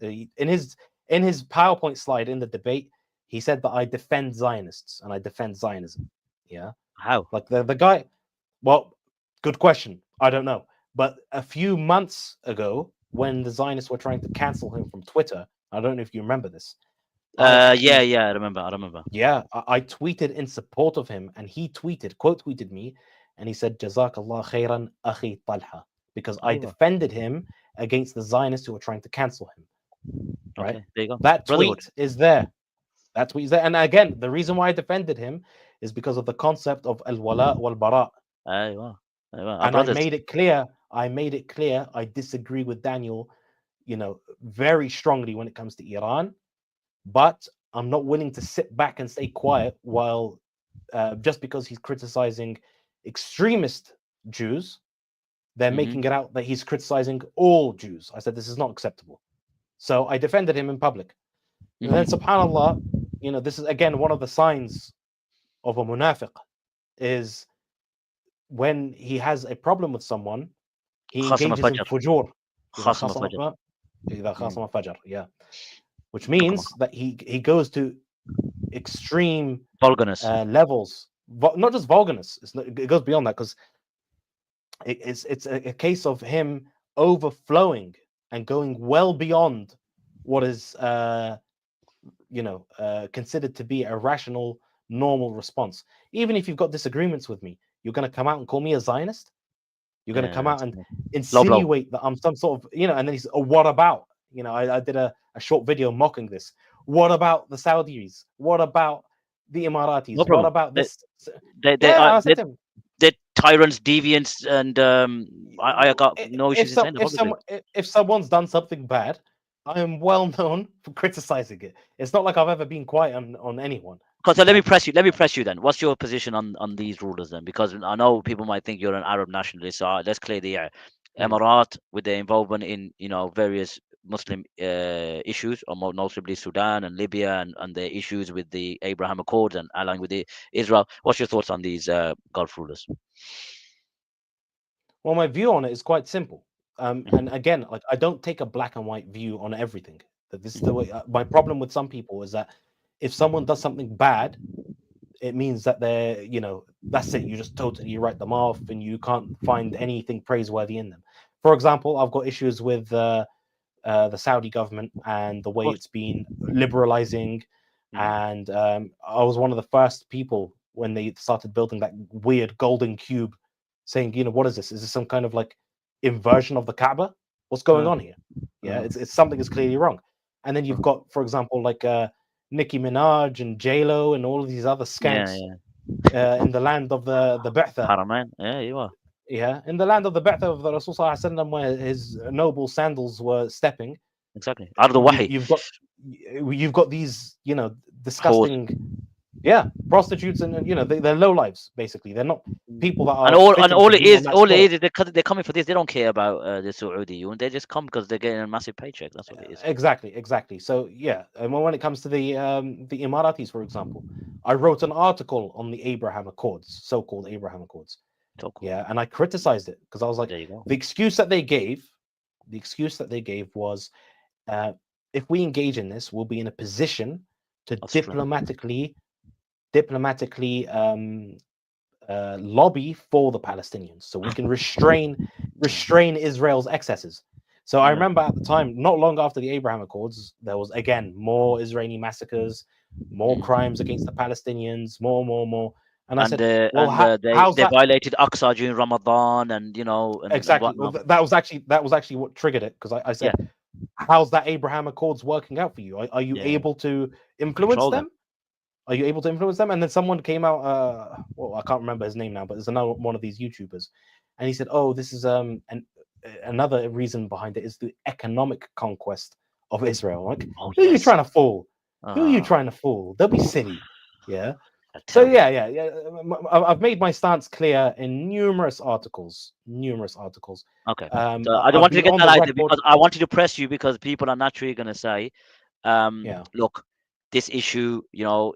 In his PowerPoint slide in the debate, he said that I defend Zionists and I defend Zionism. Yeah. How? Like the guy. Well, good question. I don't know. But a few months ago, when the Zionists were trying to cancel him from Twitter, I don't know if you remember this. I remember. Yeah, I tweeted in support of him, and he quote tweeted me, and he said, "Jazakallah khairan, akhi Talha," because I defended him against the Zionists who were trying to cancel him. Right? Okay, there you go. That tweet is there. And again, the reason why I defended him is because of the concept of al-wala wal-bara. And I made it clear. I disagree with Daniel, very strongly when it comes to Iran, but I'm not willing to sit back and stay quiet while just because he's criticizing extremist Jews, they're making it out that he's criticizing all Jews. I said this is not acceptable. So I defended him in public. And then subhanallah, you know, this is again one of the signs of a munafiq is when he has a problem with someone, he engages in fujur. Yeah. Which means that he goes to extreme levels, not just vulgarness. It goes beyond that because it's a case of him overflowing and going well beyond what is considered to be a rational, normal response. Even if you've got disagreements with me, you're going to come out and call me a Zionist. You're going to come out and insinuate that I'm some sort of, and then he's, oh, what about? I did a short video mocking this. What about the Saudis? What about the Emiratis? What about this? They're tyrants, deviants, and I got no issues in saying that. If someone's done something bad, I am well known for criticizing it. It's not like I've ever been quiet on anyone. So let me press you then. What's your position on these rulers then? Because I know people might think you're an Arab nationalist. So let's clear the air. Emirat, with their involvement in various Muslim issues, or more notably Sudan and Libya, and their issues with the Abraham Accords and allying with Israel. What's your thoughts on these Gulf rulers? Well, my view on it is quite simple. And again, like, I don't take a black and white view on everything. That this is the way. My problem with some people is that if someone does something bad, it means that they're, that's it. You just totally write them off, and you can't find anything praiseworthy in them. For example, I've got issues with the Saudi government and the way it's been liberalizing. And I was one of the first people when they started building that weird golden cube, saying, what is this? Is this some kind of like inversion of the Kaaba? What's going on here? Yeah, it's something is clearly wrong. And then you've got, for example, like Nicki Minaj and J-Lo and all of these other skanks in the land of the Ba'tha. Haramain. Yeah, you are. Yeah, in the land of the Ba'tha of the Rasul Sallallahu Alaihi Wasallam, where his noble sandals were stepping. Exactly. Out of the wahi. You've got these, disgusting, prostitutes, and they're low lives basically. They're not people that are. And all it is, they're coming for this. They don't care about the Saudi. They just come because they're getting a massive paycheck. That's what it is. Exactly. So and when it comes to the Emiratis, for example, I wrote an article on the Abraham Accords, so-called Abraham Accords. So cool. Yeah, and I criticized it because I was like, the excuse that they gave was, if we engage in this, we'll be in a position to diplomatically lobby for the Palestinians, so we can restrain Israel's excesses. So I remember at the time, not long after the Abraham Accords, there was again more Israeli massacres, more crimes against the Palestinians, more. And I said, they violated Aqsa during Ramadan, and exactly. Well, that was actually what triggered it, because I said, how's that Abraham Accords working out for you? Are you able to influence them? Are you able to influence them? And then someone came out, I can't remember his name now, but there's another one of these YouTubers, and he said, oh, this is another reason behind it is the economic conquest of Israel. Like, who are you trying to fool? Who are you trying to fool? Don't be silly. Yeah. So I've made my stance clear in numerous articles. Okay. So I don't want to get that either, because I wanted to press you, because people are naturally going to say, look, this issue,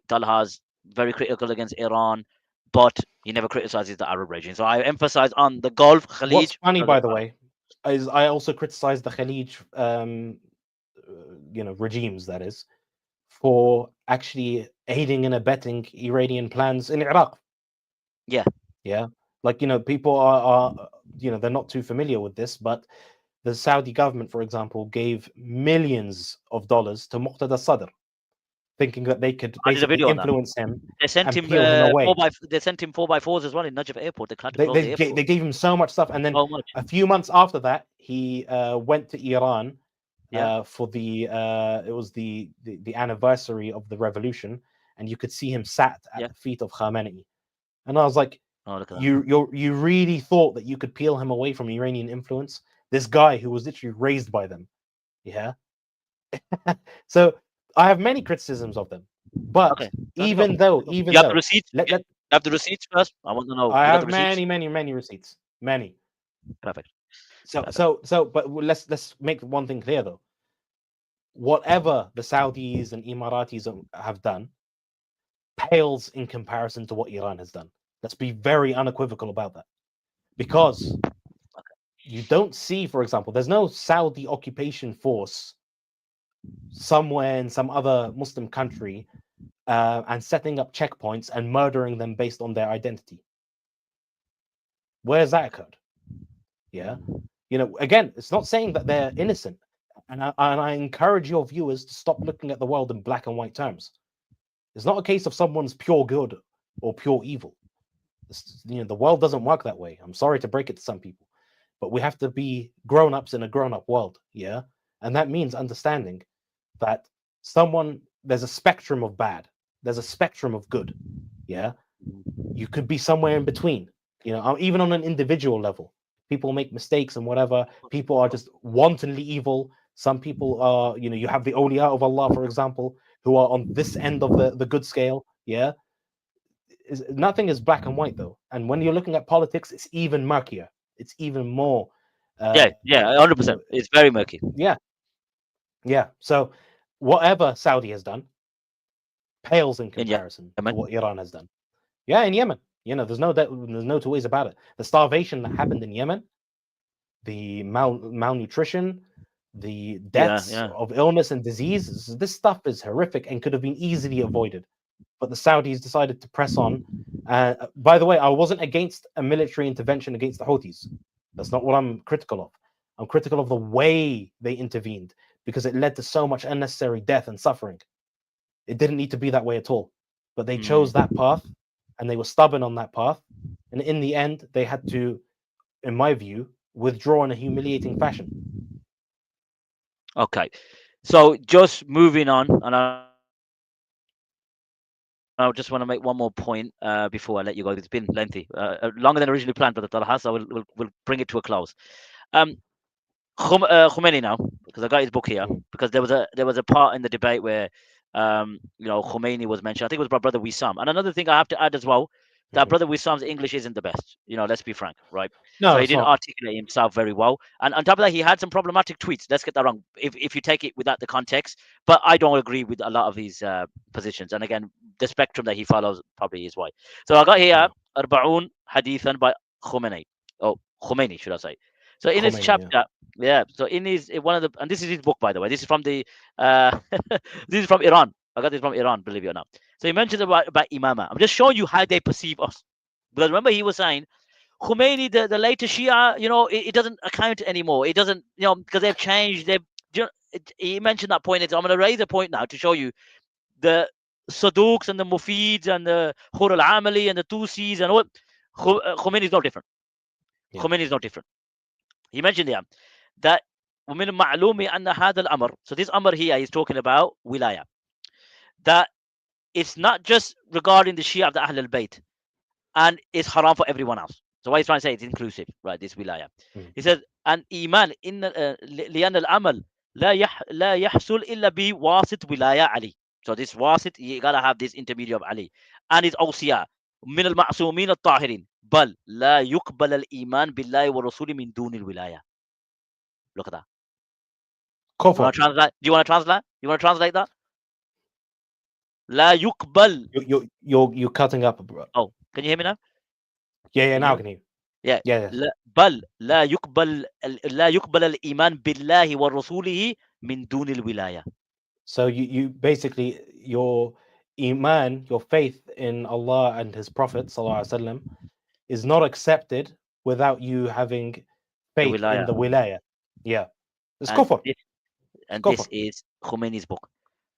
Talha's very critical against Iran, but he never criticizes the Arab regime. So I emphasize on the Gulf, Khalij. What's funny, by the way, is I also criticize the Khalij, regimes, that is, for actually aiding and abetting Iranian plans in Iraq. Yeah. Like, people are they're not too familiar with this, but the Saudi government, for example, gave millions of dollars to Muqtada Sadr, thinking that they could basically influence him. They sent him 4x4s as well in Najaf Airport. They gave him so much stuff, and then a few months after that, he went to Iran for the it was the anniversary of the revolution, and you could see him sat at the feet of Khamenei, and I was like, you really thought that you could peel him away from Iranian influence? This guy who was literally raised by them, So I have many criticisms of them, but Okay. even though, You have the let, receipts. let You have the receipts first. I want to know. I You got the have receipts. many receipts, many. Perfect. But let's make one thing clear though. Whatever the Saudis and Emiratis have done pales in comparison to what Iran has done. Let's be very unequivocal about that, because you don't see, for example, there's no Saudi occupation force somewhere in some other Muslim country and setting up checkpoints and murdering them based on their identity. Where's that occurred? Yeah, again, it's not saying that they're innocent, and I encourage your viewers to stop looking at the world in black and white terms. It's not a case of someone's pure good or pure evil. The world doesn't work that way. I'm sorry to break it to some people, but we have to be grown-ups in a grown-up world. Yeah, and that means understanding that there's a spectrum of bad, there's a spectrum of good. Yeah, you could be somewhere in between. Even on an individual level, people make mistakes and whatever. People are just wantonly evil. Some people are, you have the awliya of Allah, for example, who are on this end of the good scale. Yeah, nothing is black and white though. And when you're looking at politics, it's even murkier. It's even more. Yeah, 100%. It's very murky. Yeah. So whatever Saudi has done pales in comparison to what Iran has done. Yeah, in Yemen. There's no two ways about it. The starvation that happened in Yemen, the malnutrition, the deaths of illness and disease, this stuff is horrific and could have been easily avoided. But the Saudis decided to press on. By the way, I wasn't against a military intervention against the Houthis. That's not what I'm critical of. I'm critical of the way they intervened, because it led to so much unnecessary death and suffering. It didn't need to be that way at all. But they chose that path, and they were stubborn on that path. And in the end, they had to, in my view, withdraw in a humiliating fashion. Okay. So just moving on, and I just want to make one more point before I let you go. It's been lengthy, longer than originally planned, Brother Talha, so we'll bring it to a close. Khomeini now, because I got his book here, because there was a part in the debate where Khomeini was mentioned. I think it was by Brother Wissam. And another thing I have to add as well, that Brother Wissam's English isn't the best. Let's be frank, right? No, so he didn't articulate himself very well. And on top of that, he had some problematic tweets. Let's get that wrong, if you take it without the context. But I don't agree with a lot of these positions. And again, the spectrum that he follows probably is why. So I got here Arba'un Hadithan by Khomeini. Oh, Khomeini, should I say. So in his chapter, so in his and this is his book, by the way. This is from the this is from Iran. I got this from Iran, believe it or not. So he mentions about Imama. I'm just showing you how they perceive us. Because remember, he was saying Khomeini, the later Shia, it doesn't account anymore. It doesn't, because they've changed. He mentioned that point. I'm going to raise a point now to show you the Saduqs and the Mufids and the Khur al-Amali and the Tusis and all. Khomeini is no different. Khomeini is no different. He mentioned there that ومن المعلوم أن هذا الأمر. So this Amr here is talking about wilaya. That it's not just regarding the Shia of the Ahl al-Bayt, and it's haram for everyone else. So what he's trying to say, it's inclusive, right? This wilaya. He says, an iman لأن العمل لا يحصل إلا بواسط ولاية علي. So this wasit, you gotta have this intermediary of Ali, and his awsiya من المعصومين الطاهرين بل لا يقبل الإيمان بالله ورسوله من دون الولاية. Look at that. Do you want to translate? You want to translate that? لا يقبل. You're cutting up, bro. Oh, can you hear me now? Yeah, now I can hear you. Yeah. بل لا يقبل الإيمان بالله ورسوله من دون الولاية. So you basically, your iman, your faith in Allah and His Prophet ﷺ, is not accepted without you having faith in the wilaya. Yeah, it's kufr. This is Khomeini's book.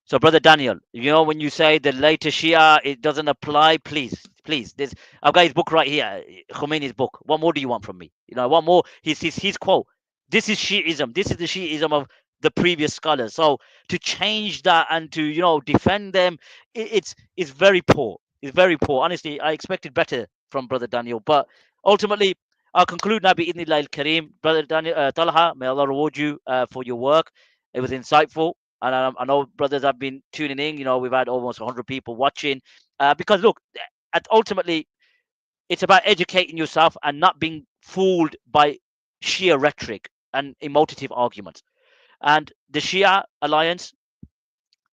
So, Brother Daniel, when you say the later Shia, it doesn't apply, please. I've got his book right here, Khomeini's book. What more do you want from me? What more? His quote. This is Shiism. This is the Shiism of the previous scholars. So to change that and to defend them, it's very poor. It's very poor. Honestly, I expected better from Brother Daniel, but ultimately I'll conclude now bi'idhnillah al-kareem. Brother Daniel, Talha, may Allah reward you for your work. It was insightful. And I know brothers have been tuning in. We've had almost 100 people watching. Because look, ultimately, it's about educating yourself and not being fooled by sheer rhetoric and emotive arguments. And the Shia alliance,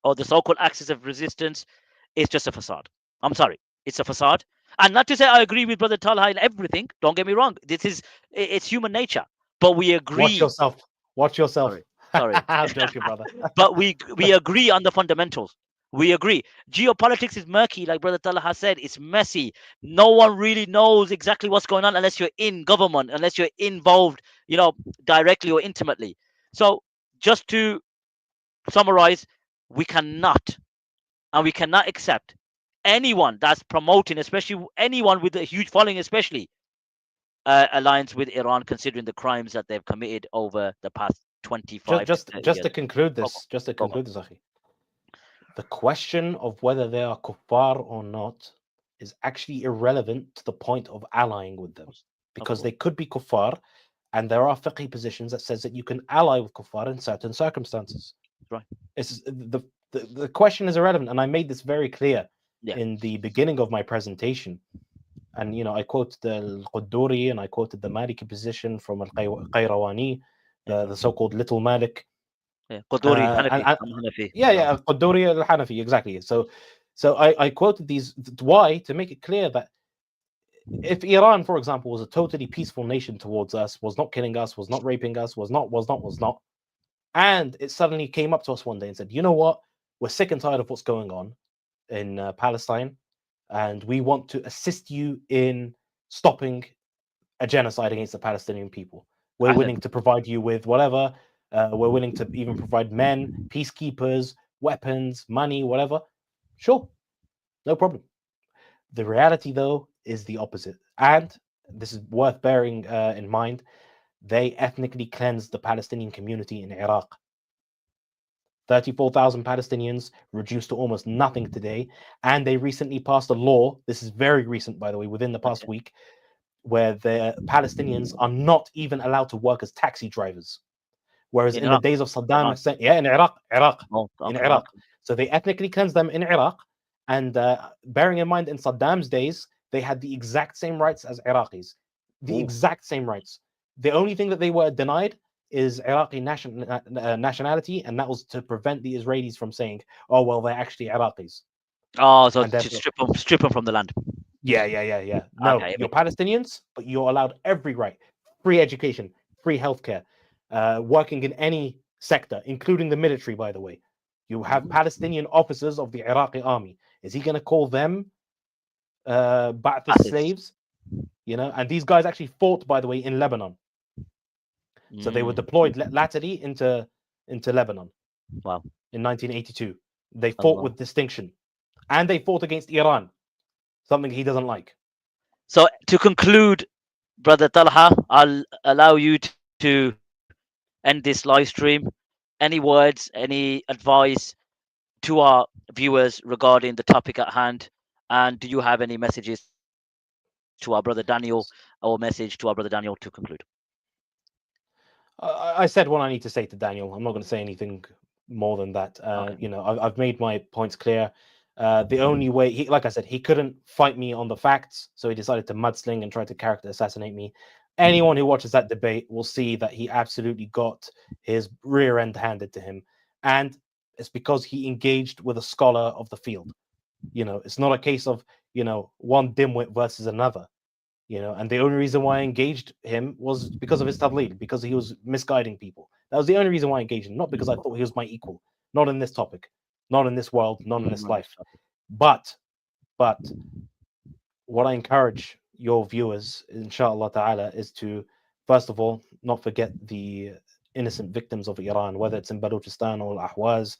or the so-called axis of resistance, is just a facade. I'm sorry, it's a facade. And not to say I agree with Brother Talha in everything. Don't get me wrong. It's human nature. But we agree. Watch yourself. Watch yourself. Sorry. I'm joking, brother. But we agree on the fundamentals. We agree. Geopolitics is murky, like Brother Talha has said. It's messy. No one really knows exactly what's going on unless you're in government, unless you're involved, directly or intimately. So just to summarize, we cannot accept anyone that's promoting, especially anyone with a huge following, especially alliance with Iran, considering the crimes that they've committed over the past 25 just to 30 just years. to conclude this, Akhi, the question of whether they are kuffar or not is actually irrelevant to the point of allying with them, because they could be kuffar, and there are fiqh positions that says that you can ally with kuffar in certain circumstances. Right. It's the question is irrelevant, and I made this very clear in the beginning of my presentation. And I quoted the Al-Qudduri and I quoted the Maliki position from Al-Qayrawani, the so-called Little Malik. Qudduri, Hanafi. Qudduri al-Hanafi, exactly. So I quoted these. Why? To make it clear that if Iran, for example, was a totally peaceful nation towards us, was not killing us, was not raping us, was not, and it suddenly came up to us one day and said, you know what, we're sick and tired of what's going on in Palestine, and we want to assist you in stopping a genocide against the Palestinian people. We're willing to provide you with whatever. We're willing to even provide men, peacekeepers, weapons, money, whatever. Sure, no problem. The reality, though, is the opposite. And this is worth bearing in mind. They ethnically cleansed the Palestinian community in Iraq. 34,000 Palestinians, reduced to almost nothing today. And they recently passed a law, this is very recent, by the way, within the past week, where the Palestinians are not even allowed to work as taxi drivers. Whereas in the days of Saddam Hussein, in Iraq. In Iraq. So they ethnically cleansed them in Iraq. And bearing in mind, in Saddam's days, they had the exact same rights as Iraqis. The exact same rights. The only thing that they were denied is Iraqi nationality, and that was to prevent the Israelis from saying, "Oh, well, they're actually Iraqis." Oh, so to strip them from the land. Yeah. No, you're Palestinians, but you're allowed every right: free education, free healthcare, working in any sector, including the military. By the way, you have Palestinian officers of the Iraqi army. Is he going to call them Ba'ath slaves? And these guys actually fought, by the way, in Lebanon. So they were deployed latterly into Lebanon. Wow. In 1982. They fought with distinction. And they fought against Iran, something he doesn't like. So to conclude, Brother Talha, I'll allow you to end this live stream. Any words, any advice to our viewers regarding the topic at hand? And do you have any messages to our brother Daniel, or message to our brother Daniel to conclude? I said what I need to say to Daniel. I'm not going to say anything more than that. I've made my points clear. The only way, like I said, he couldn't fight me on the facts, so he decided to mudsling and try to character assassinate me. Anyone who watches that debate will see that he absolutely got his rear end handed to him, and it's because he engaged with a scholar of the field. It's not a case of one dimwit versus another. And the only reason why I engaged him was because of his tabligh, because he was misguiding people. That was the only reason why I engaged him, not because I thought he was my equal. Not in this topic, not in this world, not in this life. But what I encourage your viewers, inshallah ta'ala, is to, first of all, not forget the innocent victims of Iran, whether it's in Balochistan or Ahwaz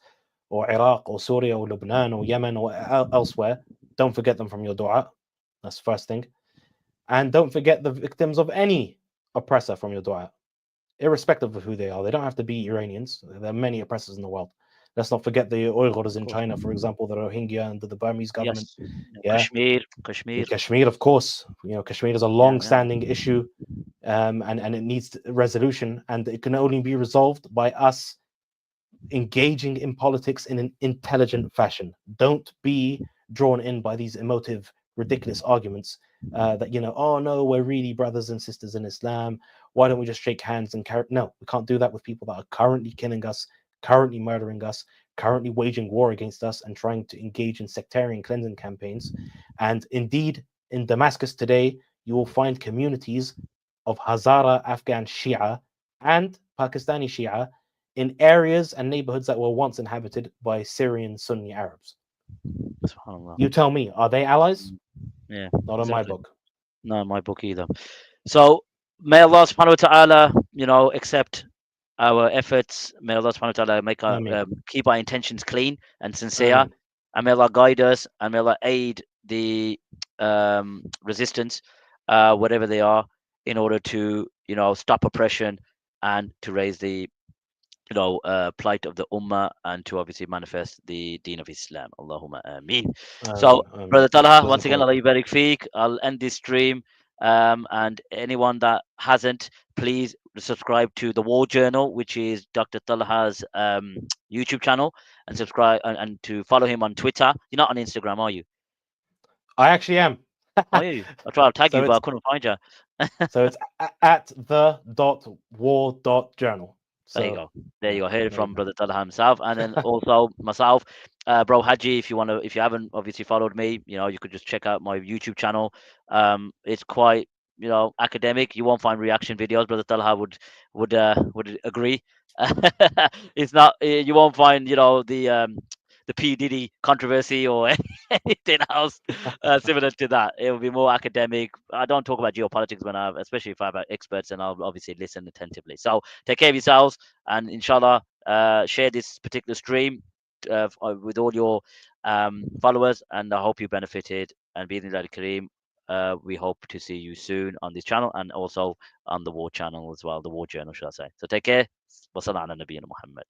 or Iraq or Syria or Lebanon or Yemen or elsewhere. Don't forget them from your dua. That's the first thing. And don't forget the victims of any oppressor from your dua, irrespective of who they are. They don't have to be Iranians. There are many oppressors in the world. Let's not forget the Uyghurs in China, for example, the Rohingya under the Burmese government. Yes. Kashmir, of course. Kashmir is a long-standing issue, and it needs resolution, and it can only be resolved by us engaging in politics in an intelligent fashion. Don't be drawn in by these emotive, ridiculous arguments that, oh no, we're really brothers and sisters in Islam. Why don't we just shake hands and carry? No, we can't do that with people that are currently killing us, currently murdering us, currently waging war against us, and trying to engage in sectarian cleansing campaigns. And indeed, in Damascus today, you will find communities of Hazara Afghan Shia and Pakistani Shia in areas and neighborhoods that were once inhabited by Syrian Sunni Arabs. SubhanAllah. You tell me, are they allies? Yeah, Not in my book. Not in my book either. So may Allah subhanahu wa ta'ala, accept our efforts. May Allah subhanahu wa ta'ala make our keep our intentions clean and sincere. Ameen. And may Allah guide us, and may Allah aid the resistance, whatever they are, in order to stop oppression and to raise the plight of the ummah, and to obviously manifest the deen of Islam. Allahumma ameen. So, Brother Talha, once again, Allah yubarik feek. I'll end this stream. And anyone that hasn't, please subscribe to the War Journal, which is Dr. Talha's YouTube channel, and subscribe and to follow him on Twitter. You're not on Instagram, are you? I actually am. Are you? I tried to tag you, but I couldn't find you. So it's at the.war.journal. There you go. There you go. Heard it from Brother Talha himself, and then also myself, Bro Hajji. If you haven't obviously followed me, you could just check out my YouTube channel. It's quite academic. You won't find reaction videos. Brother Talha would agree. It's not. You won't find the P Diddy controversy or anything else similar to that. It will be more academic. I don't talk about geopolitics especially if I have experts, and I'll obviously listen attentively. So take care of yourselves, and inshallah, share this particular stream with all your followers, and I hope you benefited. And bi'idhnillah al-kareem, we hope to see you soon on this channel, and also on the War channel as well, the War Journal, should I say. So take care. Wa sallallahu ala nabiyyina Muhammad.